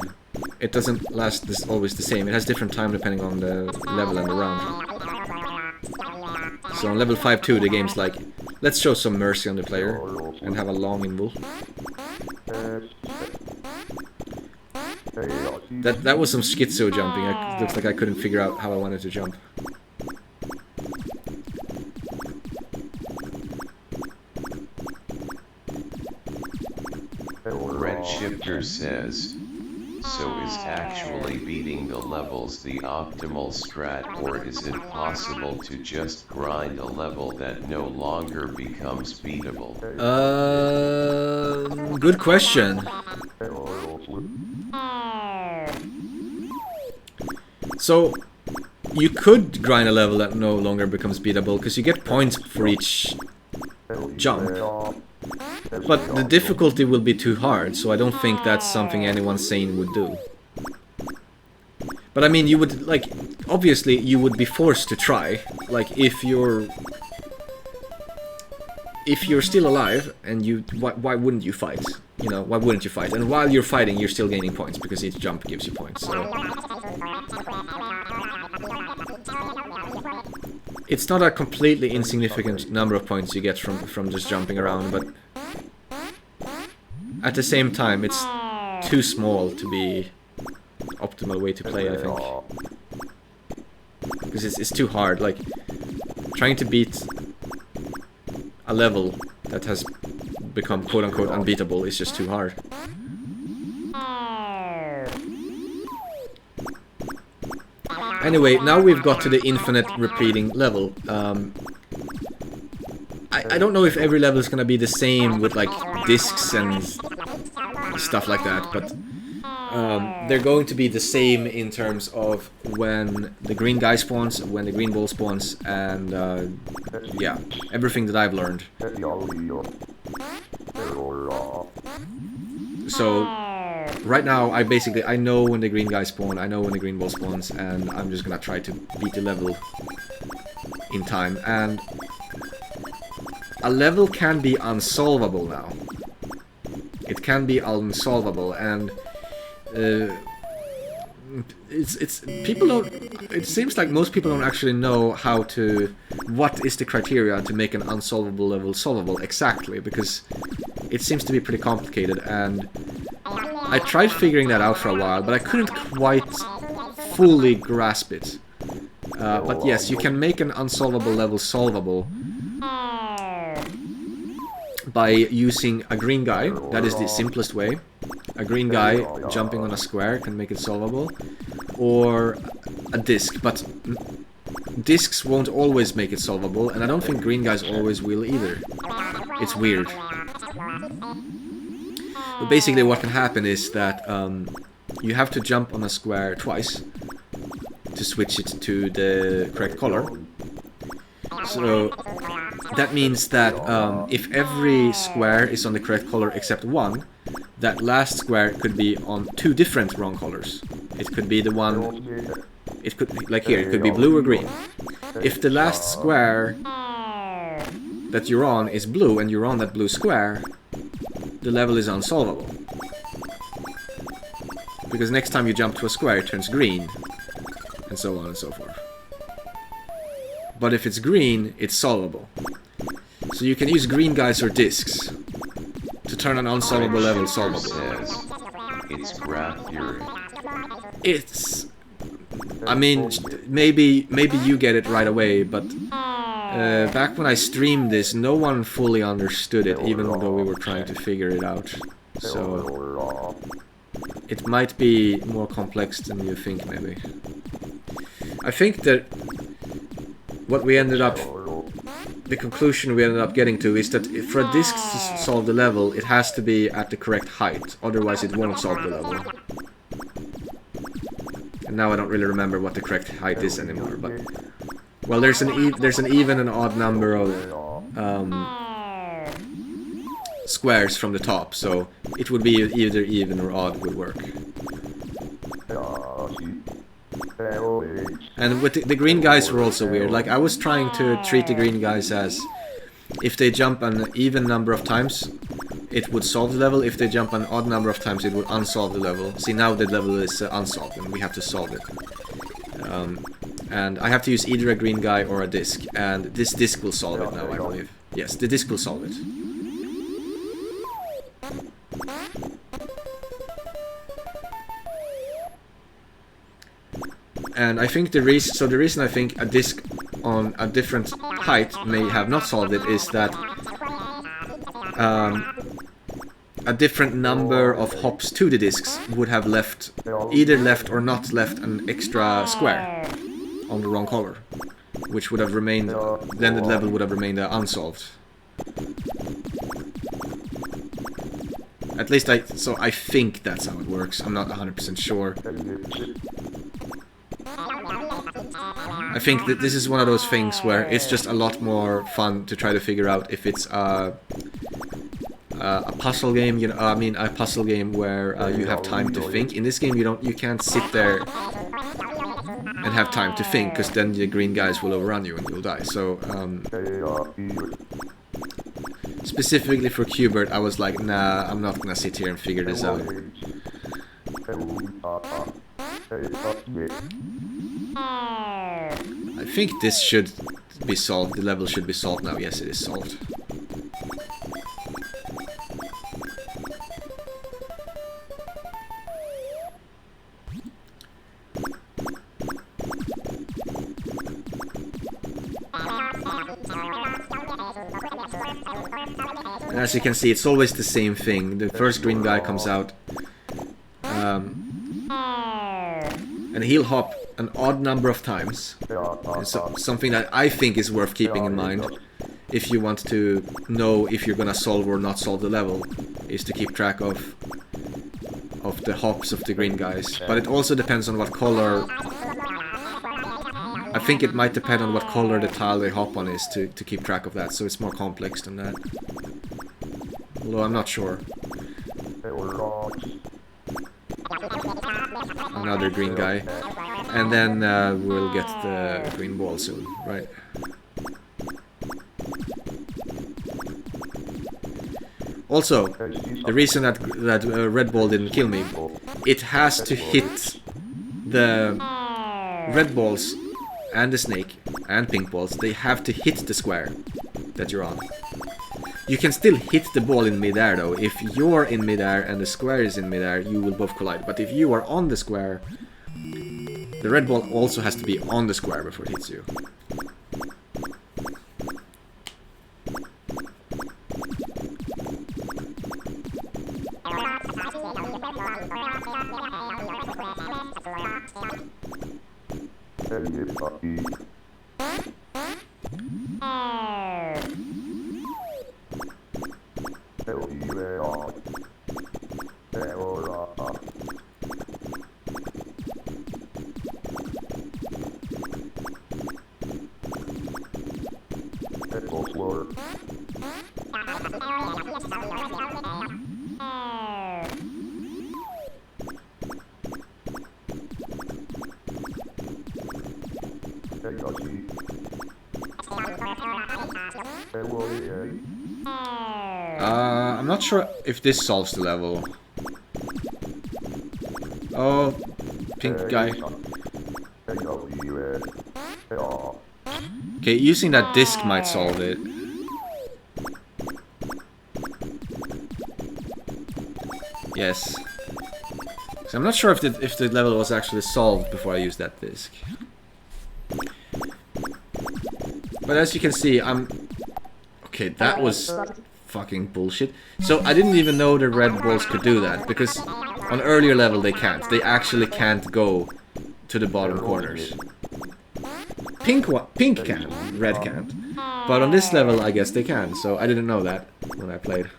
It doesn't last always the same. It has different time depending on the level and the round. So on level 5-2 the game's like, let's show some mercy on the player and have a long invul. That was some schizo jumping. It looks like I couldn't figure out how I wanted to jump. Red Shifter says, so is actually beating the levels the optimal strat, or is it possible to just grind a level that no longer becomes beatable? Good question. So, you could grind a level that no longer becomes beatable, because you get points for each jump. But the difficulty will be too hard, so I don't think that's something anyone sane would do. But I mean, you would, like, obviously you would be forced to try. Like, if you're still alive, and why wouldn't you fight? You know, why wouldn't you fight? And while you're fighting, you're still gaining points, because each jump gives you points, so... It's not a completely insignificant number of points you get from just jumping around, but... At the same time, it's too small to be optimal way to play, I think. Because it's too hard, like... Trying to beat a level that has become quote-unquote unbeatable is just too hard. Anyway, now we've got to the infinite repeating level. I don't know if every level is gonna be the same with like discs and stuff like that, but they're going to be the same in terms of when the green guy spawns, when the green ball spawns, and yeah, everything that I've learned. So right now, I know when the green guys spawn, I know when the green ball spawns, and I'm just gonna try to beat the level in time. And a level can be unsolvable now. It can be unsolvable, and people don't. It seems like most people don't actually know what is the criteria to make an unsolvable level solvable exactly, because it seems to be pretty complicated, and I tried figuring that out for a while, but I couldn't quite fully grasp it. But yes, you can make an unsolvable level solvable by using a green guy. That is the simplest way. A green guy jumping on a square can make it solvable. Or a disc, but discs won't always make it solvable, and I don't think green guys always will either. It's weird. But basically what can happen is that you have to jump on a square twice to switch it to the correct color. So that means that if every square is on the correct color except one, that last square could be on two different wrong colors. It could be the one, it could, like here, it could be blue or green. If the last square that you're on is blue and you're on that blue square, the level is unsolvable. Because next time you jump to a square it turns green, and so on and so forth. But if it's green, it's solvable. So you can use green guys or discs to turn an unsolvable level solvable. Says it's graph theory. It's... I mean, maybe you get it right away, but back when I streamed this, no one fully understood it, even though we were trying to figure it out. So it might be more complex than you think, maybe. I think that what we ended up... The conclusion we ended up getting to is that for a disc to solve the level, it has to be at the correct height, otherwise it won't solve the level. And now I don't really remember what the correct height is anymore, but... Well, there's an even and odd number of squares from the top, so it would be either even or odd would work. And with the green guys were also weird. Like, I was trying to treat the green guys as if they jump an even number of times, it would solve the level. If they jump an odd number of times, it would unsolve the level. See, now the level is unsolved, and we have to solve it. And I have to use either a green guy or a disc, and this disc will solve it now, I believe. Yes, the disc will solve it. And I think the reason I think a disc on a different height may have not solved it is that a different number of hops to the discs would have either left or not left an extra square on the wrong color, which would have remained, then the level would have remained unsolved. At least I think that's how it works. I'm not 100% sure. I think that this is one of those things where it's just a lot more fun to try to figure out if it's a puzzle game, you know. I mean, a puzzle game where you have time to think. In this game, you can't sit there and have time to think, because then the green guys will overrun you and you'll die. So specifically for Qbert, I was like, nah, I'm not gonna sit here and figure this out. I think this should be solved. The level should be solved now. Yes, it is solved. And as you can see, it's always the same thing. The first green guy comes out, and he'll hop an odd number of times. So, something that I think is worth keeping in mind if you want to know if you're gonna solve or not solve the level, is to keep track of the hops of the green guys. But it also depends on what color. I think it might depend on what color the tile they hop on is to keep track of that, so it's more complex than that. Although I'm not sure. Another green guy. And then we'll get the green ball soon, right? Also, the reason that red ball didn't kill me, it has to hit the red balls and the snake and pink balls. They have to hit the square that you're on. You can still hit the ball in midair though. If you're in midair and the square is in midair, you will both collide. But if you are on the square, the red ball also has to be on the square before it hits you. I'm not sure if this solves the level. Oh, pink guy. Okay, using that disc might solve it. Yes. So I'm not sure if the level was actually solved before I used that disc. But as you can see, okay, that was fucking bullshit. So I didn't even know the red balls could do that, because on earlier level they can't. They actually can't go to the bottom corners. Pink can, red can't. But on this level I guess they can, so I didn't know that when I played.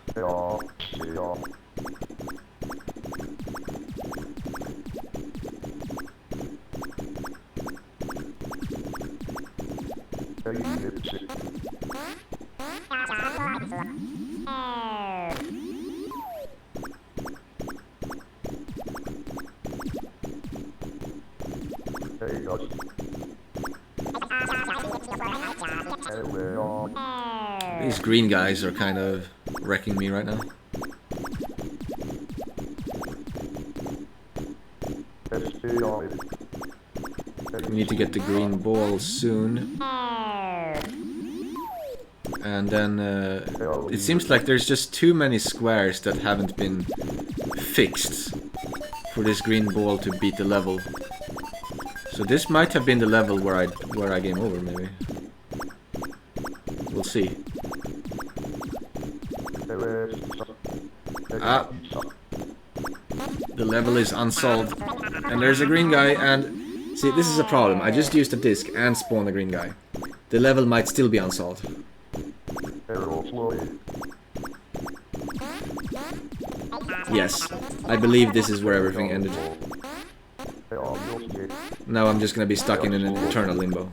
These green guys are kind of wrecking me right now. We need to get the green ball soon. And then it seems like there's just too many squares that haven't been fixed for this green ball to beat the level. So this might have been the level where I game over, maybe. We'll see. Ah, the level is unsolved, and there's a green guy. And see, this is a problem. I just used a disc and spawned a green guy. The level might still be unsolved. Yes, I believe this is where everything ended. Now I'm just gonna be stuck in an eternal limbo.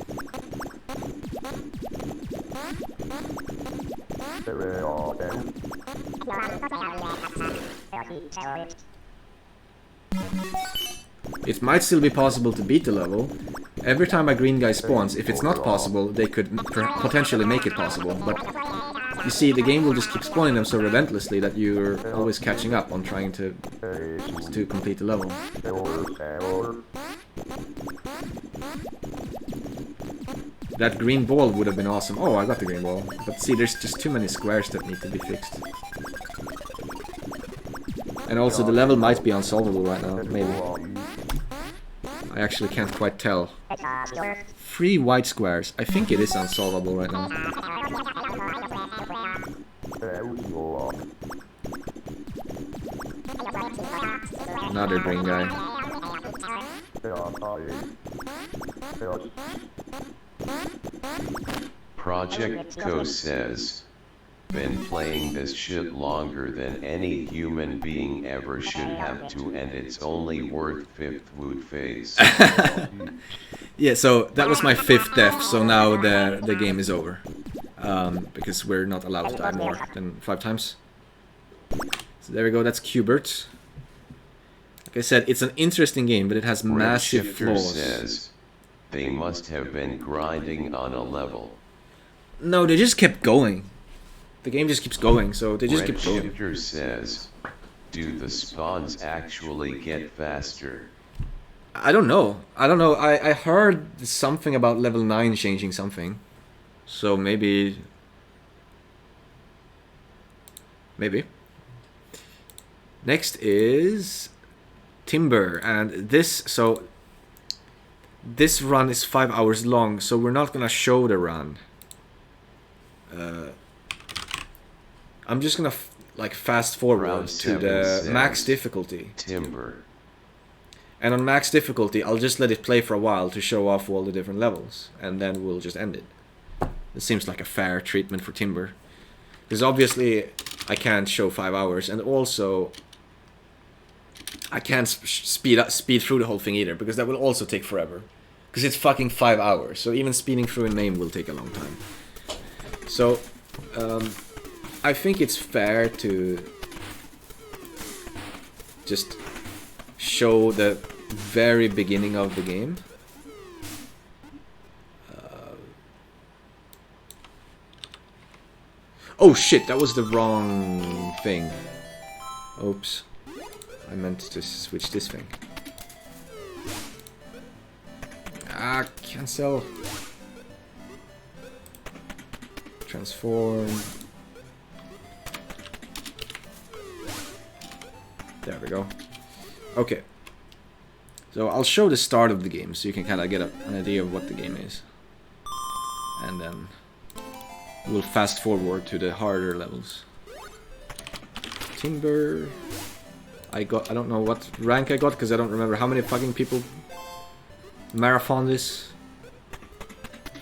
It might still be possible to beat the level. Every time a green guy spawns, if it's not possible, they could potentially make it possible. But you see, the game will just keep spawning them so relentlessly that you're always catching up on trying to complete the level. That green ball would have been awesome. Oh, I got the green ball. But see, there's just too many squares that need to be fixed. And also, the level might be unsolvable right now, maybe. I actually can't quite tell. 3 white squares. I think it is unsolvable right now. Another green guy. Project Co says, been playing this shit longer than any human being ever should have to, and it's only worth 5th wood phase. Yeah, so that was my 5th death, so now the game is over. Because we're not allowed to die more than 5 times. So there we go, that's Qbert. Like I said, it's an interesting game, but it has massive Redshifter flaws. says, they must have been grinding on a level. No, they just kept going. The game just keeps going, so they just keep going. Redshifter says, do the spawns actually get faster? I don't know. I heard something about level 9 changing something. So maybe... Maybe. Next is... Timber. And this... So... This run is 5 hours long, so we're not gonna show the run. I'm just gonna like fast forward to the max difficulty. Timber. And on max difficulty, I'll just let it play for a while to show off all the different levels, and then we'll just end it. This seems like a fair treatment for Timber, because obviously I can't show 5 hours, and also I can't speed through the whole thing either, because that will also take forever. Because it's fucking 5 hours, so even speeding through a name will take a long time. So, I think it's fair to just show the very beginning of the game. Oh shit, that was the wrong thing. Oops. I meant to switch this thing. Ah, cancel. Transform. There we go. Okay. So I'll show the start of the game so you can kind of get an idea of what the game is. And then we'll fast forward to the harder levels. Timber. I don't know what rank I got because I don't remember how many fucking people marathon this.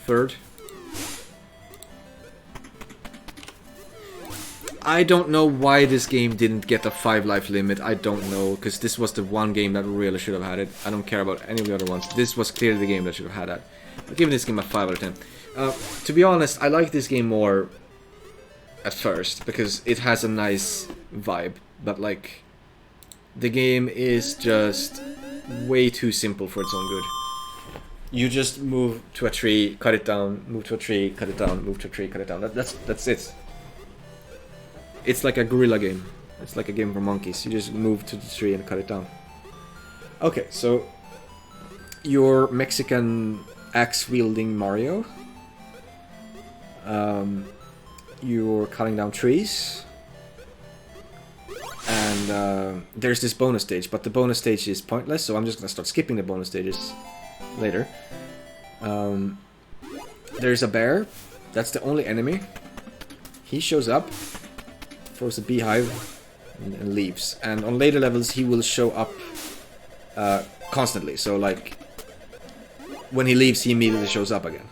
Third. I don't know why this game didn't get a 5 life limit. I don't know, because this was the one game that really should have had it. I don't care about any of the other ones. This was clearly the game that should have had that. I'm giving this game a 5 out of 10. To be honest, I like this game more at first, because it has a nice vibe. But like, the game is just way too simple for its own good. You just move to a tree, cut it down, move to a tree, cut it down, move to a tree, cut it down. That's it. It's like a gorilla game. It's like a game for monkeys. You just move to the tree and cut it down. Okay, so your Mexican axe-wielding Mario. You're cutting down trees. And there's this bonus stage, but the bonus stage is pointless, so I'm just gonna start skipping the bonus stages later. There's a bear. That's the only enemy. He shows up, throws a beehive, and leaves. And on later levels, he will show up constantly. So, like, when he leaves, he immediately shows up again.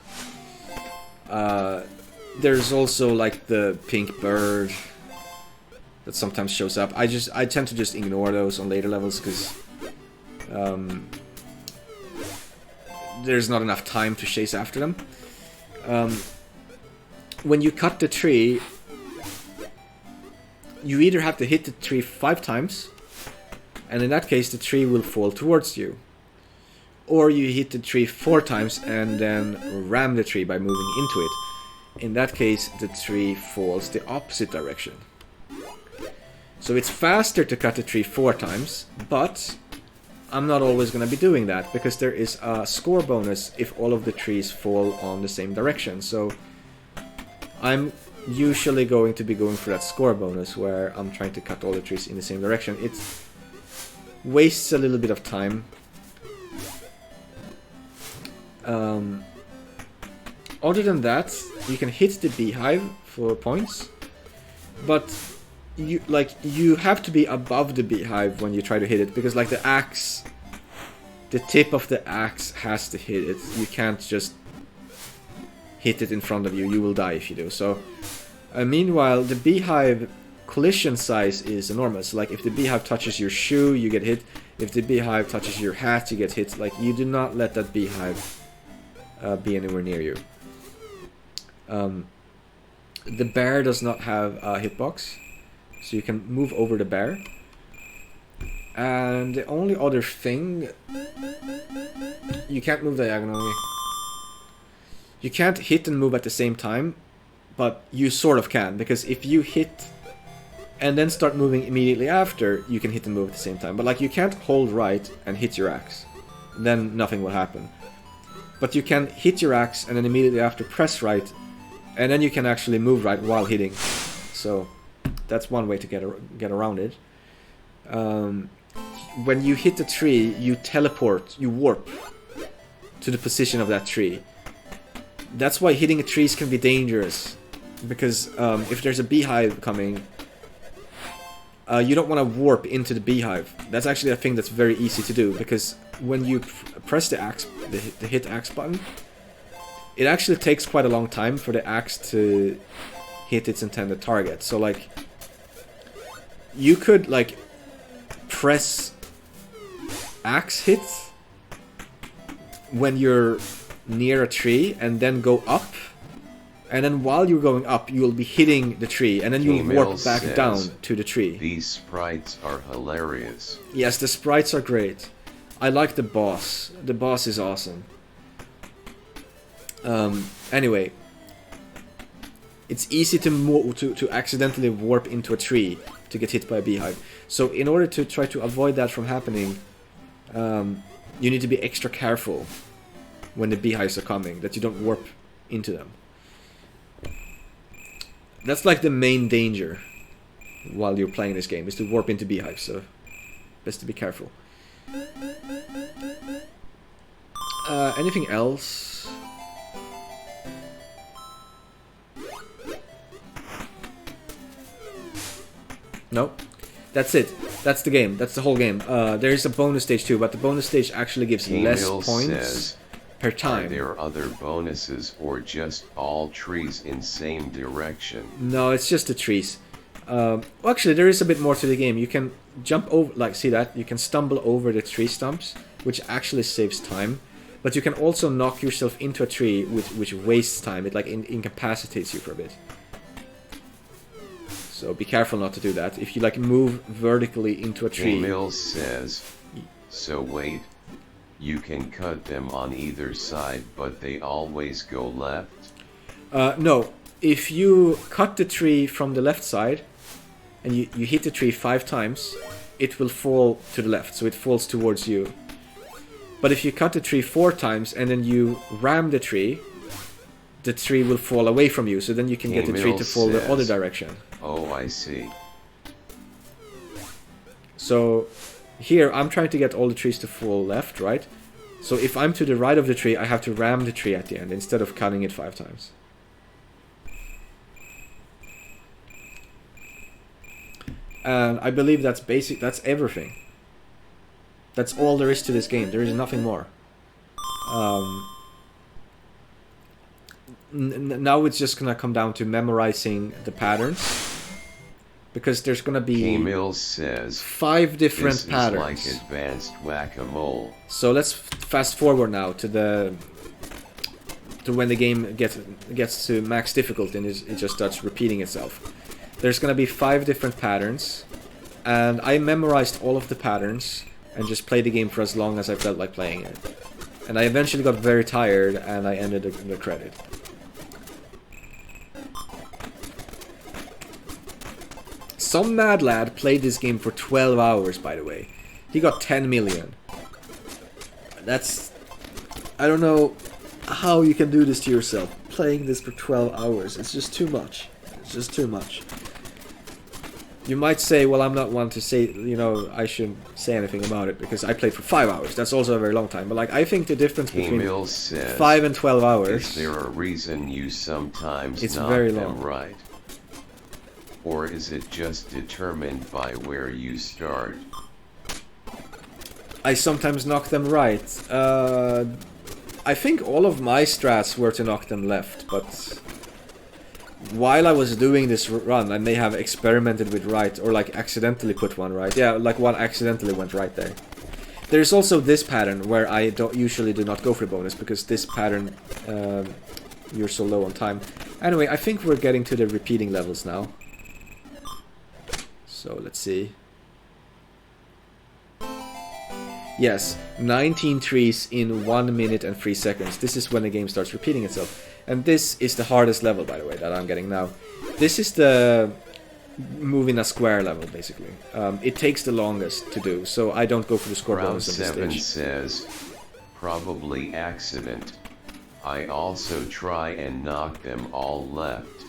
There's also, like, the pink bird that sometimes shows up. I tend to just ignore those on later levels, because there's not enough time to chase after them. When you cut the tree, you either have to hit the tree 5 times, and in that case the tree will fall towards you. Or you hit the tree 4 times and then ram the tree by moving into it. In that case, the tree falls the opposite direction. So it's faster to cut the tree 4 times, but I'm not always going to be doing that, because there is a score bonus if all of the trees fall on the same direction. So I'm usually going to be going for that score bonus, where I'm trying to cut all the trees in the same direction. It wastes a little bit of time. Other than that, you can hit the beehive for points, but you have to be above the beehive when you try to hit it, because like the tip of the axe has to hit it. You can't just hit it in front of you. You will die if you do. So meanwhile, the beehive collision size is enormous. Like, if the beehive touches your shoe, you get hit. If the beehive touches your hat, you get hit. Like, you do not let that beehive be anywhere near you. The bear does not have a hitbox, so you can move over the bear. And the only other thing, you can't move diagonally. You can't hit and move at the same time, but you sort of can, because if you hit and then start moving immediately after, you can hit and move at the same time. But like, you can't hold right and hit your axe, then nothing will happen. But you can hit your axe and then immediately after press right, and then you can actually move right while hitting. So that's one way to get around it. When you hit the tree, you teleport, you warp to the position of that tree. That's why hitting trees can be dangerous, because if there's a beehive coming, you don't want to warp into the beehive. That's actually a thing that's very easy to do, because when you press the axe, the hit axe button, it actually takes quite a long time for the axe to hit its intended target. So like, you could like press axe hit when you're near a tree and then go up, and then while you're going up you'll be hitting the tree, and then you'll warp back down to the tree. These sprites are hilarious. Yes, the sprites are great. I like the boss. The boss is awesome. Anyway, it's easy to accidentally warp into a tree to get hit by a beehive. So in order to try to avoid that from happening, you need to be extra careful when the beehives are coming, that you don't warp into them. That's like the main danger while you're playing this game, is to warp into beehives, so best to be careful. Anything else? No? That's it. That's the game. That's the whole game. There is a bonus stage too, but the bonus stage actually gives less points per time. Are there other bonuses or just all trees in same direction? No, it's just the trees. Well, actually, there is a bit more to the game. You can jump over, like, see that? You can stumble over the tree stumps, which actually saves time. But you can also knock yourself into a tree, which wastes time. It like incapacitates you for a bit. So be careful not to do that. If you like move vertically into a tree. Mills says, so wait, you can cut them on either side, but they always go left? No, if you cut the tree from the left side, and you hit the tree 5 times, it will fall to the left, so it falls towards you. But if you cut the tree 4 times and then you ram the tree will fall away from you, so then you can get the tree to fall the other direction. Oh, I see. So here I'm trying to get all the trees to fall left, right? So if I'm to the right of the tree, I have to ram the tree at the end instead of cutting it 5 times. And I believe that's basic. That's everything. That's all there is to this game. There is nothing more. Now it's just gonna come down to memorizing the patterns, because there's gonna be Mills says 5 different this patterns. is like advanced whack-a-mole. So let's fast forward now to when the game gets to max difficulty and it just starts repeating itself. There's gonna be 5 different patterns, and I memorized all of the patterns and just played the game for as long as I felt like playing it. And I eventually got very tired and I ended the credit. Some mad lad played this game for 12 hours, by the way. He got 10 million. That's... I don't know how you can do this to yourself. Playing this for 12 hours. It's just too much. It's just too much. You might say, well, I'm not one to say, you know, I shouldn't say anything about it because I played for 5 hours. That's also a very long time. But like, I think the difference between Mills says, 5 and 12 hours... Is there a reason you sometimes knock very them long. right? Or is it just determined by where you start? I sometimes knock them right. I think all of my strats were to knock them left, but while I was doing this run, I may have experimented with right, or like accidentally put one right. Yeah, like one accidentally went right there. There's also this pattern where I usually do not go for bonus, because this pattern, you're so low on time. Anyway, I think we're getting to the repeating levels now. So let's see. Yes, 19 trees in 1 minute and 3 seconds. This is when the game starts repeating itself. And this is the hardest level, by the way, that I'm getting now. This is the move in a square level, basically. It takes the longest to do, so I don't go for the score Round bonus on this 7 stage. says, probably accident. I also try and knock them all left.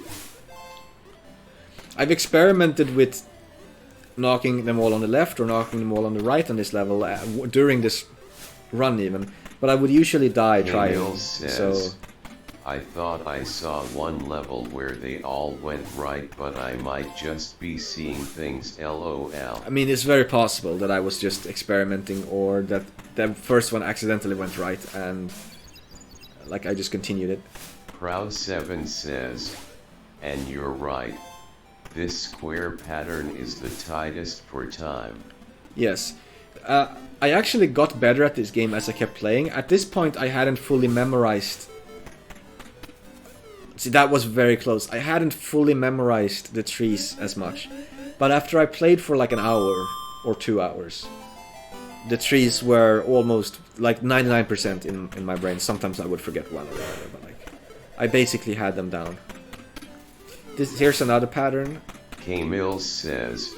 I've experimented with knocking them all on the left or knocking them all on the right on this level during this run even, but I would usually die trying. Emil says, So I thought I saw one level where they all went right, but I might just be seeing things LOL. I mean, it's very possible that I was just experimenting, or that the first one accidentally went right and like I just continued it. Proud7 says, and you're right. This square pattern is the tightest for time. Yes. I actually got better at this game as I kept playing. At this point, I hadn't fully memorized... See, that was very close. I hadn't fully memorized the trees as much. But after I played for like an hour or 2 hours, the trees were almost like 99% in my brain. Sometimes I would forget one or whatever, but like I basically had them down. Here's another pattern. K-Mills says,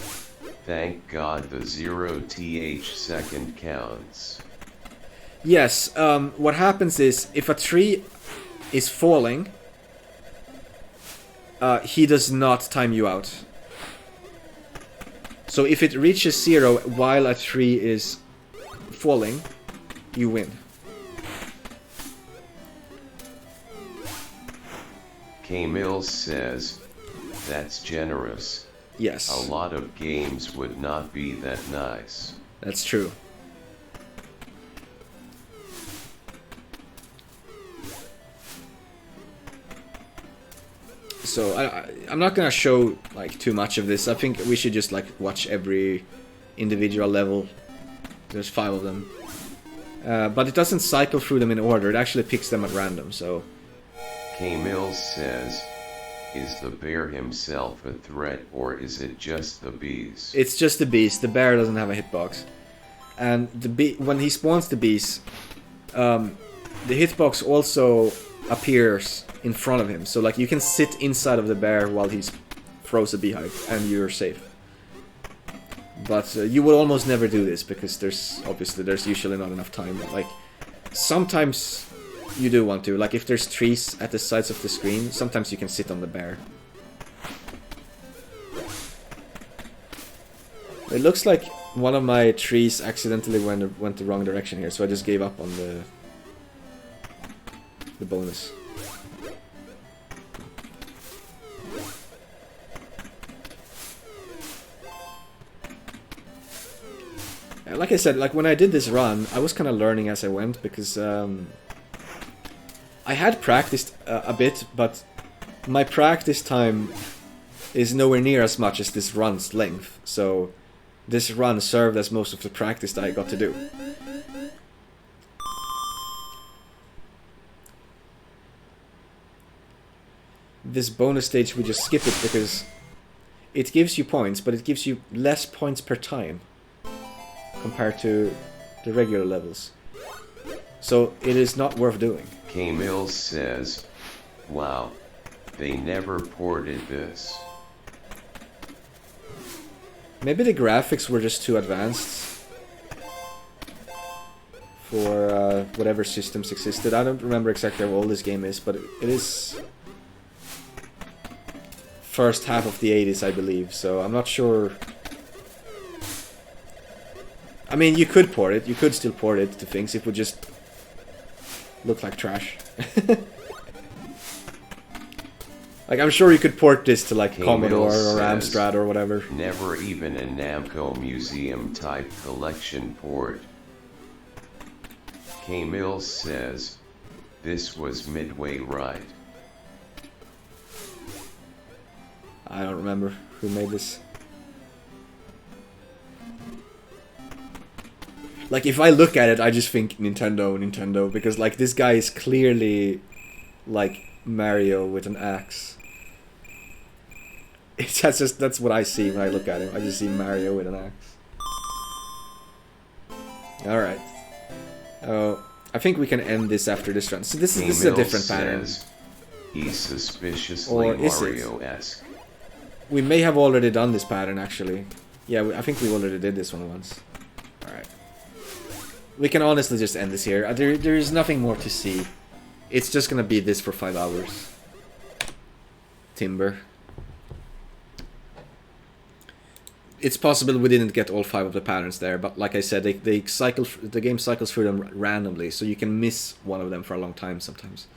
thank God the 0th second counts. Yes, what happens is, if a tree is falling, he does not time you out. So if it reaches 0 while a tree is falling, you win. K-Mills says, that's generous. Yes. A lot of games would not be that nice. That's true. So I'm not gonna show like too much of this. I think we should just like watch every individual level. There's 5 of them. But it doesn't cycle through them in order. It actually picks them at random, so... K-Mills says, is the bear himself a threat, or is it just the bees? It's just the bees. The bear doesn't have a hitbox. And when he spawns the bees, the hitbox also appears in front of him. So like you can sit inside of the bear while he throws a beehive, and you're safe. But you will almost never do this, because there's usually not enough time. Like, sometimes you do want to. Like, if there's trees at the sides of the screen, sometimes you can sit on the bear. It looks like one of my trees accidentally went the wrong direction here, so I just gave up on the bonus. Like I said, like when I did this run, I was kind of learning as I went, because I had practiced a bit, but my practice time is nowhere near as much as this run's length. So this run served as most of the practice that I got to do. This bonus stage, we just skip it because it gives you points, but it gives you less points per time compared to the regular levels. So it is not worth doing. K-Mills says, wow, they never ported this. Maybe the graphics were just too advanced for whatever systems existed. I don't remember exactly how old this game is, but it is first half of the 80s, I believe, so I'm not sure. I mean, you could port it, you could still port it to things, it would just look like trash. Like, I'm sure you could port this to like Commodore or Amstrad or whatever. Never even a Namco Museum type collection port. K-Mills says, this was midway right. I don't remember who made this. Like, if I look at it, I just think Nintendo, because like this guy is clearly like Mario with an axe. That's what I see when I look at him. I just see Mario with an axe. Alright. Oh, I think we can end this after this run. So this is a different pattern. He's suspiciously Mario-esque. We may have already done this pattern, actually. Yeah, I think we already did this one once. Alright. We can honestly just end this here. There is nothing more to see. It's just gonna be this for 5 hours. Timber. It's possible we didn't get all 5 of the patterns there, but like I said, the game cycles through them randomly, so you can miss one of them for a long time sometimes.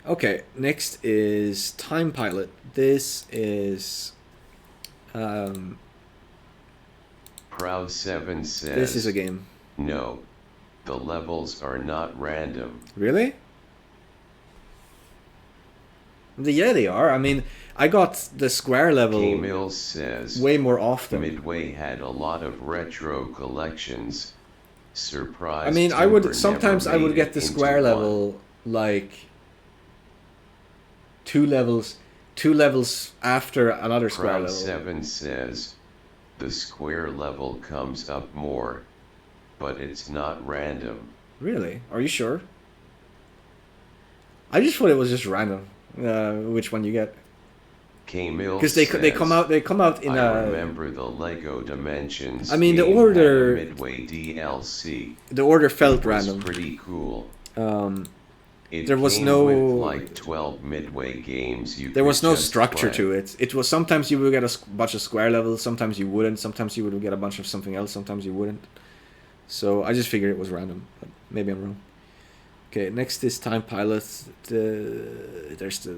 Okay, next is Time Pilot. This is Proud7 says, this is a game. No, the levels are not random. Really? Yeah, they are. I mean, I got the square level K-Mills says, way more often. Midway had a lot of retro collections. Surprise. I mean, sometimes I would get the square level like two levels after another square level. Proud7 says, the square level comes up more, but it's not random. Really? Are you sure? I just thought it was just random. Which one you get? K-Mills because they come out in I remember the Lego Dimensions. I mean, the order Midway DLC. The order felt was random. Pretty cool. There was came no with like 12 Midway games. There was no structure to it. It was sometimes you would get a bunch of square levels, sometimes you wouldn't, sometimes you would get a bunch of something else, sometimes you wouldn't. So I just figured it was random, but maybe I'm wrong. Okay, next is Time Pilot. There's the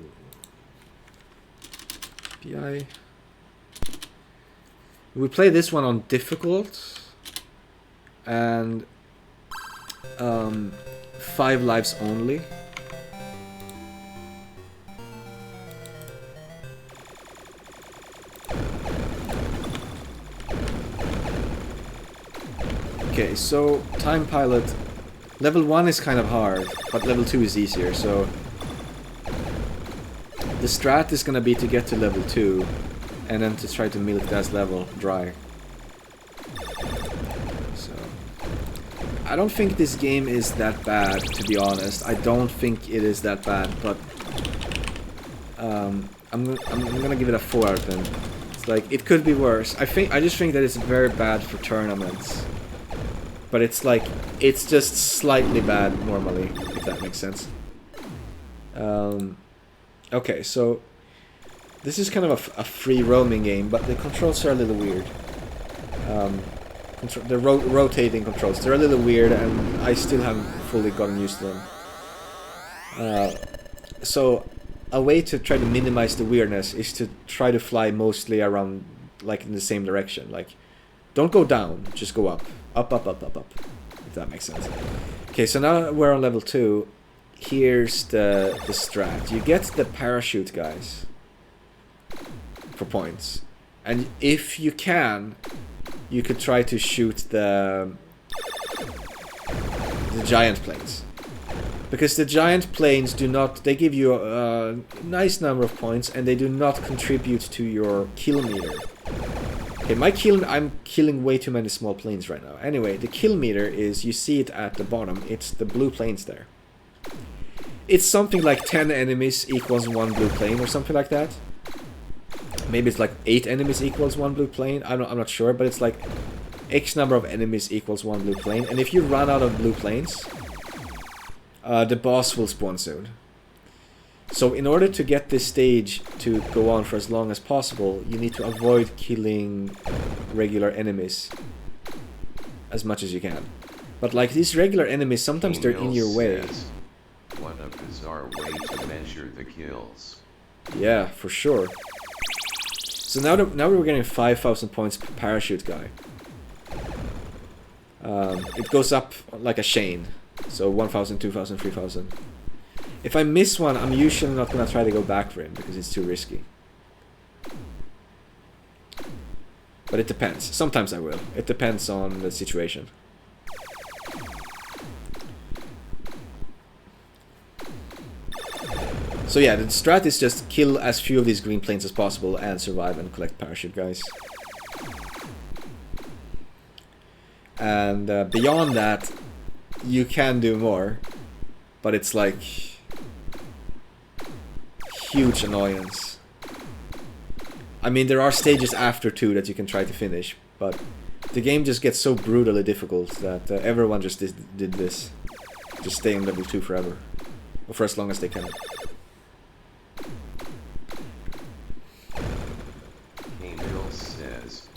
PI. We play this one on difficult and 5 lives only. Okay, so Time Pilot, level 1 is kind of hard, but level 2 is easier, so the strat is gonna be to get to level 2 and then to try to milk that level dry. So I don't think this game is that bad, to be honest. I don't think it is that bad, but I'm gonna give it a 4 out of 10. It's like, it could be worse. I just think that it's very bad for tournaments. But it's like, it's just slightly bad normally, if that makes sense. Okay, so this is kind of a free roaming game, but the controls are a little weird. The rotating controls, they're a little weird, and I still haven't fully gotten used to them. So a way to try to minimize the weirdness is to try to fly mostly around, like in the same direction. Like, don't go down, just go up. Up, up, up, up, up. If that makes sense. Okay, so now we're on level 2. Here's the strat. You get the parachute guys for points. And if you can, you could try to shoot the giant planes. Because the giant planes do not... They give you a nice number of points, and they do not contribute to your kill meter. Okay, I'm killing way too many small planes right now. Anyway, the kill meter is, you see it at the bottom, it's the blue planes there. It's something like 10 enemies equals 1 blue plane or something like that. Maybe it's like 8 enemies equals 1 blue plane, I'm not sure, but it's like X number of enemies equals 1 blue plane. And if you run out of blue planes, the boss will spawn soon. So in order to get this stage to go on for as long as possible, you need to avoid killing regular enemies as much as you can. But like these regular enemies, sometimes they're in your way. What a bizarre way to measure the kills. Yeah, for sure. So now we're getting 5,000 points per parachute guy. It goes up like a chain. So 1,000, 2,000, 3,000. If I miss one, I'm usually not going to try to go back for him, because it's too risky. But it depends. Sometimes I will. It depends on the situation. So yeah, the strat is just kill as few of these green planes as possible and survive and collect parachute guys. And beyond that, you can do more, but it's like huge annoyance. I mean, there are stages after 2 that you can try to finish, but the game just gets so brutally difficult that everyone just did this. Just stay on level 2 forever. Or for as long as they can. Camille says,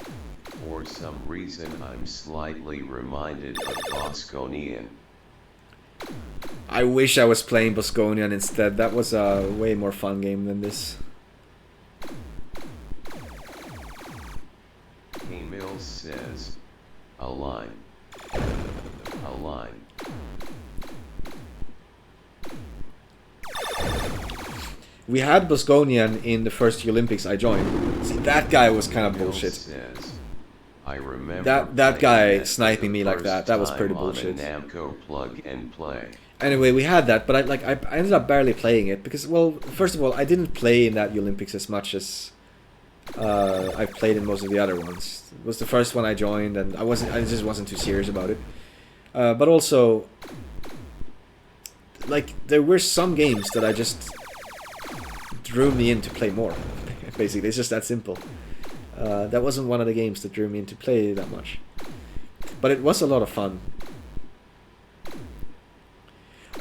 for some reason I'm slightly reminded of Bosconian. I wish I was playing Bosconian instead. That was a way more fun game than this. Camille says, a line. A line. We had Bosconian in the first Olympics I joined. See, that guy was kind of bullshit. Says, I remember that guy that sniping the me like that was first pretty time on a bullshit. Namco plug and play. Anyway, we had that, but I ended up barely playing it because, well, first of all, I didn't play in that Olympics as much as I've played in most of the other ones. It was the first one I joined, and I just wasn't too serious about it. But also, like, there were some games that I just drew me in to play more. Basically, it's just that simple. That wasn't one of the games that drew me in to play that much, but it was a lot of fun.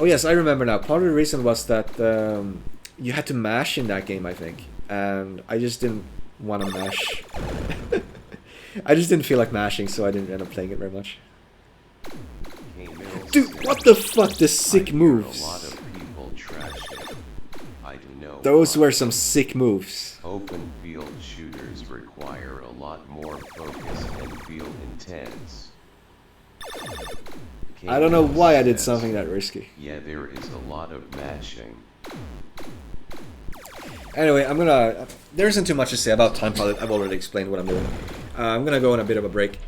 Oh yes, I remember now. Part of the reason was that you had to mash in that game, I think, and I just didn't want to mash. I just didn't feel like mashing, so I didn't end up playing it very much. Dude, what the fuck? The sick moves. A lot of people trash it. I do know. Those were some sick moves. Open field shooters require a lot more focus and feel intense. I don't know why I did something that risky. Yeah, there is a lot of mashing. Anyway, there isn't too much to say about Time Pilot. I've already explained what I'm doing. I'm gonna go on a bit of a break,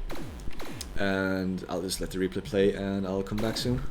and I'll just let the replay play, and I'll come back soon.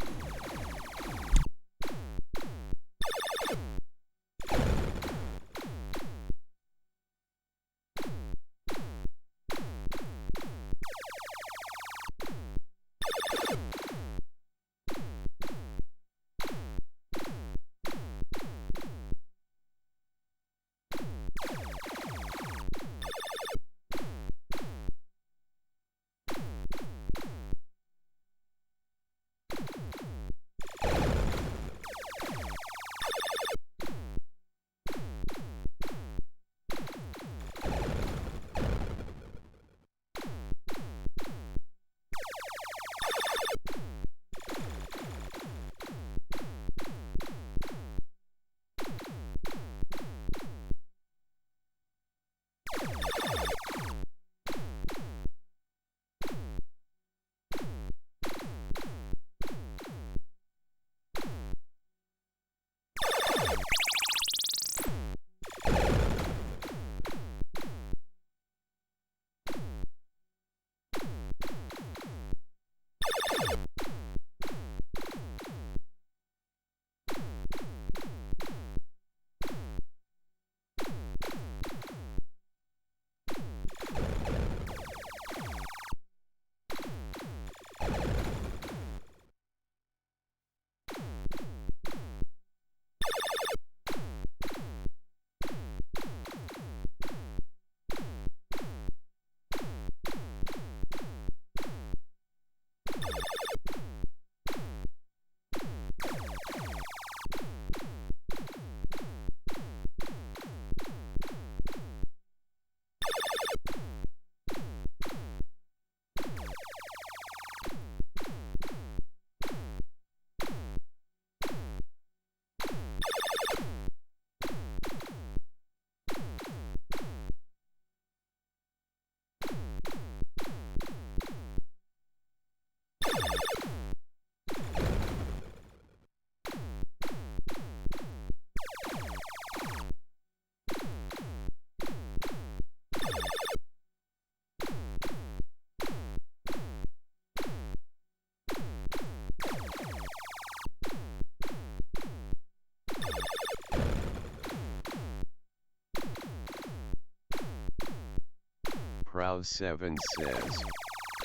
Prow7 says,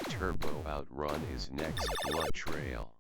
Turbo Outrun is next. Blood Trail.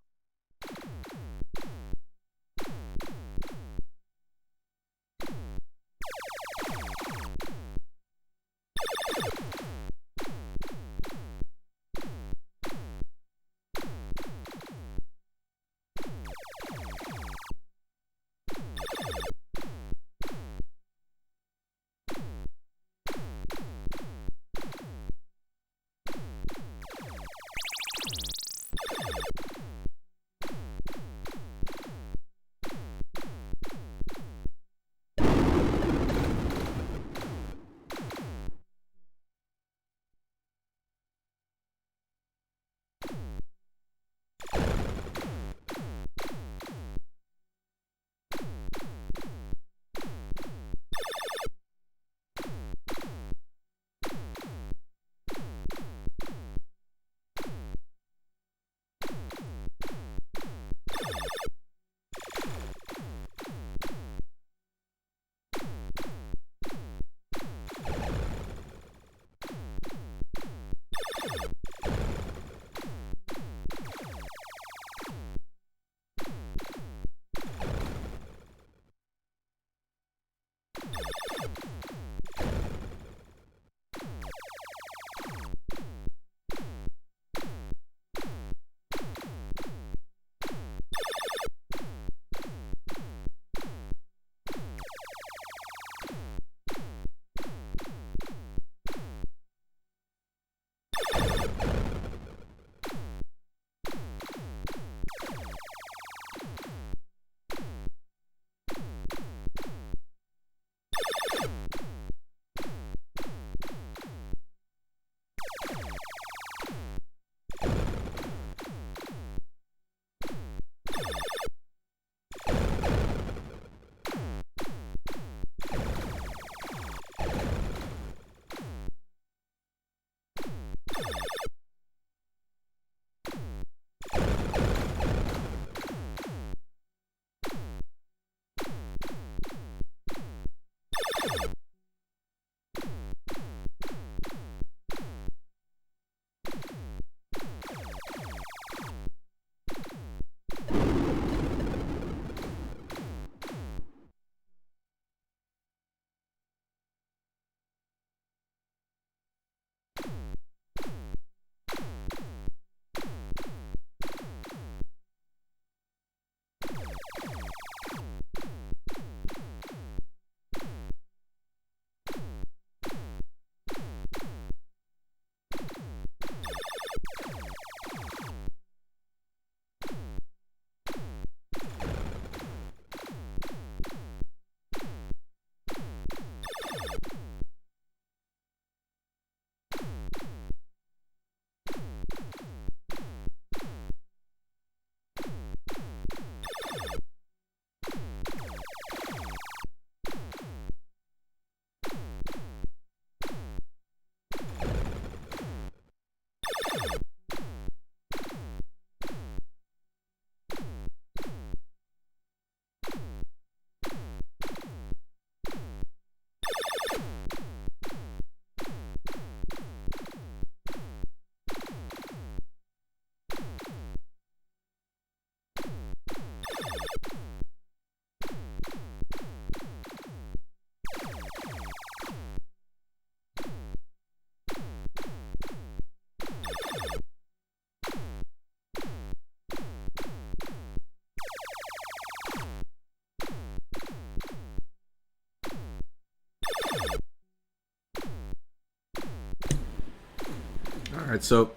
Alright, so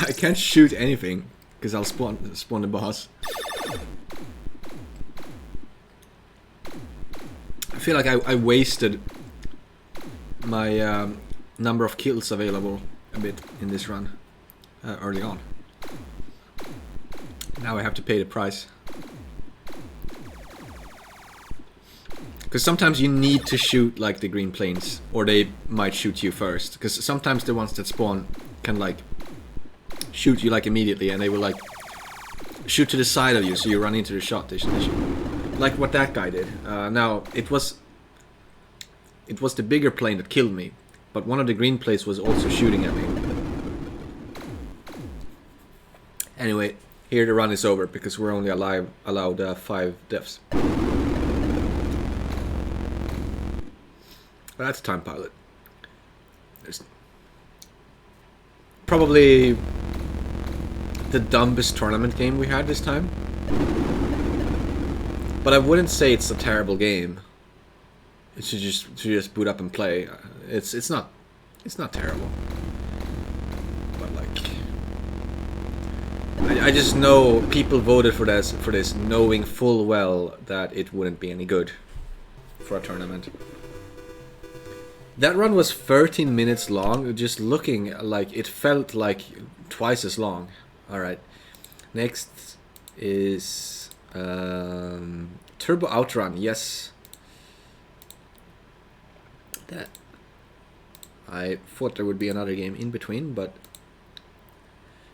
I can't shoot anything because I'll spawn the boss. I feel like I wasted my number of kills available a bit in this run early on. Now I have to pay the price. Because sometimes you need to shoot like the green planes, or they might shoot you first. Because sometimes the ones that spawn can like shoot you like immediately, and they will like shoot to the side of you, so you run into the shot station. Like what that guy did. Now it was the bigger plane that killed me, but one of the green planes was also shooting at me. Anyway, here the run is over because we're only allowed 5 deaths. But that's Time Pilot. There's probably the dumbest tournament game we had this time. But I wouldn't say it's a terrible game. It should just boot up and play. It's not terrible. But like, I just know people voted for this knowing full well that it wouldn't be any good for a tournament. That run was 13 minutes long, just looking like it felt like twice as long. Alright. Next is Turbo Outrun, yes. That I thought there would be another game in between, but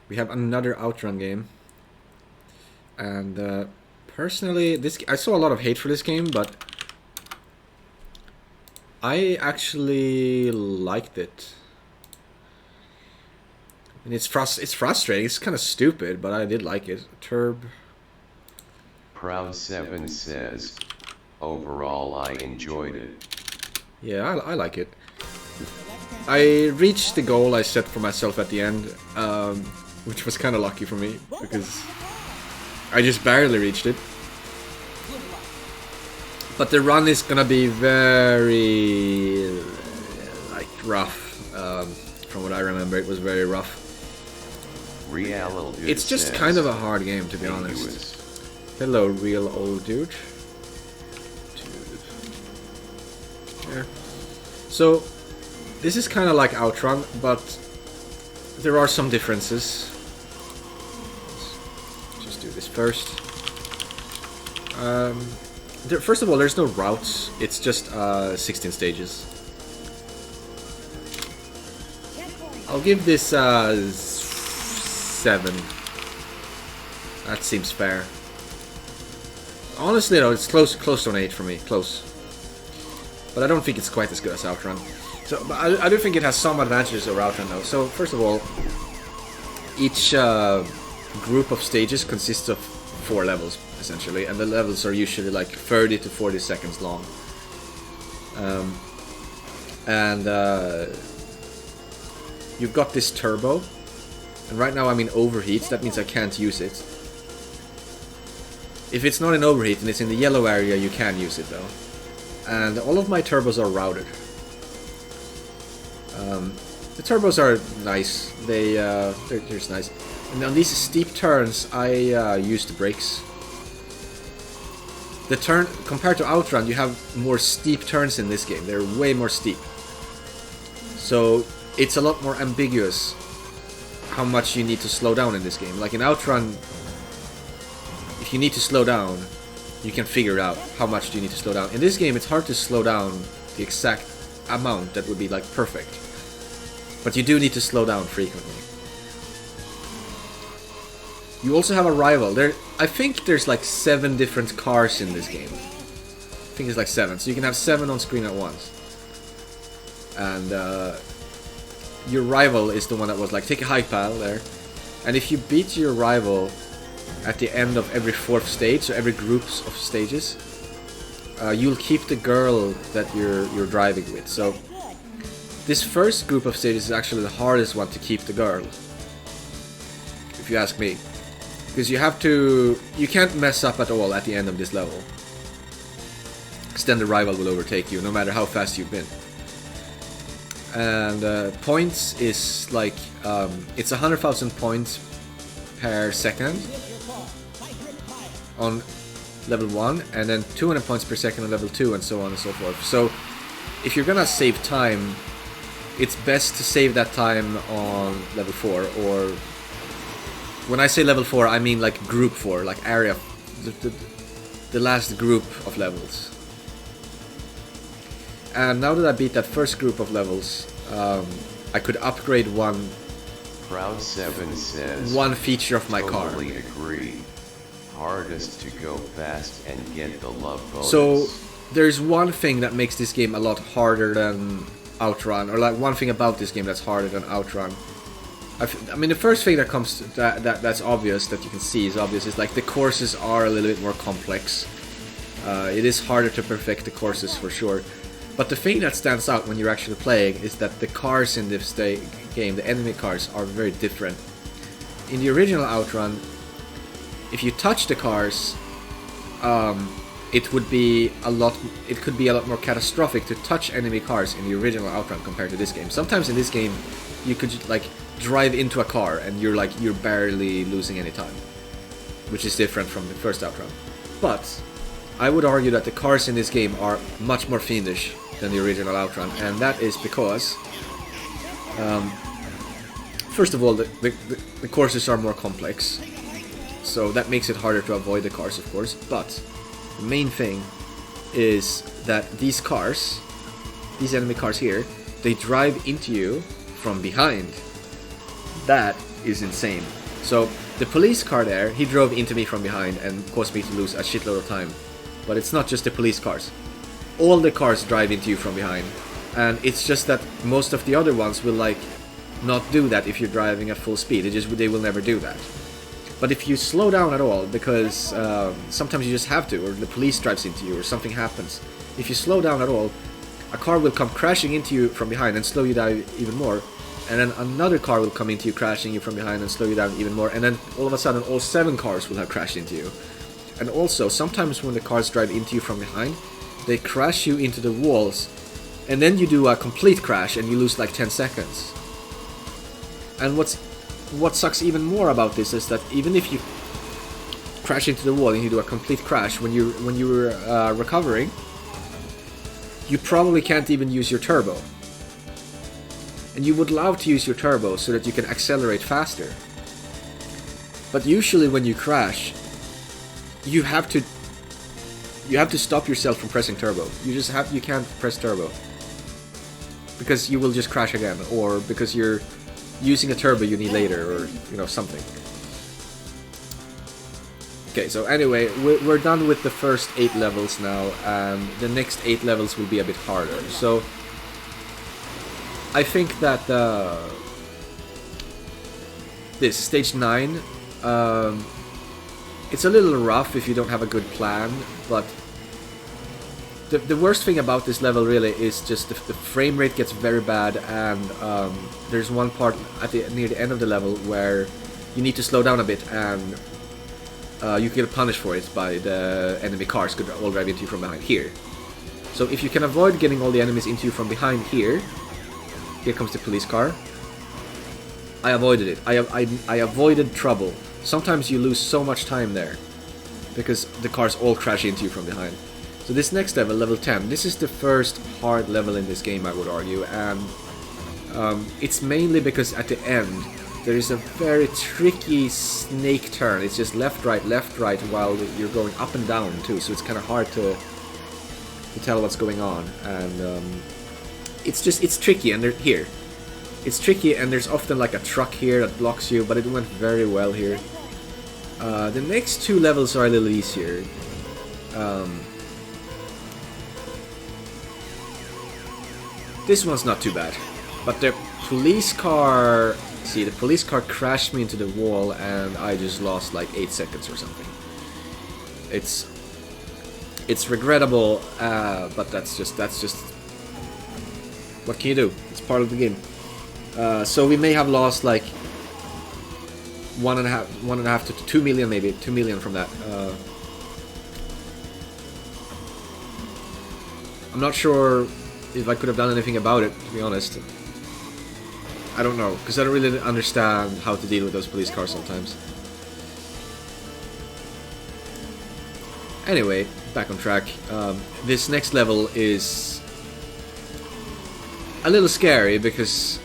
we have another Outrun game. And personally, I saw a lot of hate for this game, but I actually liked it. And it's frustrating. It's kind of stupid, but I did like it. Proud7 says, overall I enjoyed it. Yeah, I like it. I reached the goal I set for myself at the end, which was kind of lucky for me, because I just barely reached it. But the run is gonna be very like rough. From what I remember, it was very rough. It's just kind of a hard game, to be honest. Hello, real old dude. Yeah. So this is kind of like Outrun, but there are some differences. Let's just do this first. First of all, there's no routes. It's just 16 stages. I'll give this 7. That seems fair. Honestly, though, it's close to an 8 for me. Close. But I don't think it's quite as good as Outrun. So, but I do think it has some advantages over Outrun, though. So, first of all, each group of stages consists of 4 levels, essentially, and the levels are usually like 30 to 40 seconds long. You've got this turbo, and right now I'm in overheat. That means I can't use it. If it's not in overheat and it's in the yellow area, you can use it though. And all of my turbos are routed. The turbos are nice. They're just nice. And on these steep turns, I use the brakes. The turn compared to Outrun, you have more steep turns in this game. They're way more steep. So it's a lot more ambiguous how much you need to slow down in this game. Like in Outrun, if you need to slow down, you can figure out how much do you need to slow down. In this game, it's hard to slow down the exact amount that would be like perfect. But you do need to slow down frequently. You also have a rival. I think there's like 7 different cars in this game. I think it's like 7. So you can have 7 on screen at once. And your rival is the one that was like, take a hike pal there. And if you beat your rival at the end of every 4th stage, so every groups of stages, you'll keep the girl that you're driving with. So this first group of stages is actually the hardest one to keep the girl, if you ask me. Because you can't mess up at all at the end of this level. Because then the rival will overtake you, no matter how fast you've been. And points is like, it's 100,000 points per second on level 1, and then 200 points per second on level 2, and so on and so forth. So if you're gonna save time, it's best to save that time on level 4, or when I say level 4, I mean like group 4, like area, the last group of levels. And now that I beat that first group of levels, I could upgrade one Proud7 says, one feature of my car. Totally agree. Hardest to go fast and get the love bonus. So there's one thing that makes this game a lot harder than Outrun, or like one thing about this game that's harder than Outrun. I mean, the first thing that comes to that's obvious, that you can see is obvious, is like the courses are a little bit more complex. It is harder to perfect the courses for sure. But the thing that stands out when you're actually playing is that the cars in this game, the enemy cars, are very different. In the original Outrun, if you touch the cars, it could be a lot more catastrophic to touch enemy cars in the original Outrun compared to this game. Sometimes in this game, you could like drive into a car and you're barely losing any time, which is different from the first Outrun. But I would argue that the cars in this game are much more fiendish than the original Outrun, and that is because, first of all, the courses are more complex, so that makes it harder to avoid the cars, of course. But the main thing is that these cars, these enemy cars here, they drive into you from behind. That is insane. So the police car there, he drove into me from behind and caused me to lose a shitload of time. But it's not just the police cars. All the cars drive into you from behind. And it's just that most of the other ones will like not do that if you're driving at full speed. They will never do that. But if you slow down at all, because sometimes you just have to, or the police drives into you, or something happens. If you slow down at all, a car will come crashing into you from behind and slow you down even more. And then another car will come into you, crashing you from behind and slow you down even more. And then all of a sudden, all 7 cars will have crashed into you. And also, sometimes when the cars drive into you from behind, they crash you into the walls. And then you do a complete crash and you lose like 10 seconds. And what sucks even more about this is that even if you crash into the wall and you do a complete crash, when you're recovering, you probably can't even use your turbo. And you would love to use your turbo so that you can accelerate faster. But usually when you crash, you have to stop yourself from pressing turbo. You can't press turbo. Because you will just crash again, or because you're using a turbo you need later, or something. Okay, so anyway, we're done with the first 8 levels now, and the next 8 levels will be a bit harder. So I think that this stage 9, it's a little rough if you don't have a good plan, but the worst thing about this level really is just the frame rate gets very bad, and there's one part near the end of the level where you need to slow down a bit, and you get punished for it by the enemy cars could all drive into you from behind here. So if you can avoid getting all the enemies into you from behind here comes the police car. I avoided it. I avoided trouble. Sometimes you lose so much time there because the cars all crash into you from behind. So this next level, level 10, this is the first hard level in this game, I would argue, and it's mainly because at the end there is a very tricky snake turn. It's just left, right, while you're going up and down too, so it's kind of hard to tell what's going on, and it's tricky, and it's tricky, and there's often like a truck here that blocks you, but it went very well here. The next 2 levels are a little easier. This one's not too bad, but the police car crashed me into the wall, and I just lost like 8 seconds or something. It's regrettable, but that's just what can you do? It's part of the game. So we may have lost like 1.5 to 2 million, maybe 2 million from that. I'm not sure if I could have done anything about it, to be honest. I don't know, because I don't really understand how to deal with those police cars sometimes. Anyway, back on track. This next level is a little scary because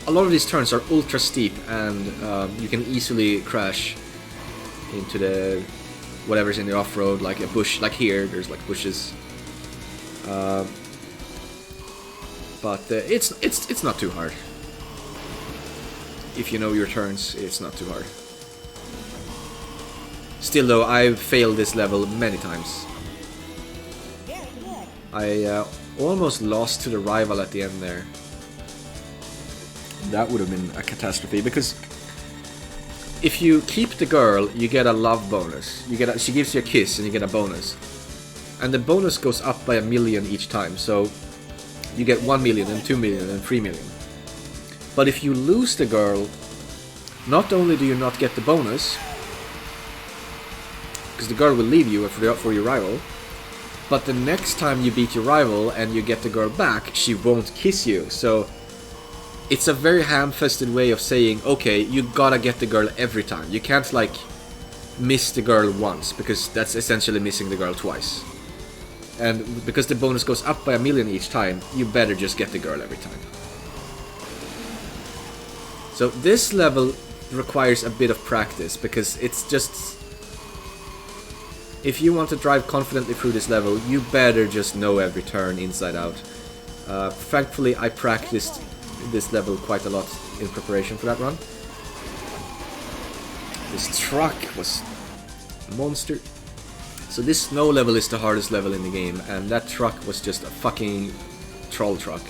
a lot of these turns are ultra steep, and you can easily crash into the whatever's in the off-road, like a bush, like here, there's like bushes. But it's not too hard. If you know your turns, it's not too hard. Still though, I've failed this level many times. I almost lost to the rival at the end there. that would have been a catastrophe, because if you keep the girl, you get a love bonus. She gives you a kiss and you get a bonus. And the bonus goes up by 1 million each time, so you get 1 million and 2 million and 3 million. But if you lose the girl, not only do you not get the bonus, because the girl will leave you for your rival, but the next time you beat your rival and you get the girl back, she won't kiss you. So it's a very ham-fisted way of saying, okay, you gotta get the girl every time. You can't, like, miss the girl once, because that's essentially missing the girl twice. And because the bonus goes up by 1 million each time, you better just get the girl every time. So this level requires a bit of practice, because it's just... If you want to drive confidently through this level, you better just know every turn inside out. Thankfully, I practiced this level quite a lot in preparation for that run. This truck was a monster. So this snow level is the hardest level in the game, and that truck was just a fucking troll truck.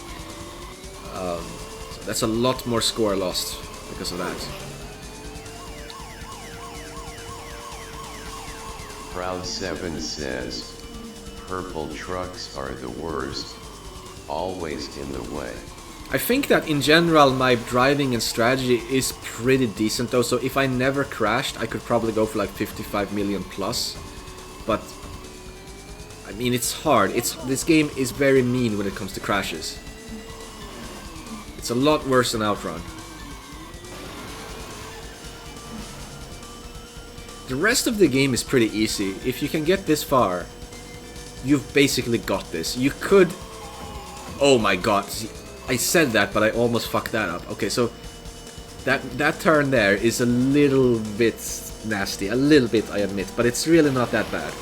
So that's a lot more score lost because of that. Proud7 says, purple trucks are the worst, always in the way. I think that in general my driving and strategy is pretty decent though, so if I never crashed I could probably go for like 55 million plus. But I mean, it's hard. This game is very mean when it comes to crashes. It's a lot worse than Outrun. The rest of the game is pretty easy. If you can get this far, you've basically got this. You could... Oh my god. I said that, but I almost fucked that up. Okay, so that turn there is a little bit nasty. A little bit, I admit, but it's really not that bad.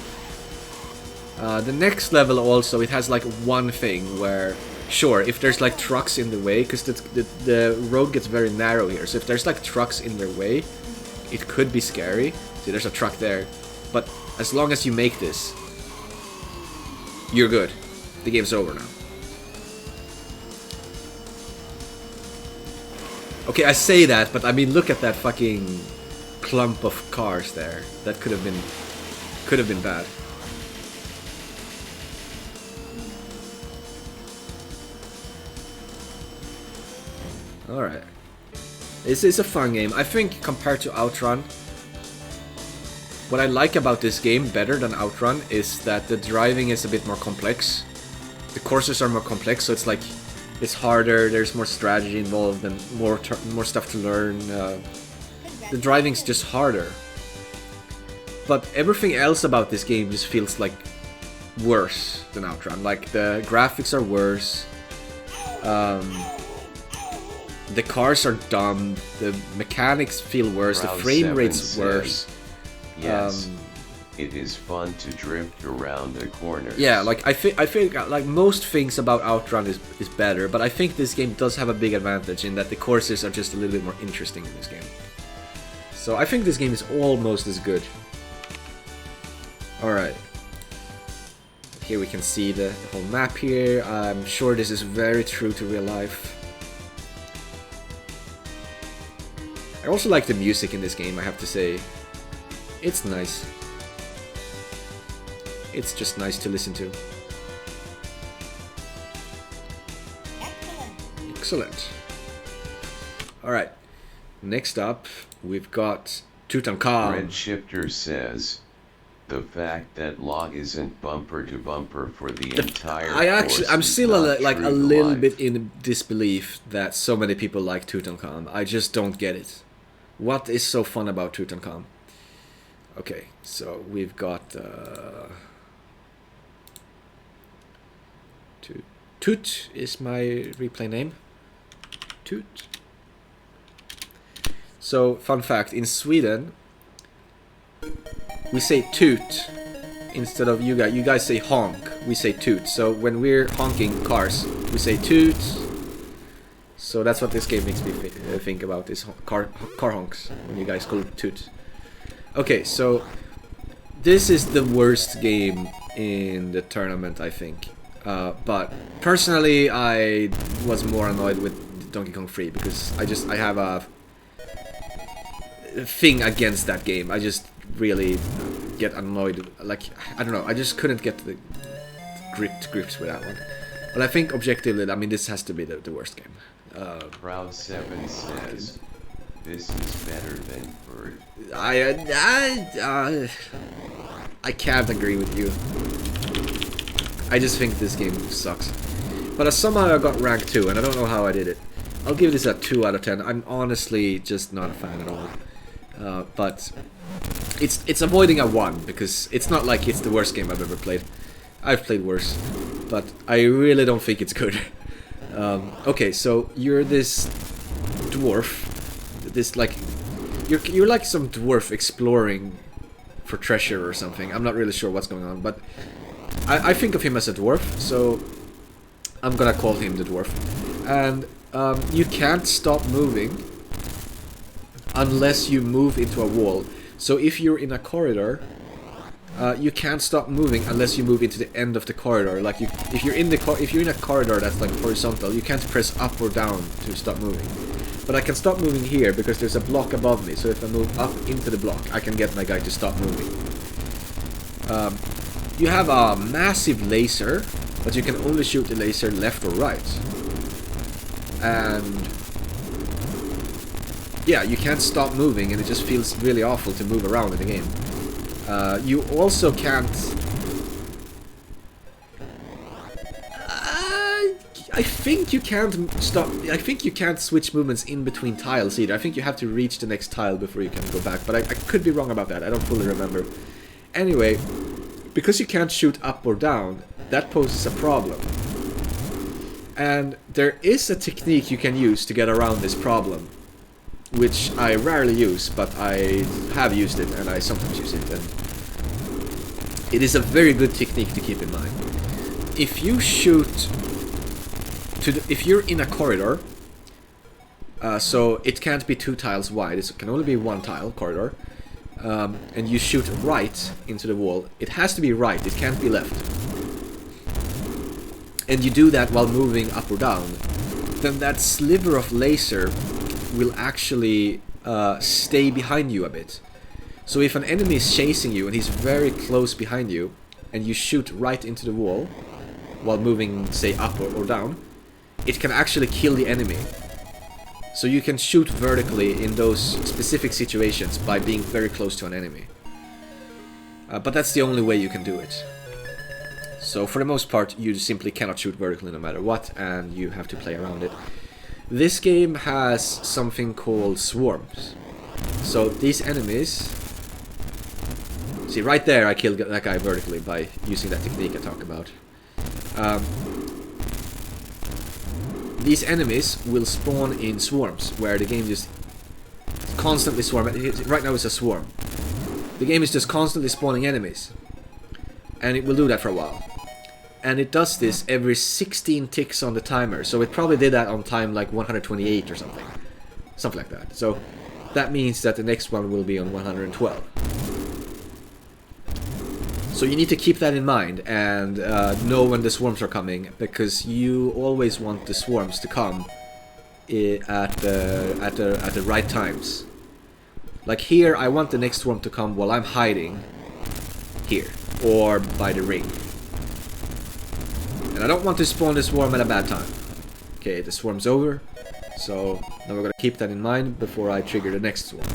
The next level also, it has like one thing where... Sure, if there's like trucks in the way, because the road gets very narrow here, so if there's like trucks in their way, it could be scary. See, there's a truck there. But as long as you make this, you're good. The game's over now. Okay, I say that, but I mean, look at that fucking clump of cars there. That could have been bad. Alright. This is a fun game. I think compared to Outrun, what I like about this game better than Outrun is that the driving is a bit more complex. The courses are more complex, so it's like it's harder, there's more strategy involved and more stuff to learn. The driving's just harder. But everything else about this game just feels like worse than Outrun. Like the graphics are worse. The cars are dumb. The mechanics feel worse. The frame rate's worse. Yes, it is fun to drift around the corners. Yeah, like I think like most things about Outrun is better, but I think this game does have a big advantage in that the courses are just a little bit more interesting in this game. So I think this game is almost as good. Alright. Here we can see the whole map here. I'm sure this is very true to real life. I also like the music in this game, I have to say. It's nice. It's just nice to listen to. Excellent. Alright. Next up, we've got Tutankhamun. Red Shifter says, the fact that log isn't bumper to bumper for the entire I'm still a little bit in disbelief that so many people like Tutankhamun. I just don't get it. What is so fun about Tutankhamun? Okay, so we've got Toot is my replay name. Toot. So, fun fact, in Sweden we say toot instead of you guys say honk, we say toot. So when we're honking cars, we say toot. So that's what this game makes me think about, is car honks, when you guys call it toot. Okay, so this is the worst game in the tournament, I think. But personally, I was more annoyed with Donkey Kong 3 because I have a thing against that game. I just really get annoyed. Like, I don't know, I just couldn't get the grips with that one. But I think objectively, I mean, this has to be the worst game. Proud7 says, this is better than Bird. I can't agree with you. I just think this game sucks. But somehow I got rank 2, and I don't know how I did it. I'll give this a 2 out of 10. I'm honestly just not a fan at all. But it's avoiding a 1, because it's not like it's the worst game I've ever played. I've played worse, but I really don't think it's good. Okay, so you're this dwarf. This, like, you're like some dwarf exploring for treasure or something. I'm not really sure what's going on, but I think of him as a dwarf, so I'm gonna call him the dwarf. And you can't stop moving unless you move into a wall. So if you're in a corridor, you can't stop moving unless you move into the end of the corridor. Like, if you're in a corridor that's like horizontal, you can't press up or down to stop moving. But I can stop moving here because there's a block above me. So if I move up into the block, I can get my guy to stop moving. You have a massive laser, but you can only shoot the laser left or right. And yeah, you can't stop moving, and it just feels really awful to move around in the game. You also can't... I think you can't stop... I think you can't switch movements in between tiles either. I think you have to reach the next tile before you can go back, but I could be wrong about that. I don't fully remember. Anyway, because you can't shoot up or down, that poses a problem. And there is a technique you can use to get around this problem, which I rarely use, but I have used it, and I sometimes use it, and it is a very good technique to keep in mind. If you shoot if you're in a corridor, so it can't be 2 tiles wide, it can only be 1 tile corridor, and you shoot right into the wall, it has to be right, it can't be left. And you do that while moving up or down, then that sliver of laser will actually stay behind you a bit. So if an enemy is chasing you and he's very close behind you, and you shoot right into the wall while moving, say, up or down, it can actually kill the enemy. So you can shoot vertically in those specific situations by being very close to an enemy. But that's the only way you can do it. So for the most part, you simply cannot shoot vertically no matter what, and you have to play around it. This game has something called swarms. So these enemies... See, right there I killed that guy vertically by using that technique I talked about. These enemies will spawn in swarms, where the game just constantly swarms. Right now it's a swarm. The game is just constantly spawning enemies. And it will do that for a while. And it does this every 16 ticks on the timer. So it probably did that on time like 128 or something. Something like that. So that means that the next one will be on 112. So you need to keep that in mind and know when the swarms are coming, because you always want the swarms to come at the right times. Like here, I want the next swarm to come while I'm hiding here, or by the ring. And I don't want to spawn the swarm at a bad time. Okay, the swarm's over, so now we're gonna keep that in mind before I trigger the next swarm.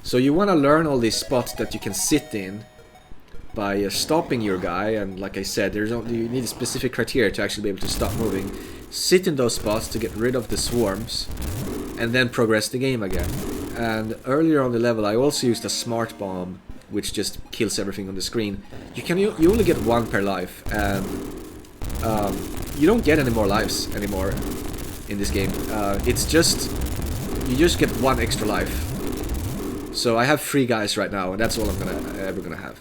So you want to learn all these spots that you can sit in by stopping your guy, and like I said, you need a specific criteria to actually be able to stop moving. Sit in those spots to get rid of the swarms, and then progress the game again. And earlier on the level I also used a smart bomb, which just kills everything on the screen. You only get 1 per life, and you don't get any more lives anymore in this game. It's just, you just get 1 extra life. So I have 3 guys right now, and that's all I'm ever gonna have.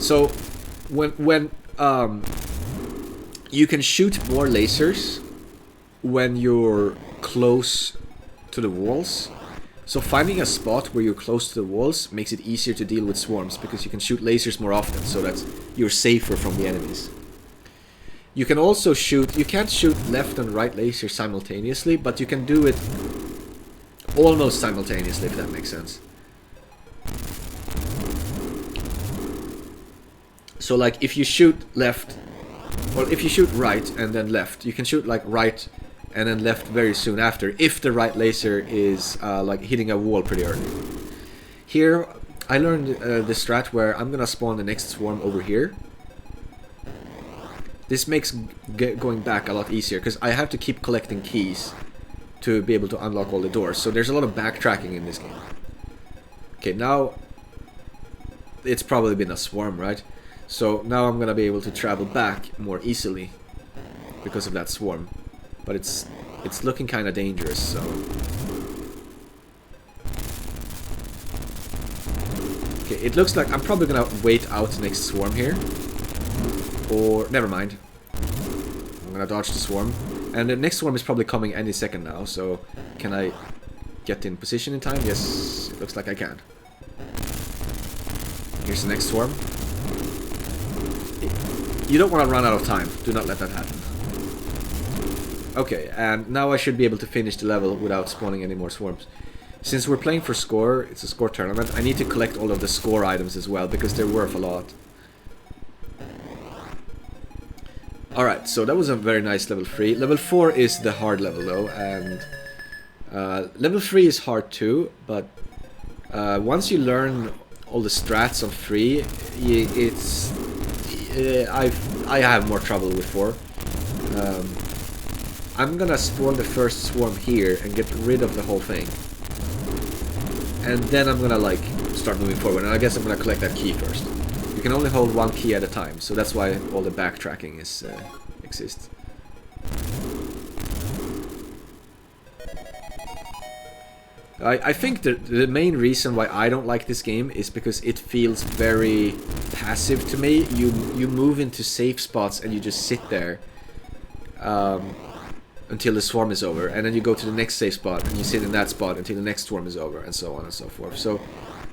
So when you can shoot more lasers when you're close to the walls. So finding a spot where you're close to the walls makes it easier to deal with swarms, because you can shoot lasers more often, so that you're safer from the enemies. You can also shoot, you can't shoot left and right laser simultaneously, but you can do it almost simultaneously, if that makes sense. So like if you shoot left, or if you shoot right and then left, you can shoot like right and then left very soon after, if the right laser is like hitting a wall pretty early. Here, I learned the strat where I'm gonna spawn the next swarm over here. This makes going back a lot easier, because I have to keep collecting keys to be able to unlock all the doors. So there's a lot of backtracking in this game. Okay, now it's probably been a swarm, right? So now I'm gonna be able to travel back more easily because of that swarm. But it's looking kind of dangerous, so... Okay, it looks like I'm probably gonna wait out the next swarm here. Or, never mind. I'm gonna dodge the swarm. And the next swarm is probably coming any second now, so... Can I get in position in time? Yes, it looks like I can. Here's the next swarm. You don't want to run out of time. Do not let that happen. Okay, and now I should be able to finish the level without spawning any more swarms. Since we're playing for score, it's a score tournament, I need to collect all of the score items as well, because they're worth a lot. Alright, so that was a very nice level 3. Level 4 is the hard level though, and level 3 is hard too, but once you learn all the strats on 3, it's... I have more trouble with 4. I'm gonna spawn the first swarm here and get rid of the whole thing. And then I'm gonna like start moving forward, and I guess I'm gonna collect that key first. You can only hold one key at a time, so that's why all the backtracking is exists. I think the main reason why I don't like this game is because it feels very passive to me. You move into safe spots and you just sit there until the swarm is over, and then you go to the next safe spot and you sit in that spot until the next swarm is over, and so on and so forth. So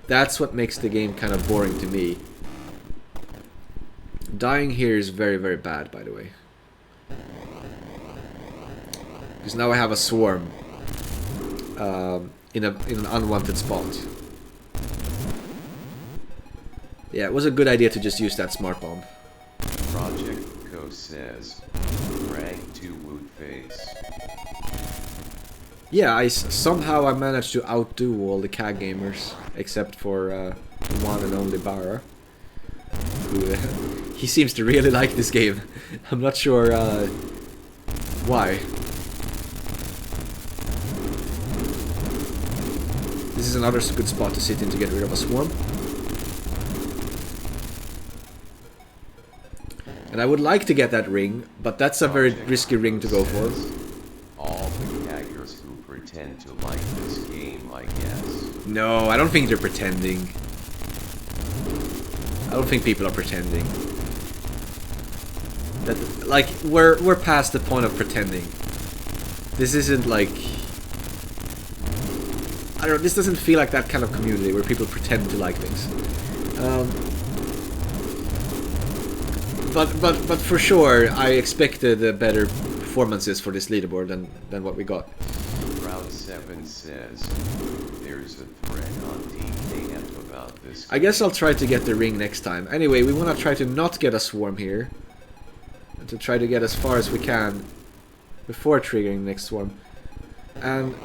that's what makes the game kind of boring to me. Dying here is very, very bad, by the way. Because now I have a swarm in an unwanted spot. Yeah, it was a good idea to just use that smart bomb. Project Co says, rank 2 wood face. Yeah, somehow I managed to outdo all the CAG gamers, except for the one and only Barra. Who, he seems to really like this game. I'm not sure why. This is another good spot to sit in to get rid of a swarm. And I would like to get that ring, but that's a very risky ring to go for. All the caggers who pretend to like this game, I guess. No, I don't think they're pretending. I don't think people are pretending. That, like, we're past the point of pretending. This isn't like... I don't know, this doesn't feel like that kind of community where people pretend to like things. But for sure, I expected better performances for this leaderboard than what we got. Round 7 says, there's a thread on DKF about this. I guess I'll try to get the ring next time. Anyway, we want to try to not get a swarm here. And to try to get as far as we can before triggering the next swarm. And,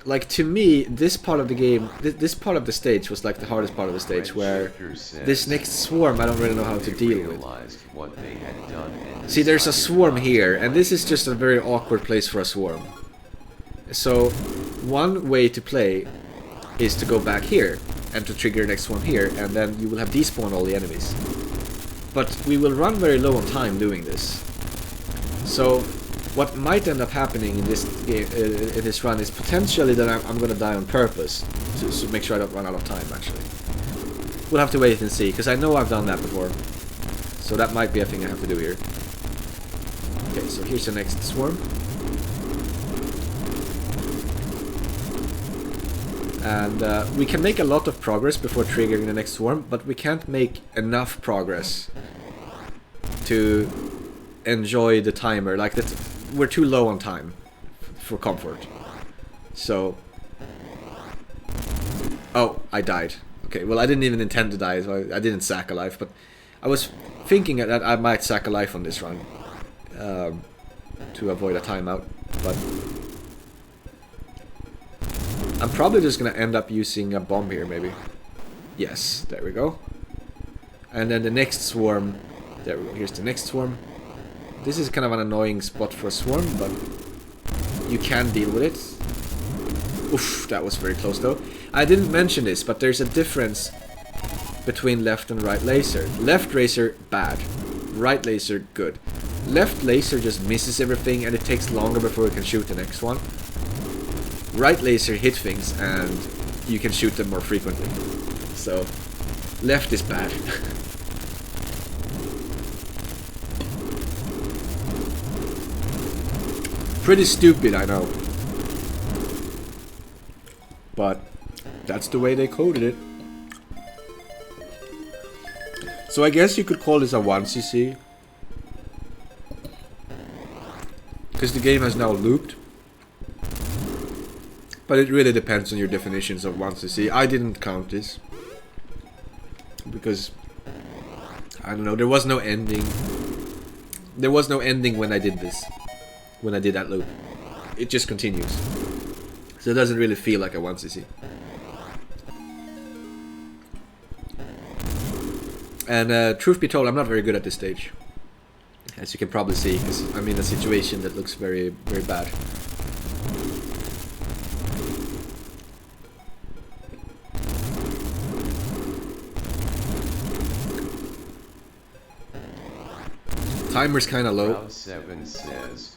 like, to me, this part of the game, this part of the stage was like the hardest part of the stage, where this next swarm I don't really know how to deal with. See, there's a swarm here, and this is just a very awkward place for a swarm. So, one way to play is to go back here, and to trigger the next swarm here, and then you will have despawned all the enemies. But we will run very low on time doing this. So, what might end up happening in this game, in this run, is potentially that I'm gonna die on purpose to make sure I don't run out of time. Actually, we'll have to wait and see, because I know I've done that before. So that might be a thing I have to do here. Okay, so here's the next swarm, and we can make a lot of progress before triggering the next swarm, but we can't make enough progress to enjoy the timer. Like that, we're too low on time for comfort. So, oh, I died. Okay, well I didn't even intend to die, so I didn't sack a life. But I was thinking that I might sack a life on this run to avoid a timeout. But I'm probably just gonna end up using a bomb here, maybe. Yes, there we go. And then the next swarm. There we go. Here's the next swarm. This is kind of an annoying spot for a swarm, but you can deal with it. Oof, that was very close though. I didn't mention this, but there's a difference between left and right laser. Left laser, bad. Right laser, good. Left laser just misses everything and it takes longer before it can shoot the next one. Right laser hit things and you can shoot them more frequently. So, left is bad. Pretty stupid, I know. But that's the way they coded it. So I guess you could call this a 1cc. Because the game has now looped. But it really depends on your definitions of 1cc. I didn't count this. Because, I don't know, there was no ending. There was no ending when I did this. When I did that loop. It just continues. So it doesn't really feel like a 1cc. And truth be told, I'm not very good at this stage. As you can probably see, because I'm in a situation that looks very, very bad. Timer's kind of low. Round 7 says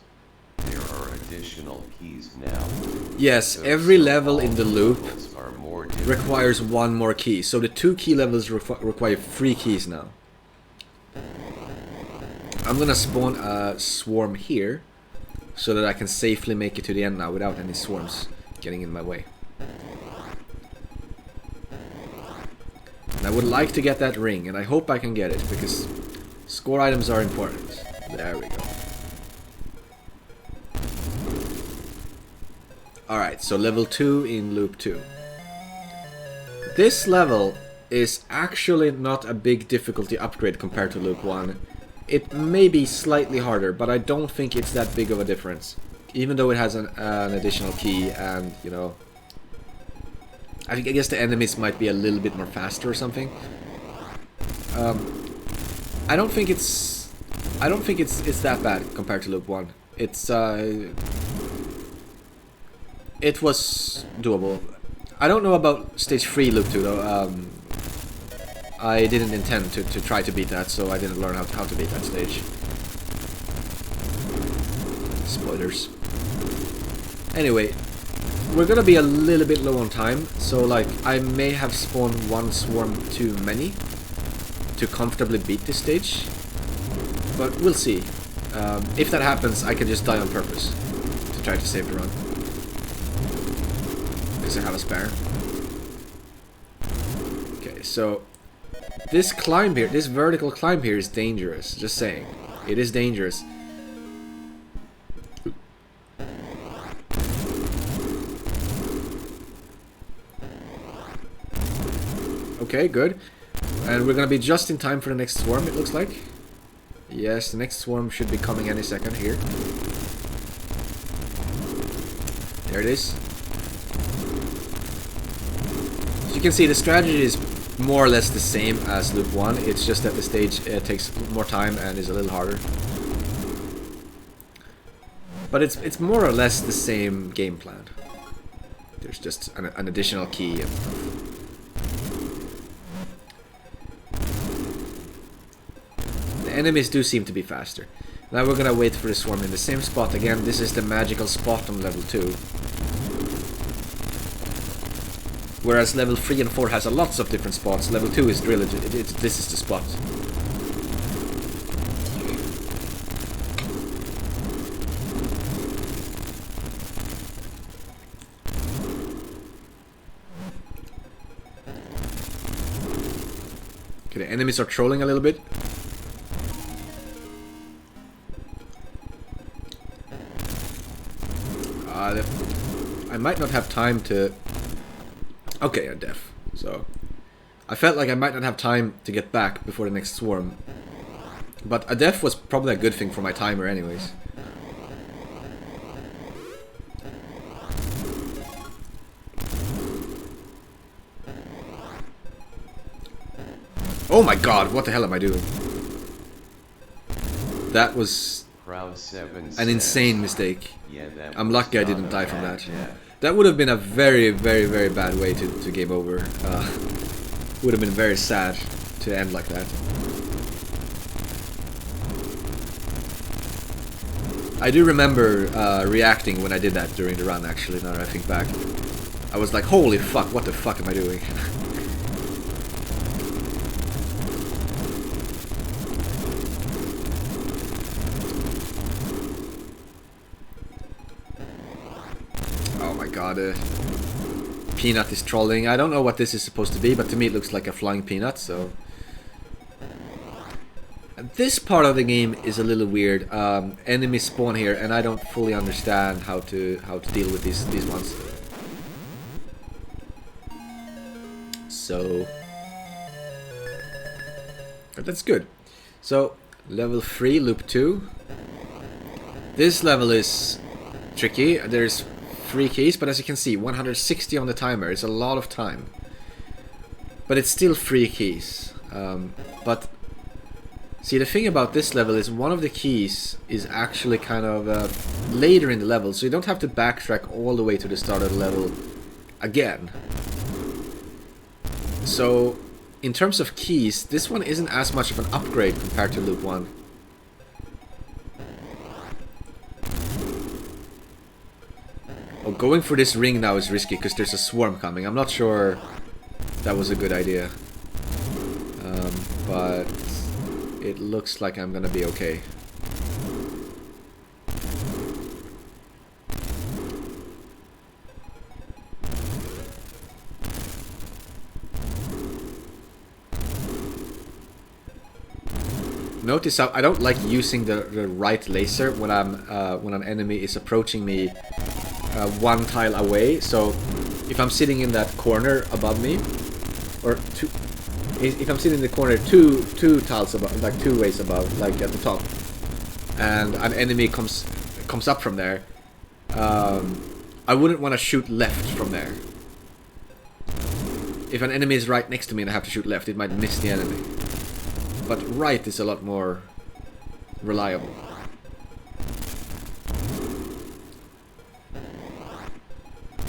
there are additional keys now. Yes, So every some level in the loop levels are more difficult. requires one more key. So the 2 key levels require 3 keys now. I'm gonna spawn a swarm here so that I can safely make it to the end now without any swarms getting in my way. And I would like to get that ring, and I hope I can get it because score items are important. There we go. Alright, so level 2 in loop 2. This level is actually not a big difficulty upgrade compared to loop 1. It may be slightly harder, but I don't think it's that big of a difference. Even though it has an additional key and, you know... I guess the enemies might be a little bit more faster or something. I don't think it's that bad compared to loop 1. It was doable. I don't know about stage 3 loop 2 though. I didn't intend to try to beat that, so I didn't learn how to beat that stage. Spoilers. Anyway, we're gonna be a little bit low on time, so like I may have spawned one swarm too many to comfortably beat this stage, but we'll see. If that happens, I can just die on purpose to try to save the run. Because I have a spare. Okay, so this climb here, this vertical climb here is dangerous, just saying. It is dangerous. Okay, good. And we're gonna be just in time for the next swarm, it looks like. Yes, the next swarm should be coming any second here. There it is. As you can see, the strategy is more or less the same as loop 1. It's just that the stage takes more time and is a little harder. But it's more or less the same game plan. There's just an additional key and stuff. The enemies do seem to be faster. Now we're gonna wait for the swarm in the same spot again. This is the magical spot on level 2. Whereas level 3 and 4 has a lots of different spots, level 2 is really, this is the spot. Okay, the enemies are trolling a little bit. might not have time to... Okay, I'm deaf. So I felt like I might not have time to get back before the next swarm. But a death was probably a good thing for my timer anyways. Oh my god, what the hell am I doing? That was an insane mistake. I'm lucky I didn't die from that. That would have been a very, very, very bad way to game over. Would have been very sad to end like that. I do remember reacting when I did that during the run, actually, now that I think back. I was like, holy fuck, what the fuck am I doing? Oh my god, Peanut is trolling. I don't know what this is supposed to be, but to me it looks like a flying peanut, so... This part of the game is a little weird. Enemies spawn here, and I don't fully understand how to deal with these ones. So... But that's good. So, level 3, loop 2. This level is tricky. There's 3 keys, but as you can see, 160 on the timer. It's a lot of time. But it's still 3 keys. But see, the thing about this level is one of the keys is actually kind of later in the level, so you don't have to backtrack all the way to the start of the level again. So, in terms of keys, this one isn't as much of an upgrade compared to loop 1. Oh, going for this ring now is risky because there's a swarm coming. I'm not sure that was a good idea. But it looks like I'm gonna be okay. Notice how I don't like using the right laser when when an enemy is approaching me one tile away. So if I'm sitting in that corner above me, or if I'm sitting in the corner two tiles above, like 2 ways above, like at the top, and an enemy comes up from there, I wouldn't want to shoot left from there. If an enemy is right next to me and I have to shoot left, it might miss the enemy. But right is a lot more reliable.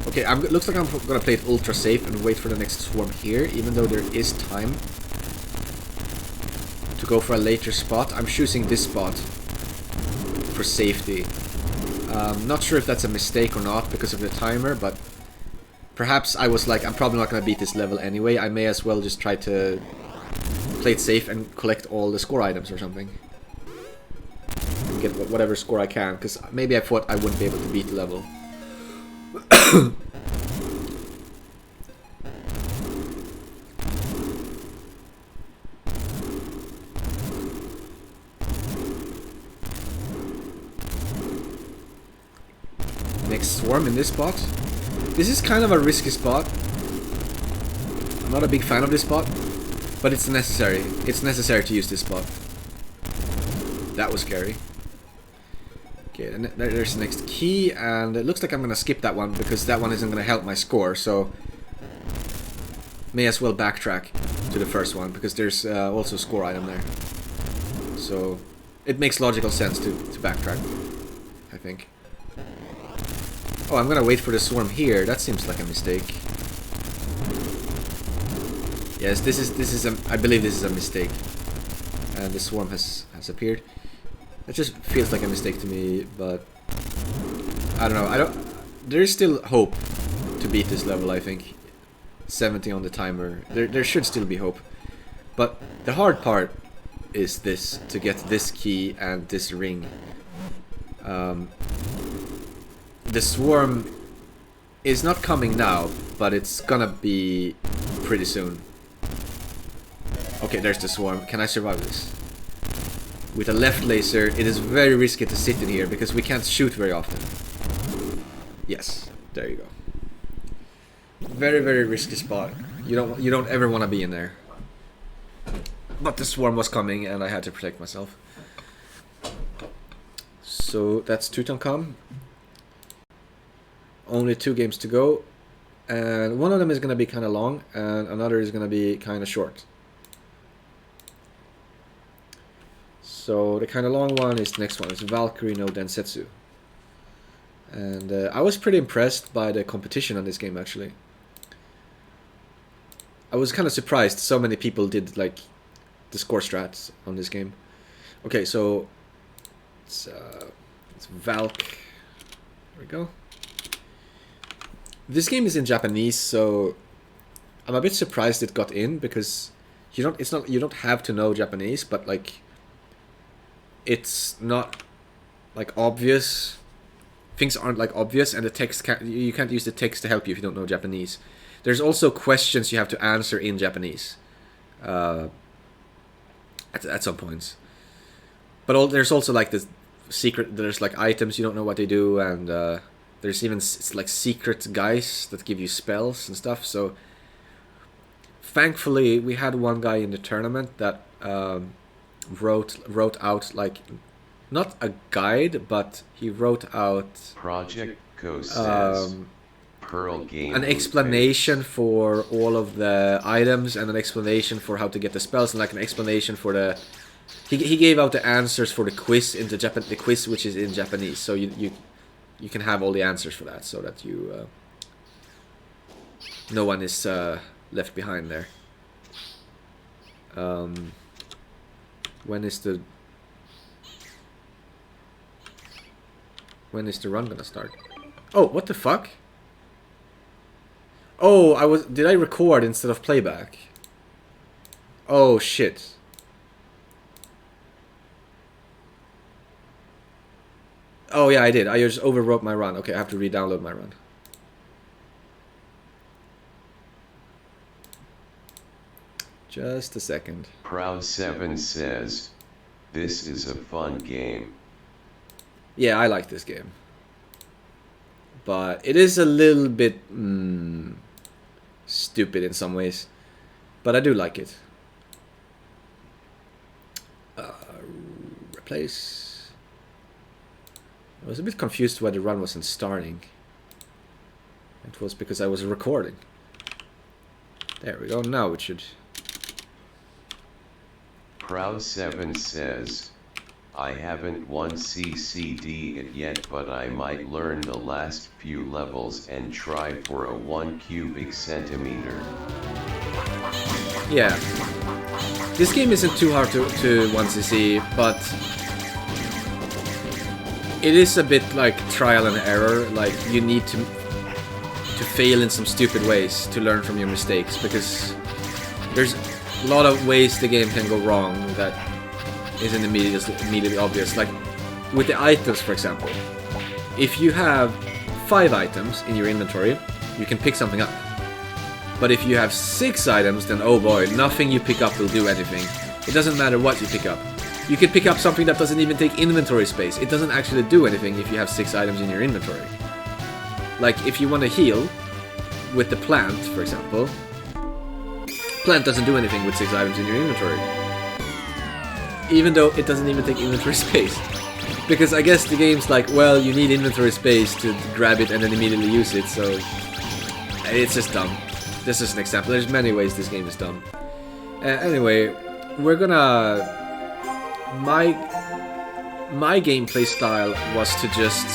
Okay, looks like I'm gonna play it ultra safe and wait for the next swarm here, even though there is time to go for a later spot. I'm choosing this spot for safety. Not sure if that's a mistake or not because of the timer, but perhaps I was like, I'm probably not gonna beat this level anyway. I may as well just try to play it safe and collect all the score items or something. And get whatever score I can, because maybe I thought I wouldn't be able to beat the level. Next swarm in this spot. This is kind of a risky spot. I'm not a big fan of this spot, but it's necessary. It's necessary to use this spot. That was scary. Okay, and there's the next key, and it looks like I'm gonna skip that one because that one isn't gonna help my score, so may as well backtrack to the first one because there's also a score item there. So it makes logical sense to backtrack, I think. Oh, I'm gonna wait for the swarm here. That seems like a mistake. Yes, this is I believe this is a mistake, and the swarm has appeared. It just feels like a mistake to me, but I don't know. There is still hope to beat this level. I think 70 on the timer. There should still be hope, but the hard part is this: to get this key and this ring. The swarm is not coming now, but it's gonna be pretty soon. Okay, there's the swarm. Can I survive this? With a left laser, it is very risky to sit in here because we can't shoot very often. Yes, there you go. Very, very risky spot. You don't ever want to be in there. But the swarm was coming and I had to protect myself. So that's Tutankhamun. Only 2 games to go. And one of them is going to be kind of long and another is going to be kind of short. So the kind of long one is the next one. It's Valkyrie no Densetsu. And I was pretty impressed by the competition on this game actually. I was kind of surprised so many people did like the score strats on this game. Okay, so it's Valk. There we go. This game is in Japanese, so I'm a bit surprised it got in because you don't have to know Japanese, but like it's not like obvious. Things aren't like obvious, and the text you can't use the text to help you if you don't know Japanese. There's also questions you have to answer in Japanese at some points. But there's also like this secret. There's like items you don't know what they do, and there's even like secret guys that give you spells and stuff. So thankfully, we had one guy in the tournament that wrote out like not a guide, but he wrote out Project Co says Pearl Game an explanation for all of the items and an explanation for how to get the spells and like an explanation for the he gave out the answers for the quiz in the quiz which is in Japanese, so you can have all the answers for that so that you no one is left behind there. When is the run gonna start? Oh, what the fuck? Oh, did I record instead of playback? Oh shit. Oh yeah, I did. I just overwrote my run. Okay, I have to re-download my run. Just a second. Proud7 says, this is a fun game. Yeah, I like this game. But it is a little bit stupid in some ways. But I do like it. Replace. I was a bit confused why the run wasn't starting. It was because I was recording. There we go, now it should. Proud7 says, I haven't won CCD it yet, but I might learn the last few levels and try for a 1 cubic centimeter. Yeah. This game isn't too hard to 1cc, but it is a bit like trial and error. Like you need to fail in some stupid ways to learn from your mistakes, because there's a lot of ways the game can go wrong that isn't immediately obvious. Like with the items, for example, if you have 5 items in your inventory, you can pick something up. But if you have 6 items, then oh boy, nothing you pick up will do anything. It doesn't matter what you pick up. You can pick up something that doesn't even take inventory space. It doesn't actually do anything if you have 6 items in your inventory. Like if you want to heal with the plant, for example, plant doesn't do anything with 6 items in your inventory. Even though it doesn't even take inventory space. Because I guess the game's like, well, you need inventory space to grab it and then immediately use it, so it's just dumb. This is an example. There's many ways this game is dumb. Anyway, we're gonna... My gameplay style was to just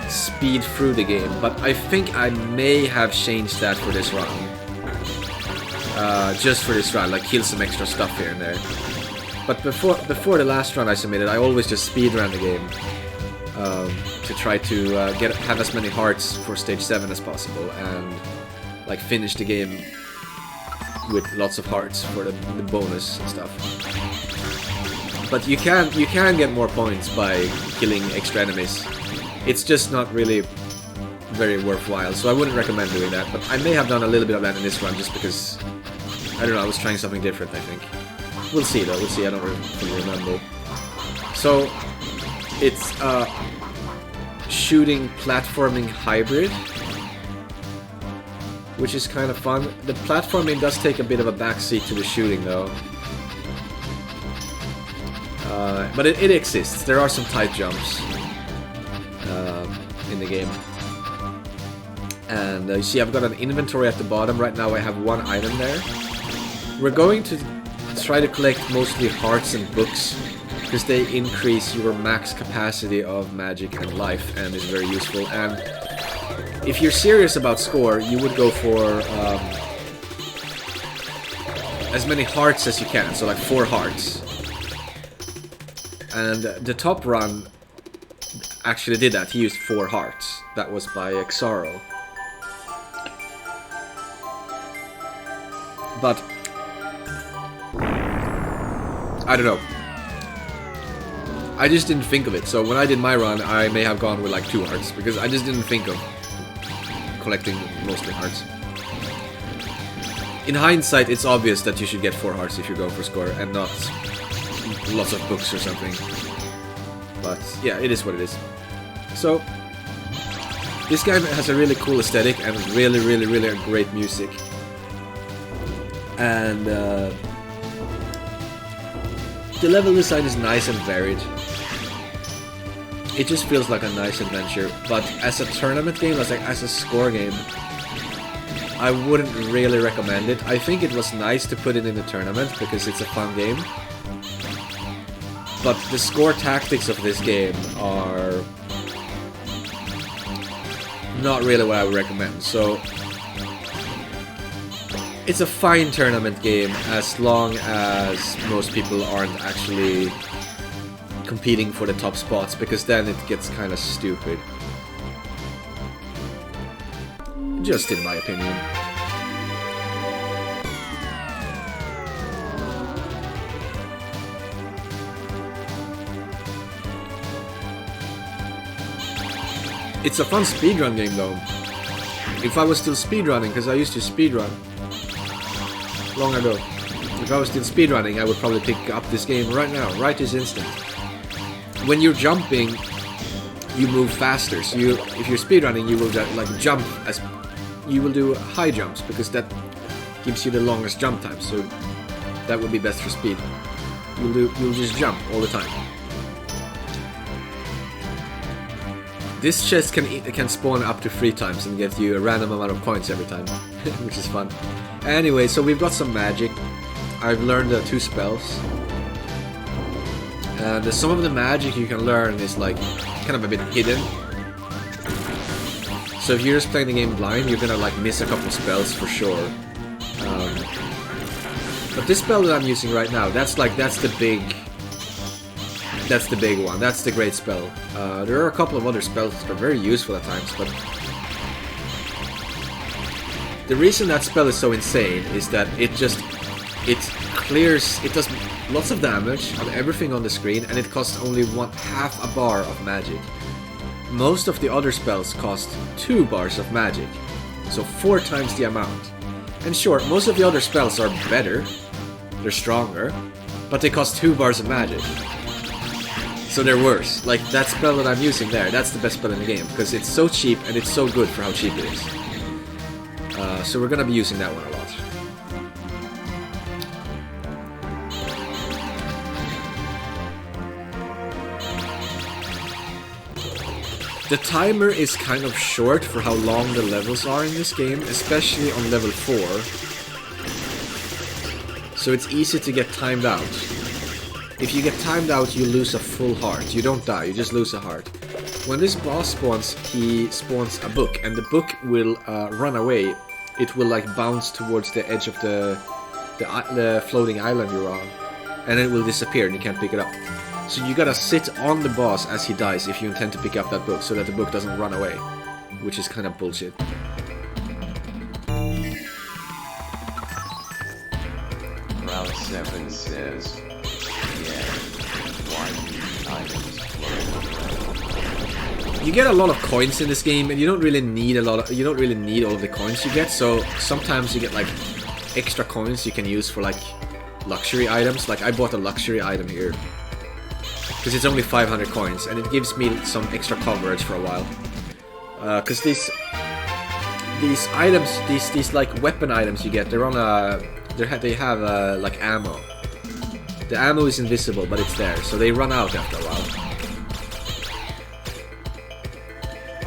speed through the game, but I think I may have changed that for this run. Just for this run, like kill some extra stuff here and there. But before the last run I submitted, I always just speedrun the game to try to have as many hearts for stage 7 as possible, and like finish the game with lots of hearts for the bonus and stuff. But you can get more points by killing extra enemies. It's just not really very worthwhile, so I wouldn't recommend doing that. But I may have done a little bit of that in this run just because, I don't know, I was trying something different, I think. We'll see though, we'll see, I don't really remember. So, it's a shooting platforming hybrid. which is kind of fun. The platforming does take a bit of a backseat to the shooting, though. But it exists. There are some tight jumps in the game. And you see I've got an inventory at the bottom. Right now I have one item there. We're going to try to collect mostly hearts and books, because they increase your max capacity of magic and life, and is very useful. And if you're serious about score, you would go for as many hearts as you can, so like 4 hearts. And the top run actually did that. He used 4 hearts. That was by Xaro. But I don't know. I just didn't think of it. So when I did my run, I may have gone with like 2 hearts, because I just didn't think of collecting mostly hearts. In hindsight, it's obvious that you should get 4 hearts if you go for score, and not lots of books or something. But yeah, it is what it is. So this game has a really cool aesthetic and really great music. And the level design is nice and varied. It just feels like a nice adventure. But as a tournament game, as a score game, I wouldn't really recommend it. I think it was nice to put it in the tournament because it's a fun game. But the score tactics of this game are not really what I would recommend. So it's a fine tournament game as long as most people aren't actually competing for the top spots, because then it gets kind of stupid. Just in my opinion. It's a fun speedrun game though. If I was still speedrunning, because I used to speedrun long ago. If I was still speedrunning, I would probably pick up this game right now, right this instant. When you're jumping, you move faster. So if you're speedrunning, you will like jump as you will do high jumps, because that gives you the longest jump time. So that would be best for speed. You'll just jump all the time. This chest can spawn up to 3 times and get you a random amount of coins every time, which is fun. Anyway, so we've got some magic. I've learned 2 spells. And some of the magic you can learn is like kind of a bit hidden. So if you're just playing the game blind, you're gonna like miss a couple spells for sure. But this spell that I'm using right now, that's the big one. That's the great spell. There are a couple of other spells that are very useful at times, but the reason that spell is so insane is that it does lots of damage on everything on the screen, and it costs only half a bar of magic. Most of the other spells cost 2 bars of magic, so 4 times the amount. And sure, most of the other spells are better, they're stronger, but they cost 2 bars of magic. So they're worse. Like that spell that I'm using there, that's the best spell in the game, because it's so cheap and it's so good for how cheap it is. So we're gonna be using that one a lot. The timer is kind of short for how long the levels are in this game, especially on level 4. So it's easy to get timed out. If you get timed out, you lose a full heart. You don't die, you just lose a heart. When this boss spawns, he spawns a book, and the book will run away. It will like bounce towards the edge of the floating island you're on, and it will disappear and you can't pick it up. So you gotta sit on the boss as he dies if you intend to pick up that book, so that the book doesn't run away, which is kind of bullshit. Route 7 says, you get a lot of coins in this game, and you don't really need all of the coins you get. So sometimes you get like extra coins you can use for like luxury items. Like I bought a luxury item here because it's only 500 coins, and it gives me some extra coverage for a while. Because these items, these like weapon items you get, they're on a, they have like ammo. The ammo is invisible, but it's there, so they run out after a while.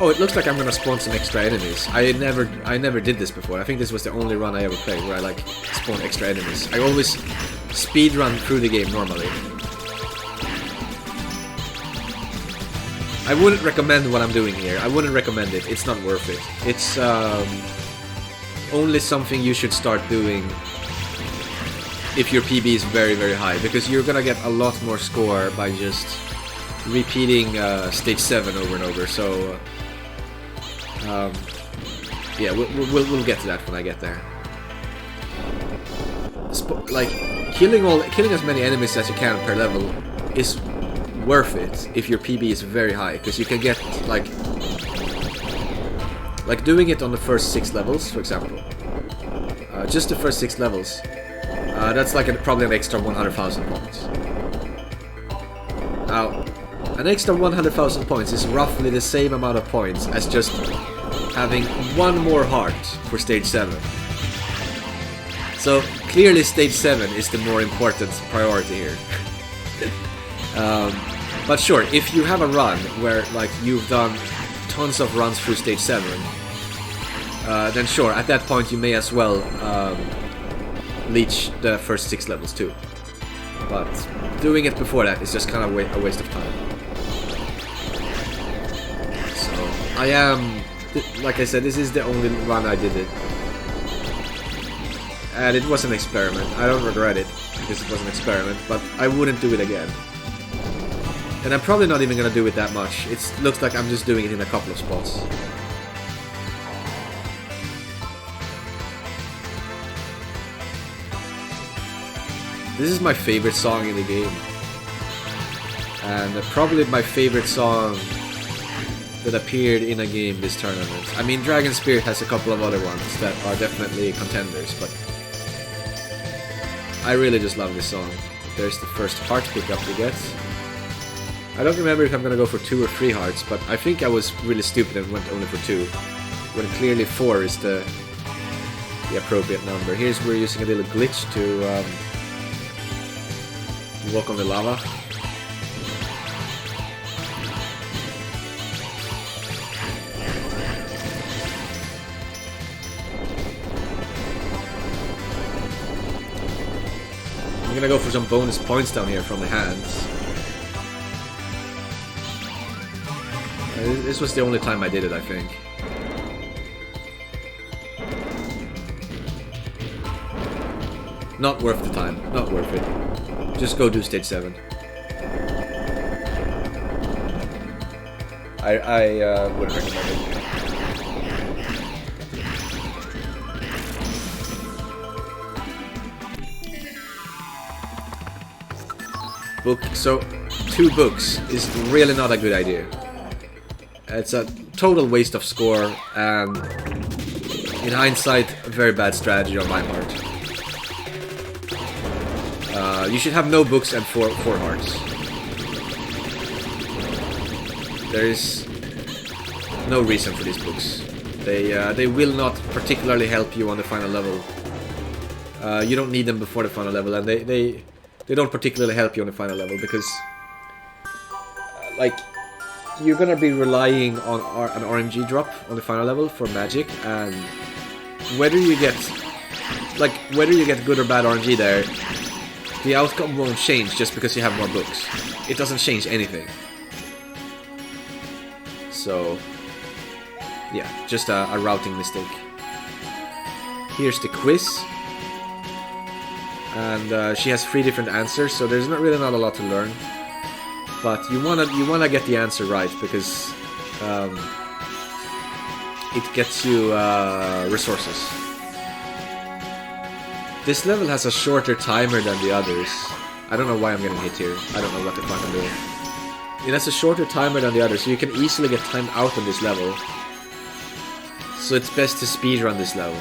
Oh, it looks like I'm gonna spawn some extra enemies. I never did this before. I think this was the only run I ever played where I like spawn extra enemies. I always speed run through the game normally. I wouldn't recommend what I'm doing here. I wouldn't recommend it. It's not worth it. It's only something you should start doing if your PB is very, very high, because you're gonna get a lot more score by just repeating stage 7 over and over. So yeah, we'll get to that when I get there. Like killing as many enemies as you can per level is worth it if your PB is very high, because you can get like doing it on the first 6 levels, for example. Just the first 6 levels. That's like probably an extra 100,000 points. Now, an extra 100,000 points is roughly the same amount of points as just having one more heart for stage 7. So clearly stage 7 is the more important priority here. But sure, if you have a run where like you've done tons of runs through stage 7, then sure, at that point you may as well leech the first 6 levels too. But doing it before that is just kind of a waste of time. So I am, like I said, this is the only run I did it. And it was an experiment. I don't regret it because it was an experiment, but I wouldn't do it again. And I'm probably not even gonna do it that much. It looks like I'm just doing it in a couple of spots. This is my favorite song in the game. And probably my favorite song that appeared in a game this tournament. I mean, Dragon Spirit has a couple of other ones that are definitely contenders, but I really just love this song. There's the first heart pickup we get. I don't remember if I'm gonna go for 2 or 3 hearts, but I think I was really stupid and went only for 2, when clearly 4 is the appropriate number. Here's where we're using a little glitch to walk on the lava. I'm gonna go for some bonus points down here from the hands. This was the only time I did it, I think. Not worth the time. Not worth it. Just go do stage 7. I wouldn't recommend it. Book. So, 2 books is really not a good idea. It's a total waste of score, and in hindsight, a very bad strategy on my part. You should have no books and 4 hearts. There is no reason for these books. They will not particularly help you on the final level. You don't need them before the final level, and they don't particularly help you on the final level because, like, you're gonna be relying on an RNG drop on the final level for magic, and whether you get good or bad RNG there, the outcome won't change just because you have more books. It doesn't change anything. So, yeah, just a routing mistake. Here's the quiz. And she has 3 different answers, so there's not a lot to learn. But you wanna get the answer right, because it gets you resources. This level has a shorter timer than the others. I don't know why I'm getting hit here. I don't know what the fuck I'm doing. It has a shorter timer than the others, so you can easily get timed out on this level. So it's best to speedrun this level.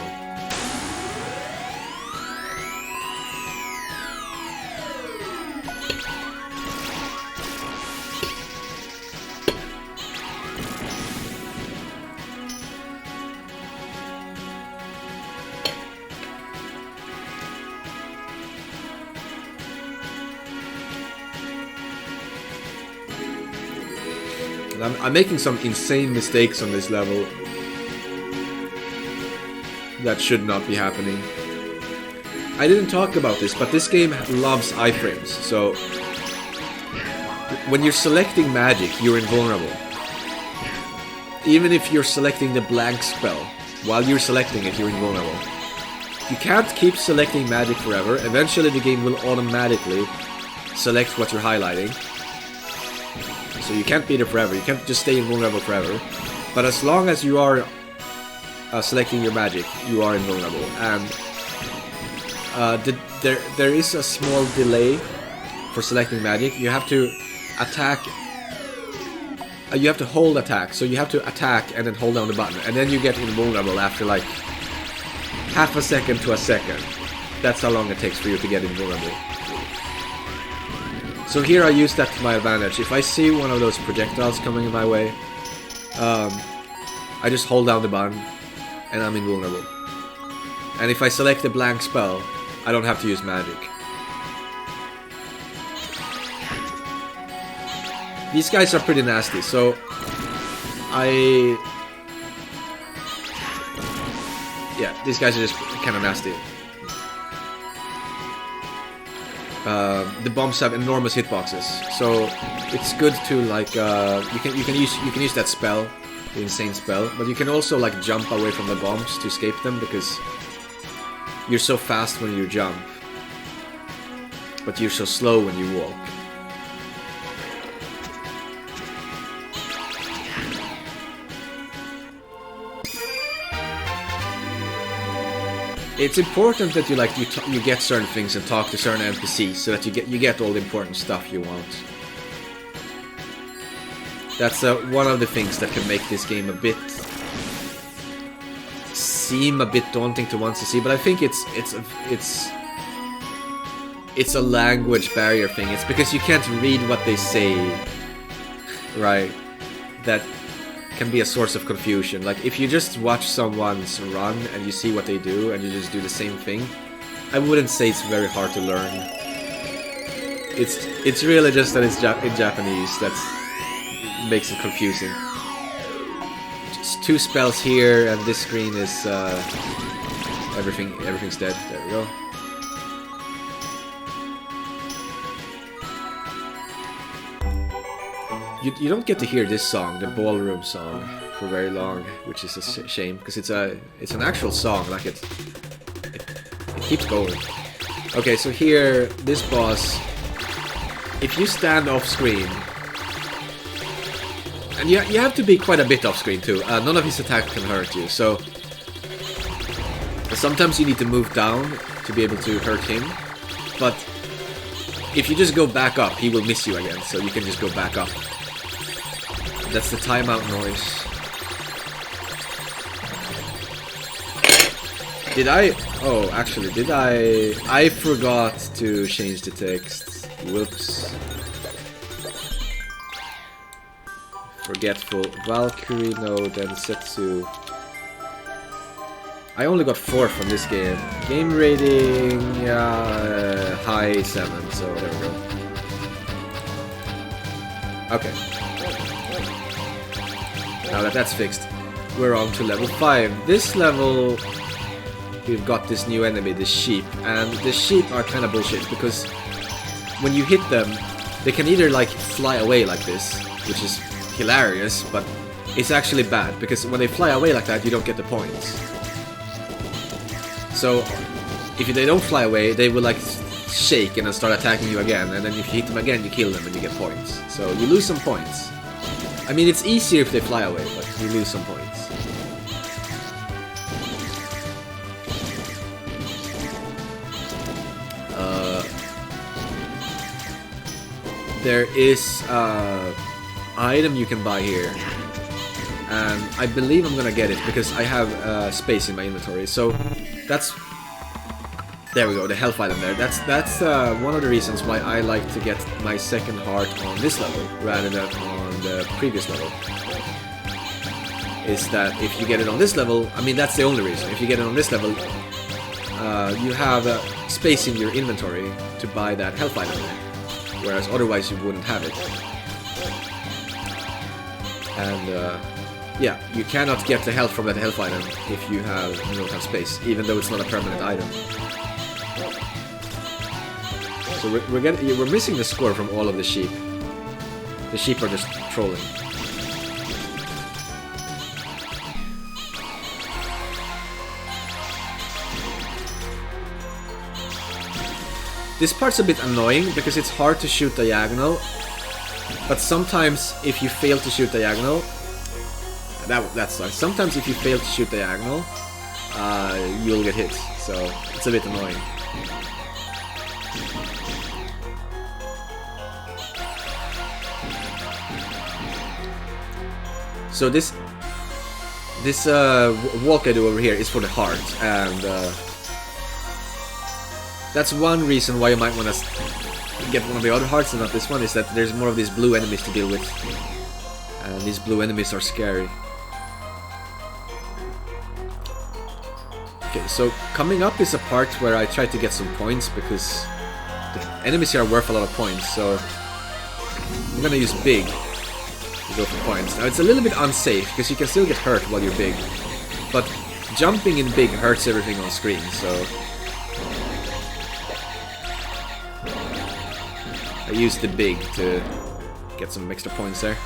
I'm making some insane mistakes on this level that should not be happening. I didn't talk about this, but this game loves iframes, so when you're selecting magic, you're invulnerable. Even if you're selecting the blank spell, while you're selecting it, you're invulnerable. You can't keep selecting magic forever. Eventually the game will automatically select what you're highlighting. So you can't be there forever, you can't just stay invulnerable forever. But as long as you are selecting your magic, you are invulnerable. And there is a small delay for selecting magic. You have to attack. You have to hold attack. So you have to attack and then hold down the button, and then you get invulnerable after like half a second to a second. That's how long it takes for you to get invulnerable. So here I use that to my advantage. If I see one of those projectiles coming in my way, I just hold down the button and I'm invulnerable. And if I select a blank spell, I don't have to use magic. These guys are pretty nasty, so yeah, these guys are just kind of nasty. The bombs have enormous hitboxes, so it's good to like you can use that spell, the insane spell, but you can also like jump away from the bombs to escape them because you're so fast when you jump, but you're so slow when you walk. It's important that you get certain things and talk to certain NPCs so that you get all the important stuff you want. That's one of the things that can make this game seem a bit daunting to want to see, but I think it's a language barrier thing. It's because you can't read what they say, right? That can be a source of confusion. Like if you just watch someone's run and you see what they do and you just do the same thing, I wouldn't say it's very hard to learn. It's really just that it's in Japanese that makes it confusing. Just 2 spells here and this screen is everything's dead. There we go. You don't get to hear this song, the ballroom song, for very long, which is a shame because it's an actual song. Like it keeps going. Okay, so here this boss, if you stand off screen, and you have to be quite a bit off screen too. None of his attacks can hurt you, so sometimes you need to move down to be able to hurt him. But if you just go back up, he will miss you again, so you can just go back up. That's the timeout noise. Did I... Oh, actually, did I... I forgot to change the text. Whoops. Forgetful. Valkyrie, no, Densetsu. I only got 4 from this game. Game rating... high 7, so there we go. Okay. Now that that's fixed, we're on to level 5. This level, we've got this new enemy, the sheep, and the sheep are kind of bullshit because when you hit them, they can either like fly away like this, which is hilarious, but it's actually bad because when they fly away like that, you don't get the points. So if they don't fly away, they will like shake and then start attacking you again, and then if you hit them again, you kill them and you get points. So you lose some points. I mean, it's easier if they fly away, but you lose some points. There is an item you can buy here, and I believe I'm gonna get it because I have space in my inventory. So that's... There we go, the health item there. That's one of the reasons why I like to get my second heart on this level rather than on the previous level. Is that if you get it on this level, I mean that's the only reason. If you get it on this level, you have space in your inventory to buy that health item there, whereas otherwise you wouldn't have it. And yeah, you cannot get the health from that health item if you don't have space, even though it's not a permanent item. So we're missing the score from all of the sheep. The sheep are just trolling. This part's a bit annoying because it's hard to shoot diagonal, but sometimes if you fail to shoot diagonal, that sucks. Sometimes if you fail to shoot diagonal, you'll get hit, so it's a bit annoying. So this walk I do over here is for the heart, and that's one reason why you might want to get one of the other hearts and not this one, is that there's more of these blue enemies to deal with. And these blue enemies are scary. Okay, so coming up is a part where I try to get some points, because the enemies here are worth a lot of points, so I'm gonna use big to go for points. Now it's a little bit unsafe, because you can still get hurt while you're big, but jumping in big hurts everything on screen, so I used the big to get some extra points there.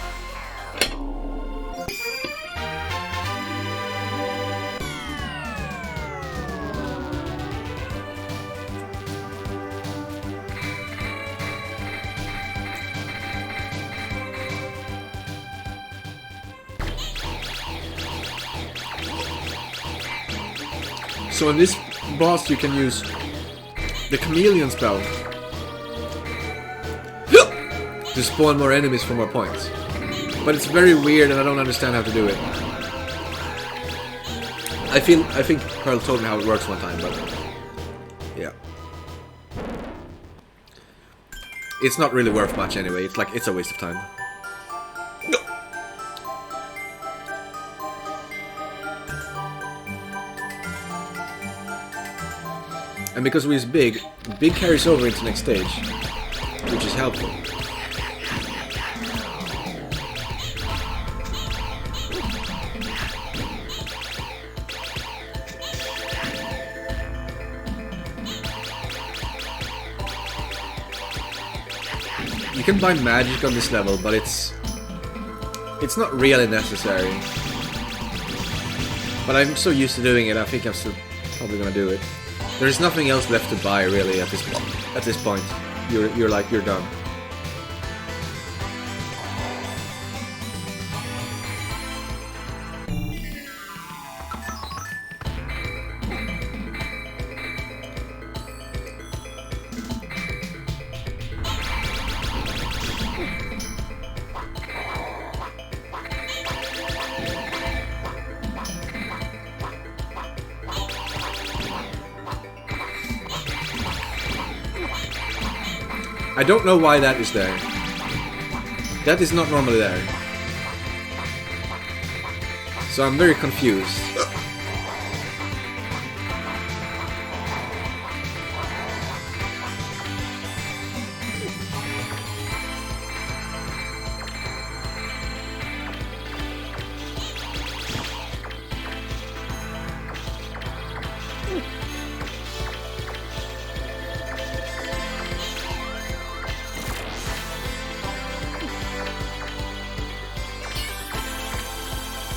So in this boss you can use the chameleon spell to spawn more enemies for more points. But it's very weird and I don't understand how to do it. I think Pearl told me how it works one time, but yeah. It's not really worth much anyway. It's a waste of time. And because we use big carries over into the next stage, which is helpful. You can bind magic on this level, but it's not really necessary. But I'm so used to doing it, I think I'm still probably gonna do it. There's nothing else left to buy really at this point. You're done. I don't know why that is there. That is not normally there. So I'm very confused.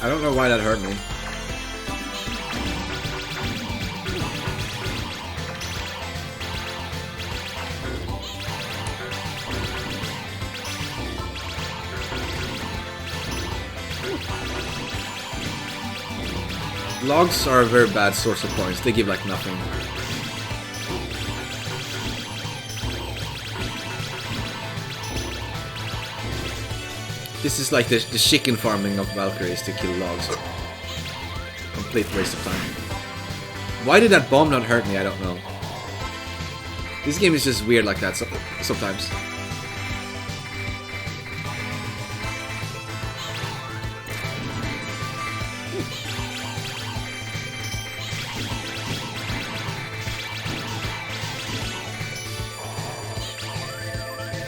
I don't know why that hurt me. Logs are a very bad source of points. They give like nothing. This is like the chicken farming of Valkyries to kill logs. Complete waste of time. Why did that bomb not hurt me? I don't know. This game is just weird like that sometimes.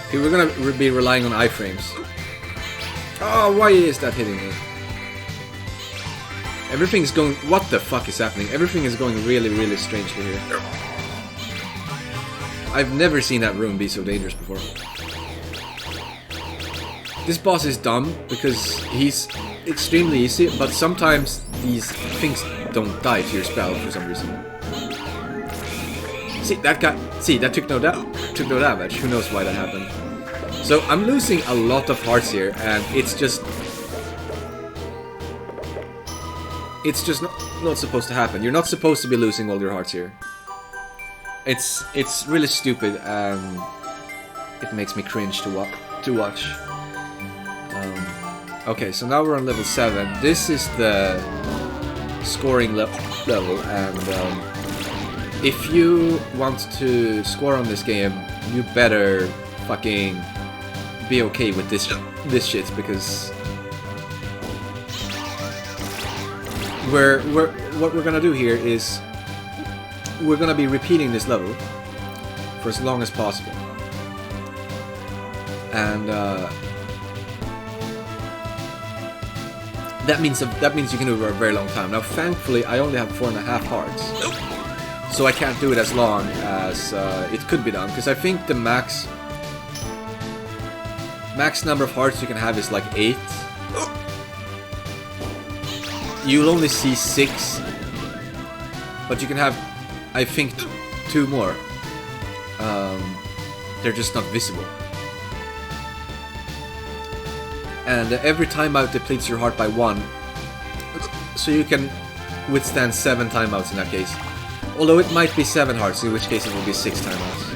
Okay, we're gonna be relying on iframes. Oh, why is that hitting me? Everything's going... What the fuck is happening? Everything is going really, really strangely here. I've never seen that room be so dangerous before. This boss is dumb because he's extremely easy, but sometimes these things don't die to your spell for some reason. See, that guy... See, that took no damage. Who knows why that happened. So, I'm losing a lot of hearts here, and it's just... It's just not supposed to happen. You're not supposed to be losing all your hearts here. It's really stupid, and it makes me cringe to watch. Okay, so now we're on level 7. This is the scoring level, and if you want to score on this game, you better fucking be okay with this shit, because what we're gonna do here is we're gonna be repeating this level for as long as possible, and that means you can do it for a very long time. Now, thankfully, I only have 4.5 hearts, so I can't do it as long as it could be done, because I think the max number of hearts you can have is like 8. You'll only see 6, but you can have, I think, 2 more. They're just not visible. And every timeout depletes your heart by 1, so you can withstand 7 timeouts in that case. Although it might be 7 hearts, in which case it will be 6 timeouts.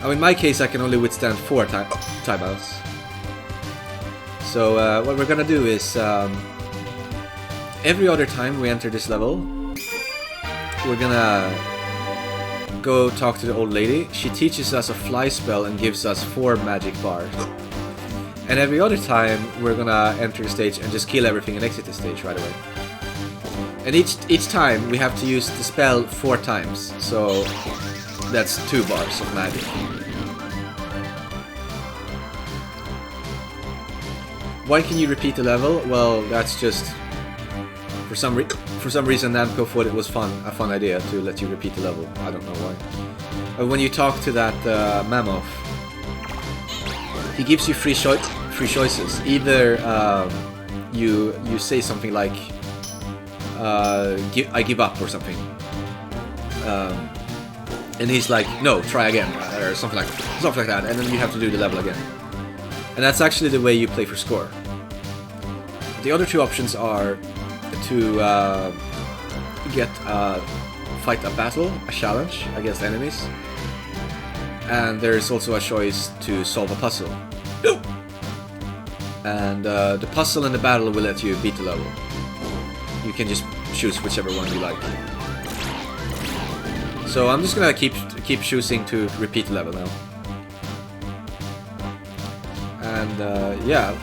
Now in my case I can only withstand 4 timeouts. So what we're gonna do is, every other time we enter this level, we're gonna go talk to the old lady. She teaches us a fly spell and gives us 4 magic bars. And every other time we're gonna enter the stage and just kill everything and exit the stage right away. And each time we have to use the spell 4 times, so that's 2 bars of magic. Why can you repeat the level? Well, that's just for some reason Namco thought it was a fun idea to let you repeat the level. I don't know why. When you talk to that Mammoth, he gives you 3 choices. Either you say something like I give up or something, and he's like, no, try again, or something like that, and then you have to do the level again. And that's actually the way you play for score. The other 2 options are to fight a battle, a challenge against enemies, and there's also a choice to solve a puzzle. And the puzzle and the battle will let you beat the level. You can just choose whichever one you like. So I'm just gonna keep choosing to repeat the level now. And yeah,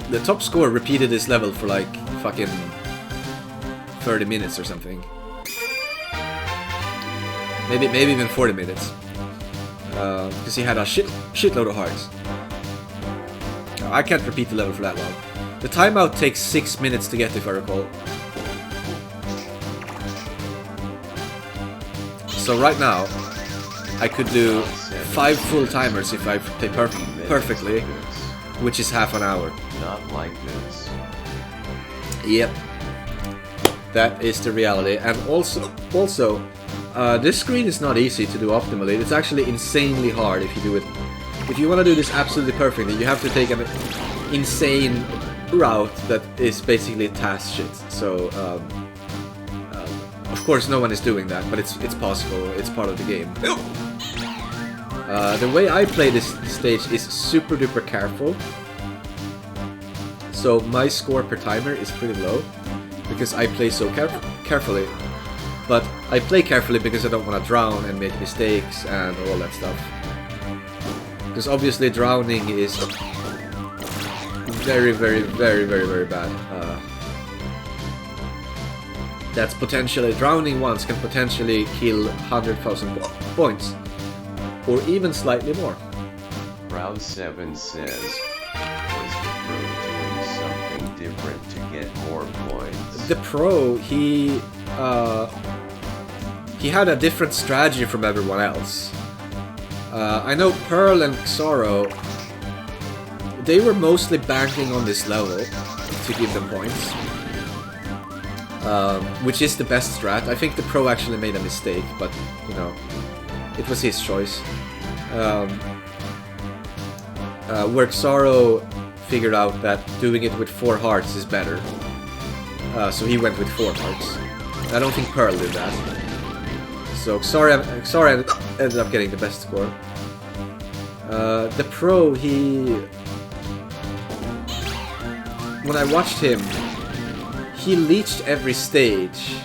the top score repeated this level for like fucking 30 minutes or something. Maybe even 40 minutes. Because he had a shitload of hearts. I can't repeat the level for that long. The timeout takes 6 minutes to get, if I recall. So right now, I could do 5 full timers if I play perfectly, which is half an hour. Not like this. Yep. That is the reality. And also, this screen is not easy to do optimally. It's actually insanely hard if you do it. If you want to do this absolutely perfectly, you have to take an insane route that is basically task shit. So, of course, no one is doing that, but it's possible. It's part of the game. The way I play this stage is super duper careful. So my score per timer is pretty low because I play so carefully. But I play carefully because I don't want to drown and make mistakes and all that stuff. Because obviously drowning is very, very, very, very, very bad. That's potentially, drowning once can potentially kill 100,000 points. Or even slightly more. Round 7 says, the pro, he had a different strategy from everyone else. I know Pearl and Xoro, they were mostly banking on this level to give them points, which is the best strat. I think the pro actually made a mistake, but you know, it was his choice. Where Xoro figured out that doing it with 4 hearts is better, so he went with 4 hearts. I don't think Pearl did that. So Xoro ended up getting the best score. The pro, when I watched him, he leeched every stage,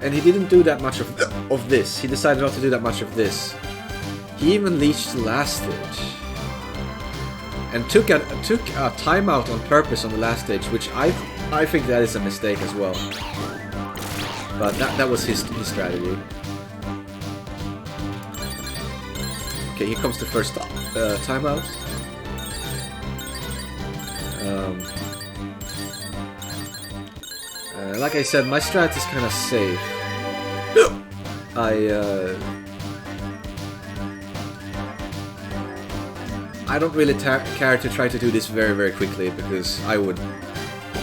and he didn't do that much of this. He decided not to do that much of this. He even leeched the last stage, and took a timeout on purpose on the last stage, which I think that is a mistake as well. But that was his strategy. Okay, here comes the first timeout. Like I said, my strat is kind of safe. I don't really care to try to do this very, very quickly, because I would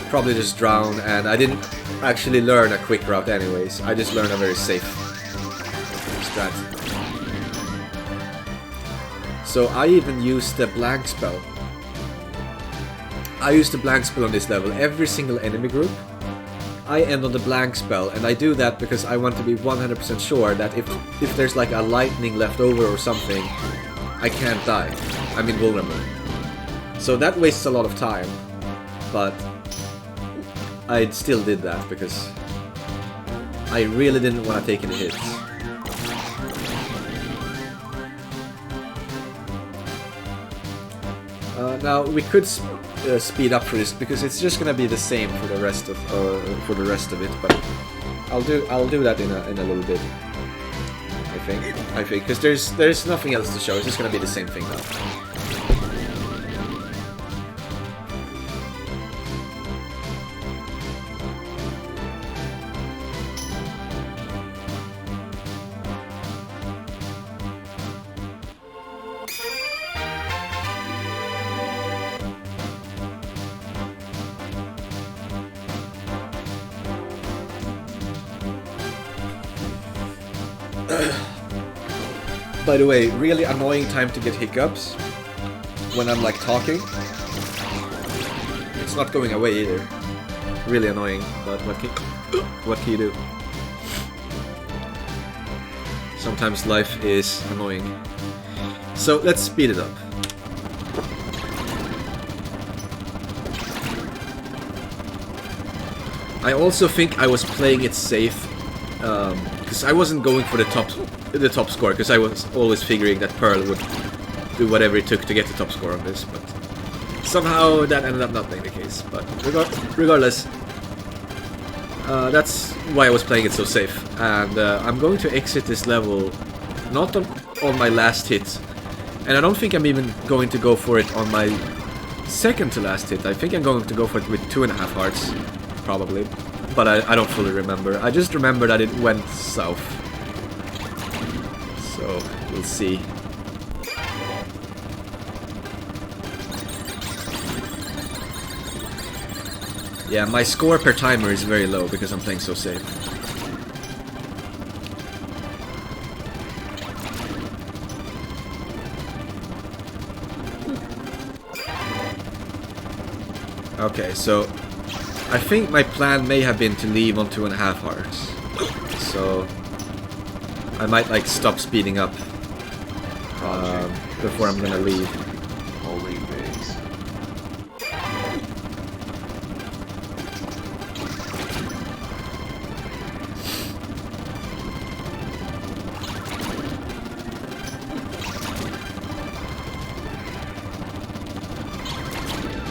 probably just drown, and I didn't actually learn a quick route anyways. I just learned a very safe strat. So I even used the blank spell. I used the blank spell on this level. Every single enemy group, I end on the blank spell, and I do that because I want to be 100% sure that if there's like a lightning left over or something, I can't die. I'm invulnerable. So that wastes a lot of time, but I still did that because I really didn't want to take any hits. Now we could speed up for this because it's just gonna be the same for the rest of it, but I'll do that in a little bit. I think because there's nothing else to show. It's just gonna be the same thing now. By the way, really annoying time to get hiccups when I'm like talking. It's not going away either. Really annoying, but what can you do? Sometimes life is annoying. So let's speed it up. I also think I was playing it safe, because I wasn't going for the top score, because I was always figuring that Pearl would do whatever it took to get the top score on this, but somehow that ended up not being the case. But regardless, that's why I was playing it so safe, and I'm going to exit this level not on my last hit, and I don't think I'm even going to go for it on my second to last hit. I think I'm going to go for it with 2.5 hearts, probably, but I don't fully remember. I just remember that it went south. So, we'll see. Yeah, my score per timer is very low because I'm playing so safe. Okay, so I think my plan may have been to leave on 2.5 hearts. So I might like stop speeding up before I'm gonna leave. Holy bigs.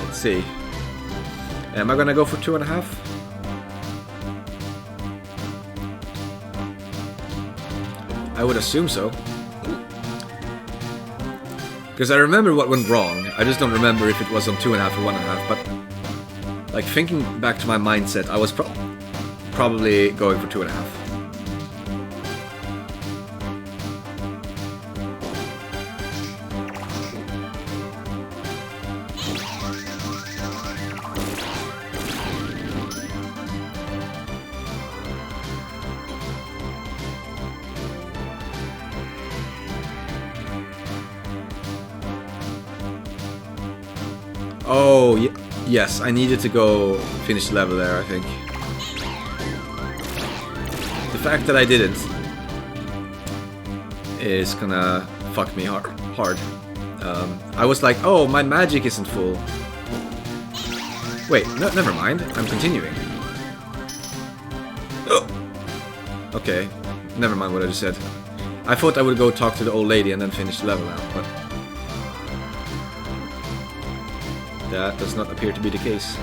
Let's see. Am I gonna go for 2.5? I would assume so. Because I remember what went wrong. I just don't remember if it was on 2.5 or 1.5. But Like, thinking back to my mindset, I was probably going for 2.5. Oh, yes, I needed to go finish the level there, I think. The fact that I didn't is gonna fuck me hard. I was like, oh, my magic isn't full. Wait, no, never mind, I'm continuing. Oh. Okay, never mind what I just said. I thought I would go talk to the old lady and then finish the level now, but that does not appear to be the case.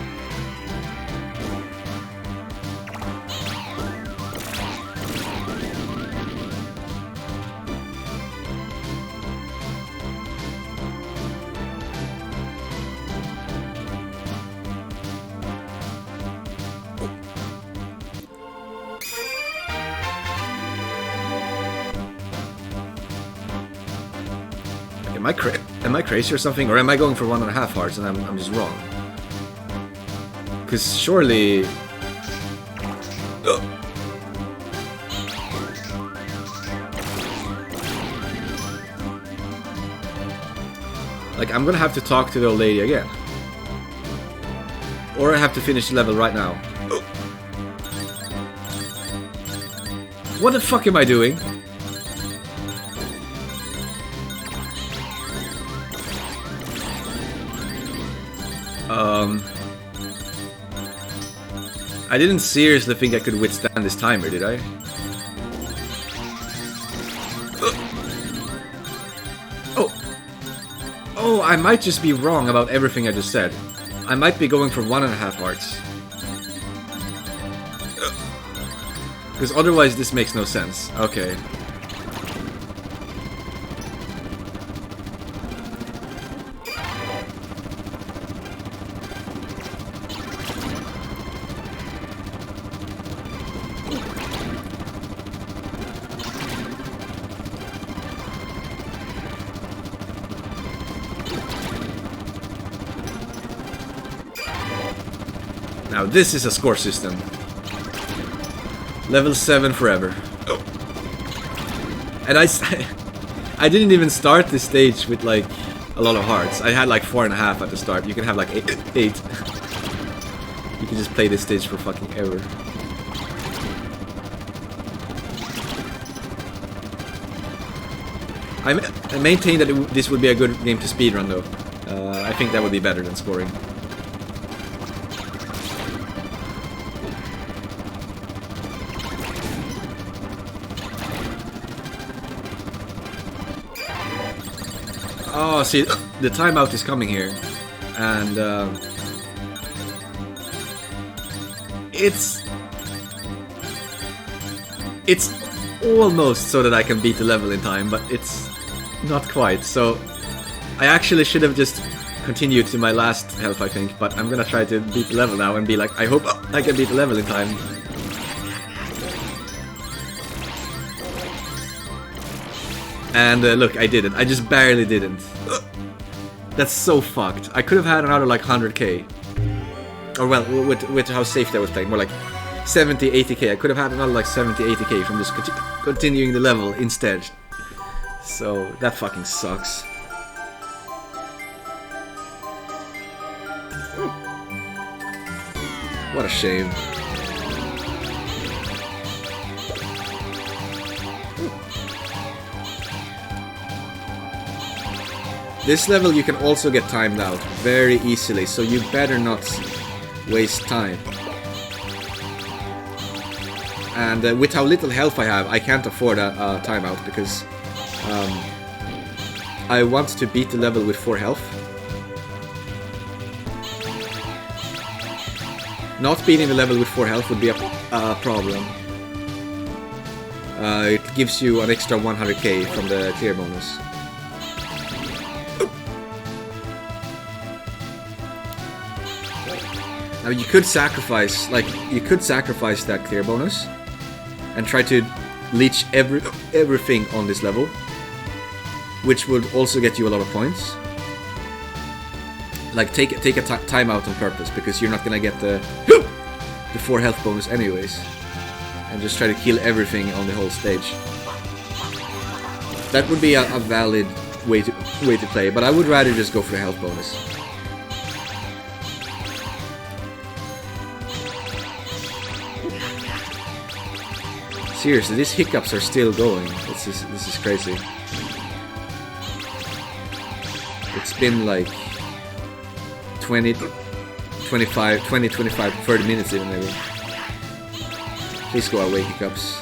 Am I crazy or something? Or am I going for 1.5 hearts and I'm just wrong? Because surely... Like, I'm gonna have to talk to the old lady again. Or I have to finish the level right now. What the fuck am I doing? I didn't seriously think I could withstand this timer, did I? Oh, I might just be wrong about everything I just said. I might be going for 1.5 hearts. Because otherwise this makes no sense. Okay. Now this is a score system. Level 7 forever. Oh. And I didn't even start this stage with like a lot of hearts. I had like 4.5 at the start. You can have like 8. You can just play this stage for fucking ever. I maintain that this would be a good game to speedrun though. I think that would be better than scoring. Oh, see, the timeout is coming here, and it's almost so that I can beat the level in time, but it's not quite. So I actually should have just continued to my last health, I think, but I'm gonna try to beat the level now and be like, I hope I can beat the level in time. And look, I didn't. I just barely didn't. That's so fucked. I could have had another like 100k. Or well, with how safe I was playing. More like 70, 80k. I could have had another like 70, 80k from just continuing the level instead. So, that fucking sucks. What a shame. This level you can also get timed out very easily, so you better not waste time. And with how little health I have, I can't afford a timeout because I want to beat the level with 4 health. Not beating the level with 4 health would be a problem. It gives you an extra 100k from the clear bonus. Now you could sacrifice, that clear bonus and try to leech everything on this level, which would also get you a lot of points. Like take a timeout on purpose because you're not gonna get the 4 health bonus anyways, and just try to kill everything on the whole stage. That would be a valid way to play, but I would rather just go for the health bonus. Seriously, these hiccups are still going. This is crazy. It's been like 20, 25, 30 minutes even maybe. Please go away, hiccups.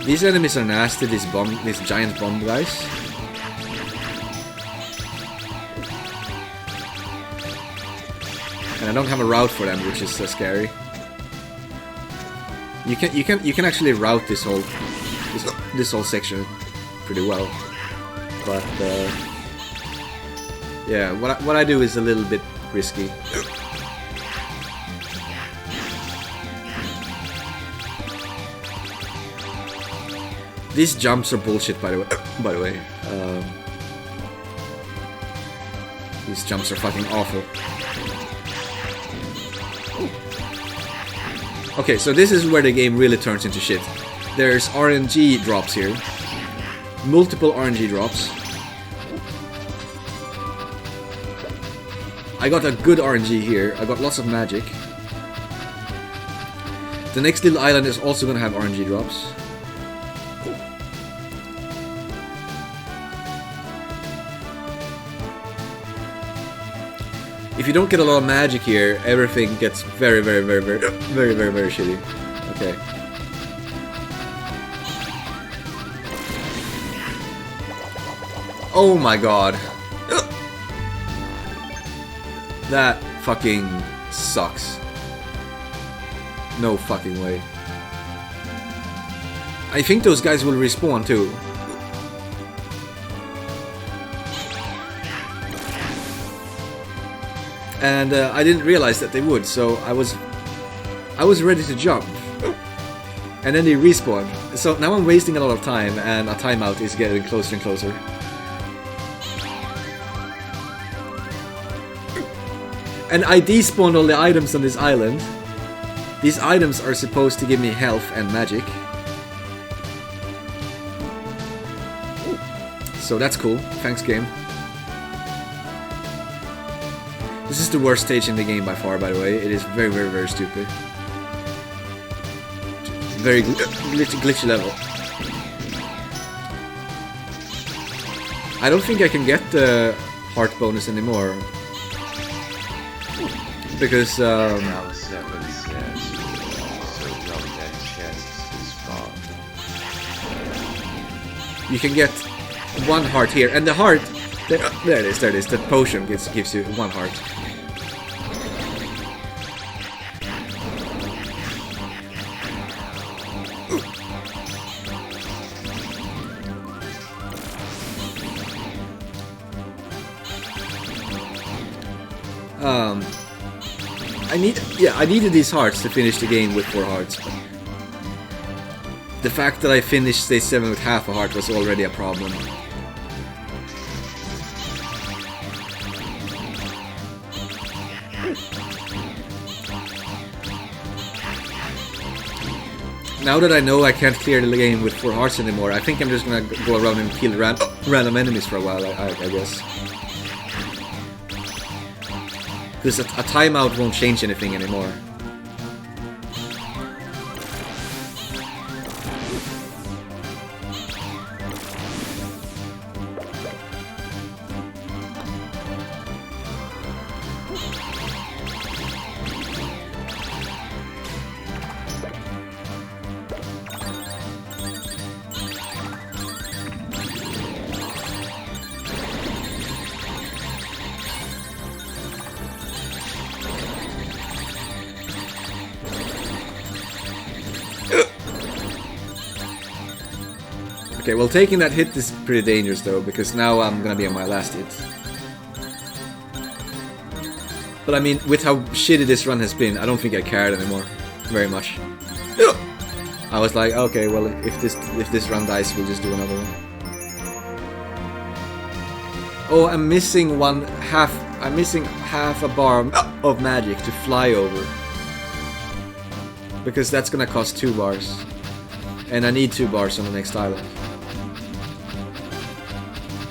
These enemies are nasty, these giant bomb guys. And I don't have a route for them, which is so scary. You can actually route this whole section pretty well, but yeah, what I do is a little bit risky. These jumps are bullshit, by the way. These jumps are fucking awful. Okay, so this is where the game really turns into shit. There's RNG drops here. Multiple RNG drops. I got a good RNG here. I got lots of magic. The next little island is also gonna have RNG drops. If you don't get a lot of magic here, everything gets very shitty. Okay. Oh my god. That fucking sucks. No fucking way. I think those guys will respawn too. And I didn't realize that they would, so I was ready to jump. And then they respawned. So now I'm wasting a lot of time, and a timeout is getting closer and closer. And I despawned all the items on this island. These items are supposed to give me health and magic. So that's cool. Thanks, game. This is the worst stage in the game by far, by the way. It is very stupid. Very glitchy level. I don't think I can get the heart bonus anymore. Because, Now 7 says, so dumb that chests is fog. You can get 1 heart here, and the heart... There it is, the potion gives you 1 heart. I needed these hearts to finish the game with 4 hearts. The fact that I finished stage 7 with half a heart was already a problem. Now that I know I can't clear the game with 4 hearts anymore, I think I'm just gonna go around and kill random enemies for a while, I guess. Because a timeout won't change anything anymore. Okay, well, taking that hit is pretty dangerous though, because now I'm gonna be on my last hit. But I mean, with how shitty this run has been, I don't think I cared anymore very much. I was like, okay, well, if this run dies, we'll just do another one. Oh, I'm missing I'm missing half a bar of magic to fly over. Because that's gonna cost 2 bars. And I need 2 bars on the next island.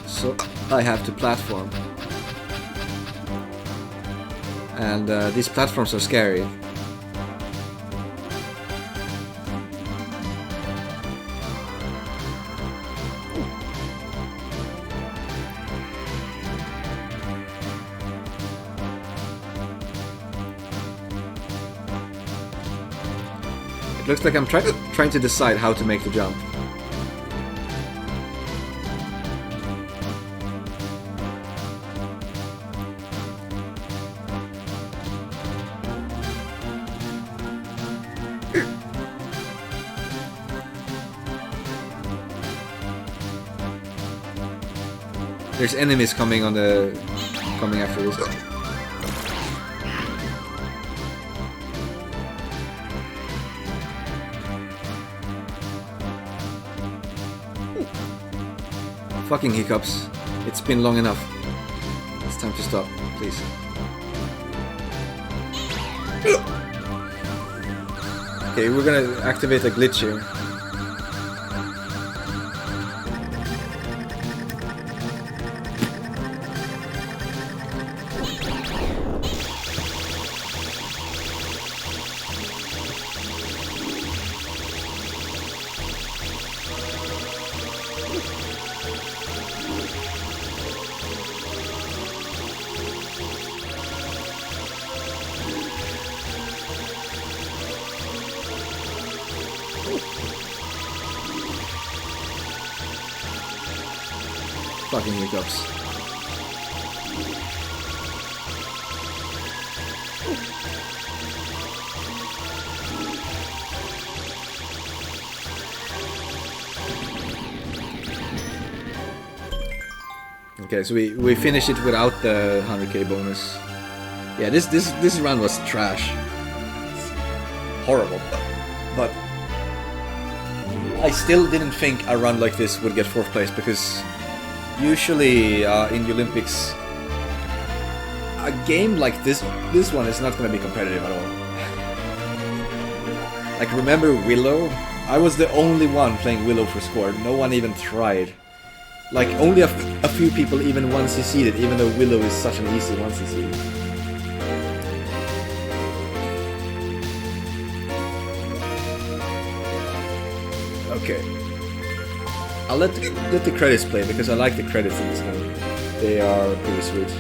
So I have to platform. And these platforms are scary. It looks like I'm trying to decide how to make the jump. There's enemies coming after this. Fucking hiccups. It's been long enough. It's time to stop, please. Okay, we're gonna activate a glitch here. Fucking hiccups. Okay, so we finished it without the 100k bonus. Yeah, this run was trash. It's horrible. But I still didn't think a run like this would get 4th place, because usually in Olympics a game like this one is not going to be competitive at all. Like, remember Willow? I was the only one playing Willow for score. No one even tried. Like, only a few people even 1cc'd it, even though Willow is such an easy 1cc. Okay. I'll let the credits play, because I like the credits in this game. They are pretty sweet.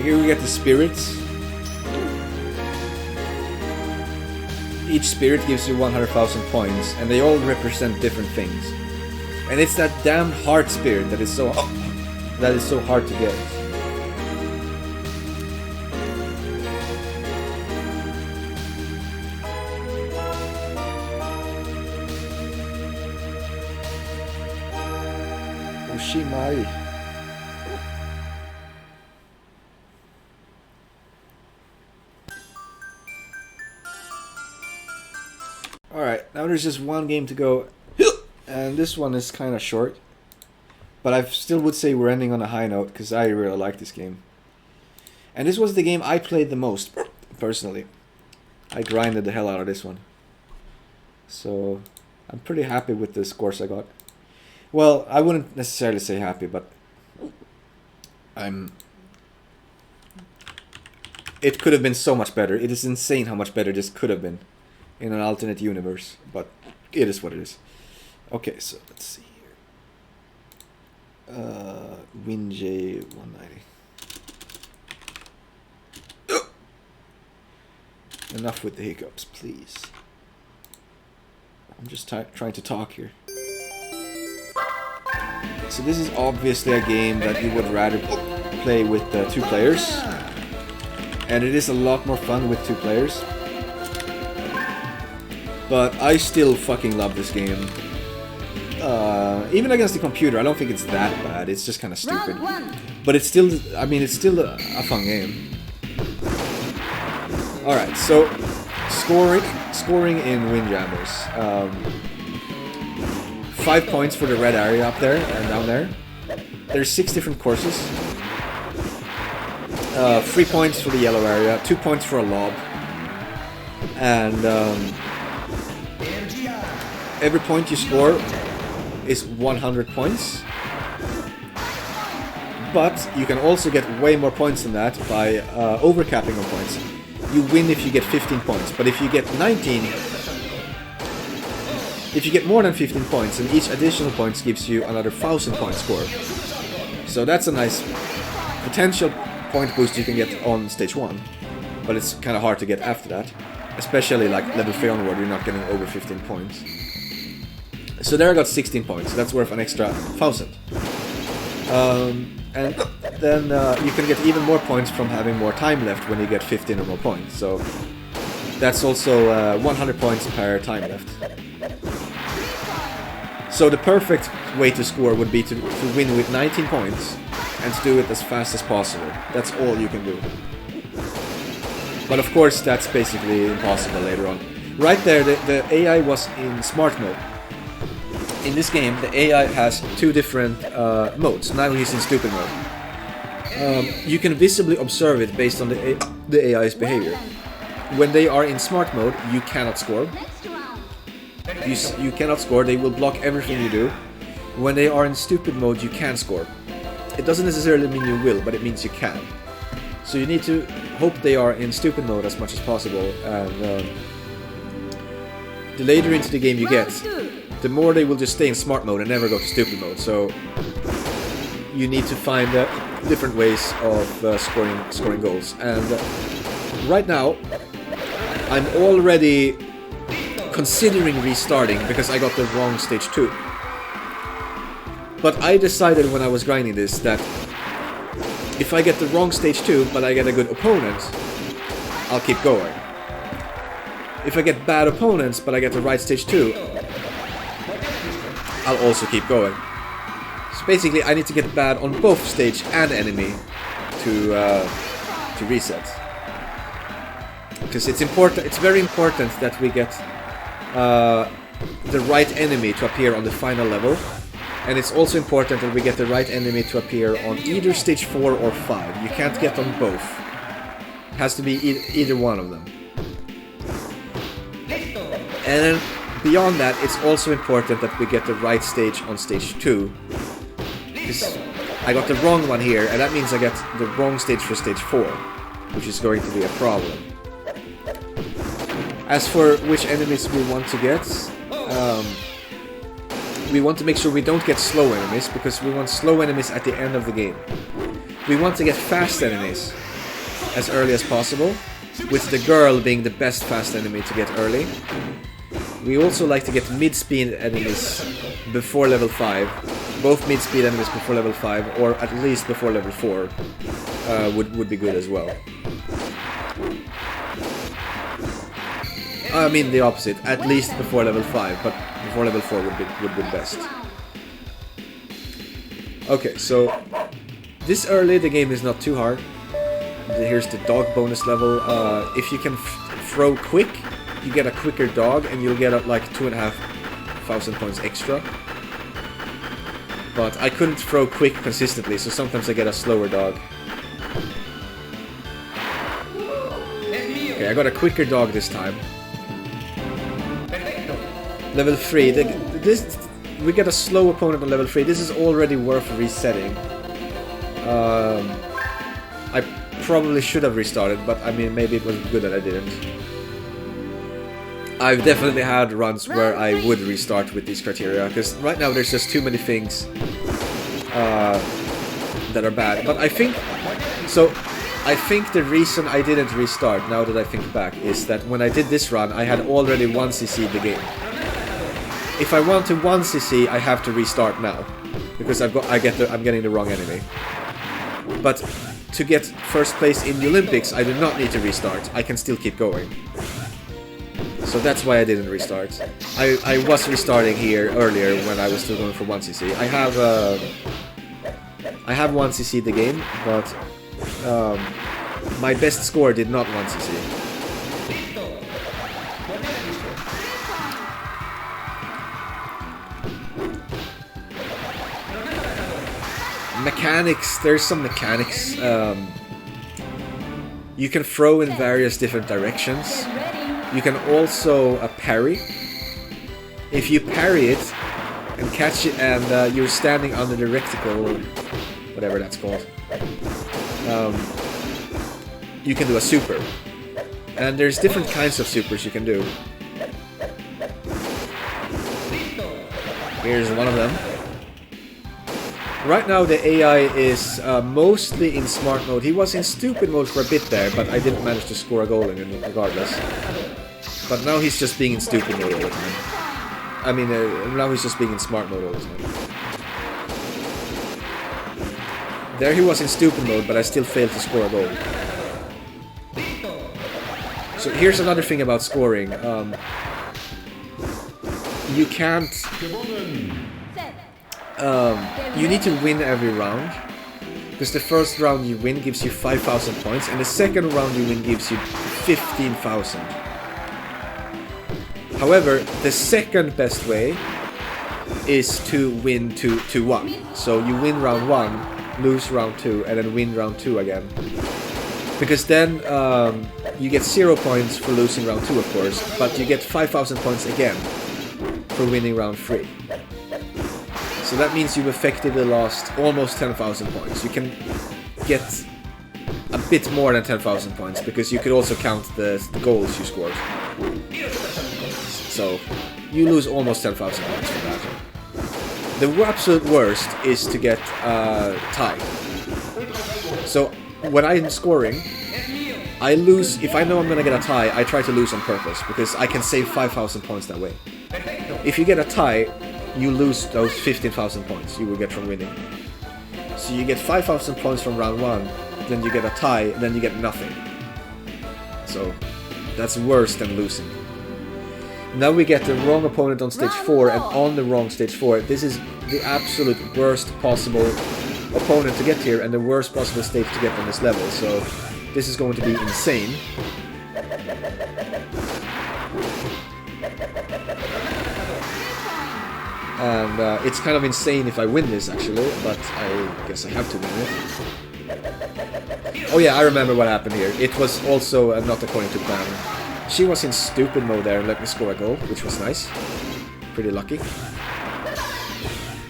Here we get the spirits. Each spirit gives you 100,000 points, and they all represent different things. And it's that damn heart spirit that is so hard to get. Oshimai. Alright, now there's just one game to go, and this one is kind of short, but I still would say we're ending on a high note, because I really like this game. And this was the game I played the most, personally. I grinded the hell out of this one. So I'm pretty happy with the scores I got. Well, I wouldn't necessarily say happy, but it could have been so much better. It is insane how much better this could have been in an alternate universe, but it is what it is. Okay, so let's see here. WinJ190. Enough with the hiccups, please. I'm just trying to talk here. So this is obviously a game that you would rather play with 2 players. And it is a lot more fun with 2 players. But I still fucking love this game. Even against the computer, I don't think it's that bad. It's just kind of stupid. But it's still, I mean, it's still a fun game. Alright, so scoring in Windjammers. 5 points for the red area up there and down there. There's 6 different courses. 3 points for the yellow area, 2 points for a lob. And every point you score is 100 points. But you can also get way more points than that by overcapping on points. You win if you get 15 points, but if you get 19, if you get more than 15 points, then each additional points gives you another 1,000 point score. So that's a nice potential point boost you can get on stage 1, but it's kind of hard to get after that, especially like level 3 onward. You're not getting over 15 points. So there I got 16 points, so that's worth an extra 1,000. And then you can get even more points from having more time left when you get 15 or more points. So that's also 100 points per time left. So the perfect way to score would be to win with 19 points and to do it as fast as possible. That's all you can do. But of course that's basically impossible later on. Right there, the AI was in smart mode. In this game, the AI has 2 different modes. Now he's in stupid mode. You can visibly observe it based on the AI's behavior. When they are in smart mode, you cannot score. You cannot score, they will block everything you do. When they are in stupid mode, you can score. It doesn't necessarily mean you will, but it means you can. So you need to hope they are in stupid mode as much as possible, and the later into the game you get, the more they will just stay in smart mode and never go to stupid mode. So you need to find different ways of scoring goals. And right now, I'm already considering restarting because I got the wrong stage 2. But I decided when I was grinding this that if I get the wrong stage 2 but I get a good opponent, I'll keep going. If I get bad opponents but I get the right stage 2, I'll also keep going. So basically I need to get bad on both stage and enemy to reset. Because it's important, it's very important that we get the right enemy to appear on the final level, and it's also important that we get the right enemy to appear on either stage 4 or 5. You can't get on both. It has to be either one of them. And then beyond that, it's also important that we get the right stage on stage 2. Because I got the wrong one here, and that means I get the wrong stage for stage 4, which is going to be a problem. As for which enemies we want to get, we want to make sure we don't get slow enemies, because we want slow enemies at the end of the game. We want to get fast enemies as early as possible, with the girl being the best fast enemy to get early. We also like to get mid-speed enemies before level 5. Both mid-speed enemies before level 5, or at least before level 4, would be good as well. I mean the opposite, at least before level 5, but before level 4 would be best. Okay, so this early the game is not too hard. Here's the dog bonus level. If you can throw quick, you get a quicker dog and you'll get like 2,500 points extra. But I couldn't throw quick consistently, so sometimes I get a slower dog. Okay, I got a quicker dog this time. Level 3. We get a slow opponent on level 3. This is already worth resetting. I probably should have restarted, but I mean, maybe it was good that I didn't. I've definitely had runs where I would restart with these criteria, because right now there's just too many things that are bad. But I think the reason I didn't restart, now that I think back, is that when I did this run, I had already 1 CC'd the game. If I want to 1 CC, I have to restart now, because I'm getting the wrong enemy. But to get first place in the Olympics, I do not need to restart. I can still keep going. So that's why I didn't restart. I was restarting here earlier when I was still going for 1 CC. I have 1 CC the game, but my best score did not 1 CC. Mechanics, there's some mechanics. You can throw in various different directions. You can also parry. If you parry it and catch it and you're standing on the reticle, or whatever that's called, you can do a super. And there's different kinds of supers you can do. Here's one of them. Right now the AI is mostly in smart mode. He was in stupid mode for a bit there, but I didn't manage to score a goal in him regardless. But now he's just being in stupid mode all the time. I mean, now he's just being in smart mode all the time. There he was in stupid mode, but I still failed to score a goal. So here's another thing about scoring. You can't... you need to win every round, because the first round you win gives you 5,000 points, and the second round you win gives you 15,000. However, the second best way is to win 2-1. So you win round 1, lose round 2, and then win round 2 again. Because then you get 0 points for losing round 2, of course, but you get 5,000 points again for winning round 3. So that means you've effectively lost almost 10,000 points. You can get a bit more than 10,000 points, because you could also count the goals you scored. So you lose almost 10,000 points from that. The absolute worst is to get tie. So when I'm scoring, I lose. If I know I'm gonna get a tie, I try to lose on purpose, because I can save 5,000 points that way. If you get a tie, you lose those 15,000 points you will get from winning. So you get 5,000 points from round 1, then you get a tie, then you get nothing. So that's worse than losing. Now we get the wrong opponent on stage 4, and on the wrong stage 4. This is the absolute worst possible opponent to get here, and the worst possible stage to get on this level. So this is going to be insane. And it's kind of insane if I win this, actually, but I guess I have to win it. Oh yeah, I remember what happened here. It was also not according to plan. She was in stupid mode there and let me score a goal, which was nice. Pretty lucky.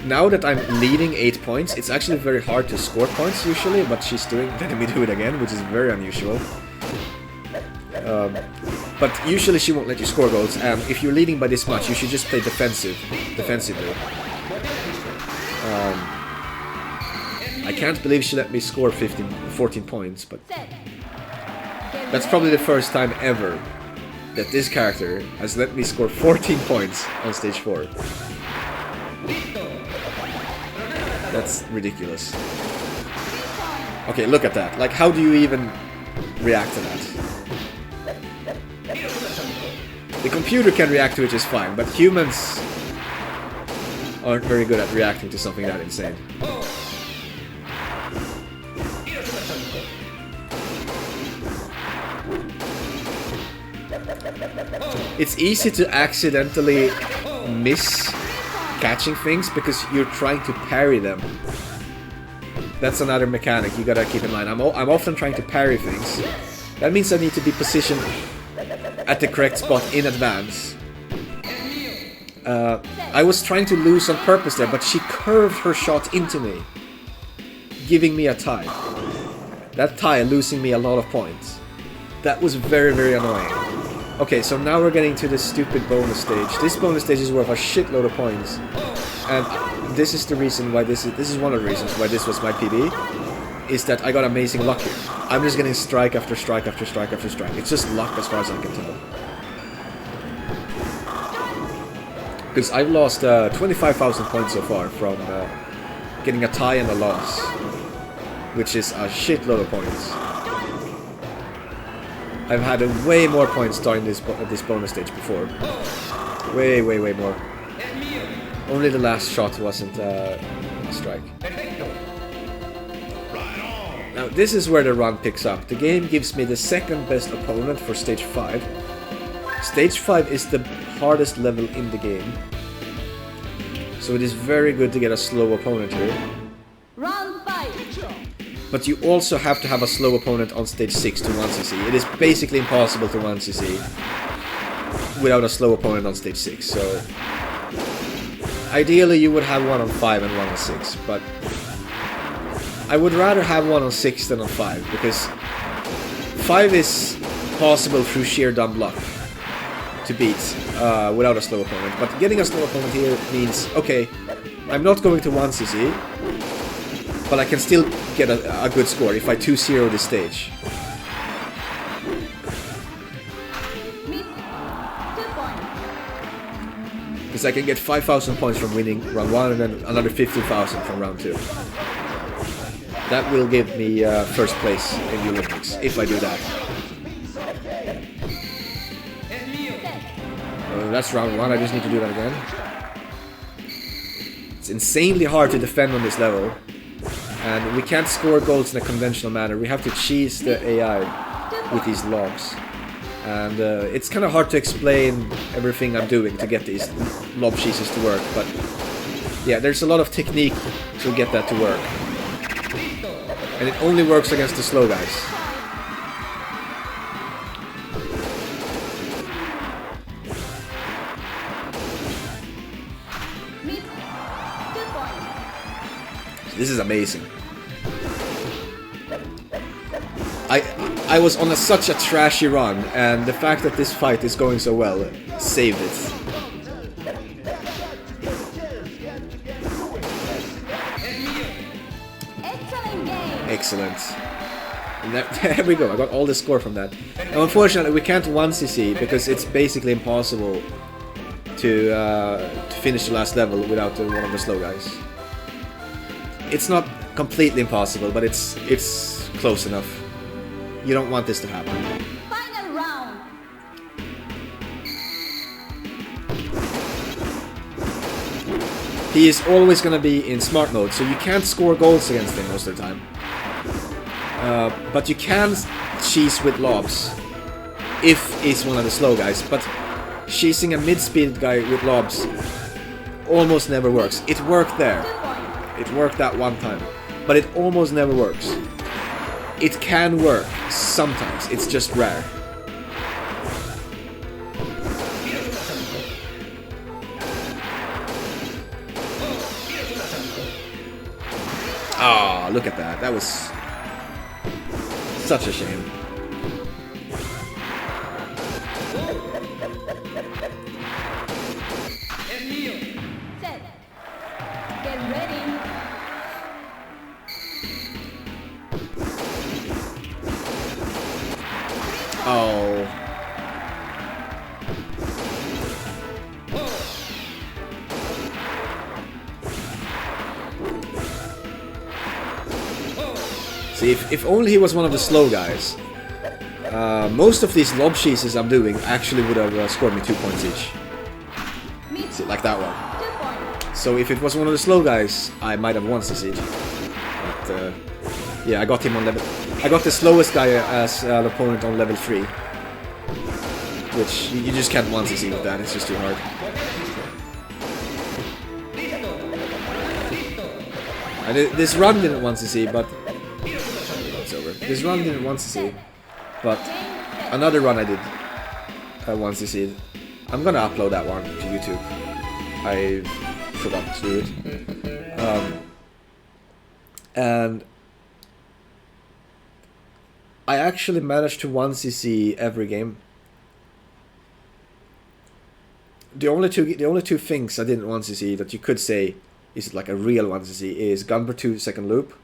Now that I'm leading 8 points, it's actually very hard to score points usually, but she's letting me do it again, which is very unusual. But usually she won't let you score goals, and if you're leading by this much, you should just play defensively. I can't believe she let me score 14 points, but that's probably the first time ever that this character has let me score 14 points on stage 4. That's ridiculous. Okay, look at that. Like, how do you even react to that? The computer can react to it just fine, but humans aren't very good at reacting to something that insane. It's easy to accidentally miss catching things because you're trying to parry them. That's another mechanic you gotta keep in mind. I'm often trying to parry things. That means I need to be positioned at the correct spot in advance. I was trying to lose on purpose there, but she curved her shot into me, giving me a tie. That tie losing me a lot of points. That was very, very annoying. Okay, so now we're getting to this stupid bonus stage. This bonus stage is worth a shitload of points. And this is the reason why this is one of the reasons why this was my PB, is that I got amazing luck here. I'm just getting strike after strike after strike after strike. It's just luck as far as I can tell. Because I've lost 25,000 points so far from getting a tie and a loss, which is a shitload of points. I've had way more points during this bonus stage before. Way, way, way more. Only the last shot wasn't a strike. Now this is where the run picks up. The game gives me the second best opponent for stage 5. Stage 5 is the hardest level in the game. So it is very good to get a slow opponent here. Round 5. But you also have to have a slow opponent on stage 6 to 1cc. It is basically impossible to 1cc without a slow opponent on stage 6. So ideally you would have one on 5 and one on 6, but I would rather have one on 6 than on 5, because 5 is possible through sheer dumb luck to beat without a slow opponent. But getting a slow opponent here means, okay, I'm not going to 1cc, but I can still get a good score if I 2-0 this stage. Because I can get 5,000 points from winning round 1 and then another 15,000 from round 2. That will give me first place in the Olympics, if I do that. That's round 1, I just need to do that again. It's insanely hard to defend on this level. And we can't score goals in a conventional manner. We have to cheese the AI with these lobs. And it's kind of hard to explain everything I'm doing to get these lob cheeses to work. But yeah, there's a lot of technique to get that to work. And it only works against the slow guys. This is amazing. I was on such a trashy run, and the fact that this fight is going so well saved it. Excellent. And there we go, I got all the score from that. Now, unfortunately, we can't 1cc because it's basically impossible to finish the last level without one of the slow guys. It's not completely impossible, but it's close enough. You don't want this to happen. Final round. He is always going to be in smart mode, so you can't score goals against him most of the time. But you can cheese with lobs if he's one of the slow guys, but cheesing a mid-speed guy with lobs almost never works. It worked there. It worked that one time, but it almost never works. It can work sometimes, it's just rare. Ah, look at that. That was such a shame. Set. Get ready. Oh. See, if only he was one of the slow guys, most of these lob cheeses I'm doing actually would have scored me 2 points each. See, like that one. 2 points. So if it was one of the slow guys, I might have won this each. But yeah, I got him on level. I got the slowest guy as an opponent on level 3, which you just can't 1cc with that. It's just too hard. And this run didn't 1cc, but it's over. This run didn't 1cc, but another run I did 1cc. I'm gonna upload that one to YouTube. I forgot to do it. And I actually managed to 1cc every game. The only two things I didn't 1cc that you could say is like a real 1cc is Gunber 2 second loop.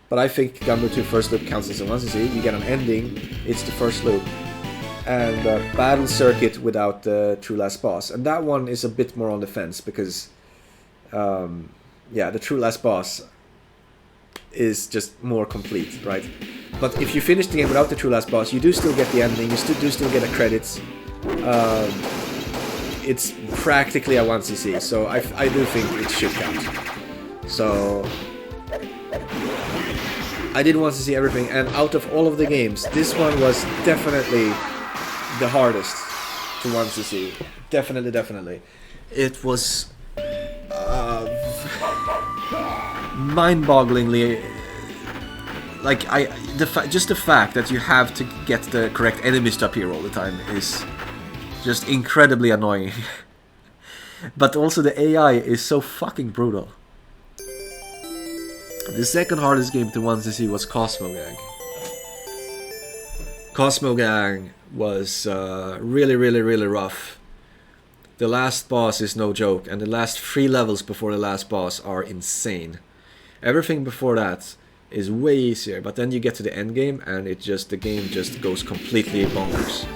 But I think Gunber 2 first loop counts as a 1cc. You get an ending, it's the first loop. And battle circuit without the true last boss. And that one is a bit more on the fence because yeah, the true last boss is just more complete, right? But if you finish the game without the true last boss, you do still get the ending, you do still get the credits. It's practically a 1cc, so I do think it should count. So I did 1cc everything, and out of all of the games, this one was definitely the hardest to 1cc. Definitely. It was mind-bogglingly, like just the fact that you have to get the correct enemies to appear all the time is just incredibly annoying. But also the AI is so fucking brutal. The second hardest game to 1cc was Cosmo Gang. Cosmo Gang was really rough. The last boss is no joke, and the last 3 levels before the last boss are insane. Everything before that is way easier, but then you get to the end game and the game just goes completely bonkers.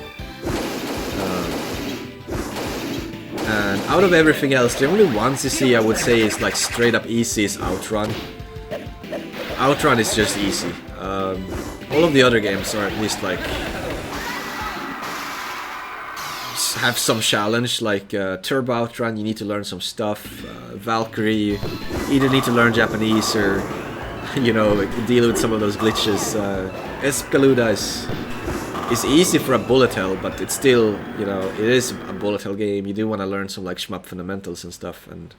And out of everything else, the only 1cc I would say is like straight up easy is Outrun. Outrun is just easy. All of the other games are at least like have some challenge, like Turbo Outrun, you need to learn some stuff. Valkyrie, you either need to learn Japanese or, you know, like, deal with some of those glitches. Escaluda is easy for a bullet hell, but it's still, you know, it is a bullet hell game. You do want to learn some like shmup fundamentals and stuff. And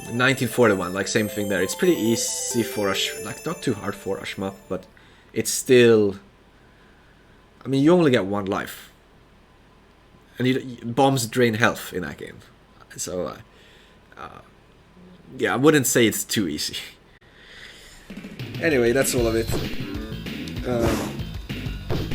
1941, like same thing there. It's pretty easy for a like not too hard for a shmup, but it's still. I mean, you only get one life, and bombs drain health in that game. So, yeah, I wouldn't say it's too easy. Anyway, that's all of it.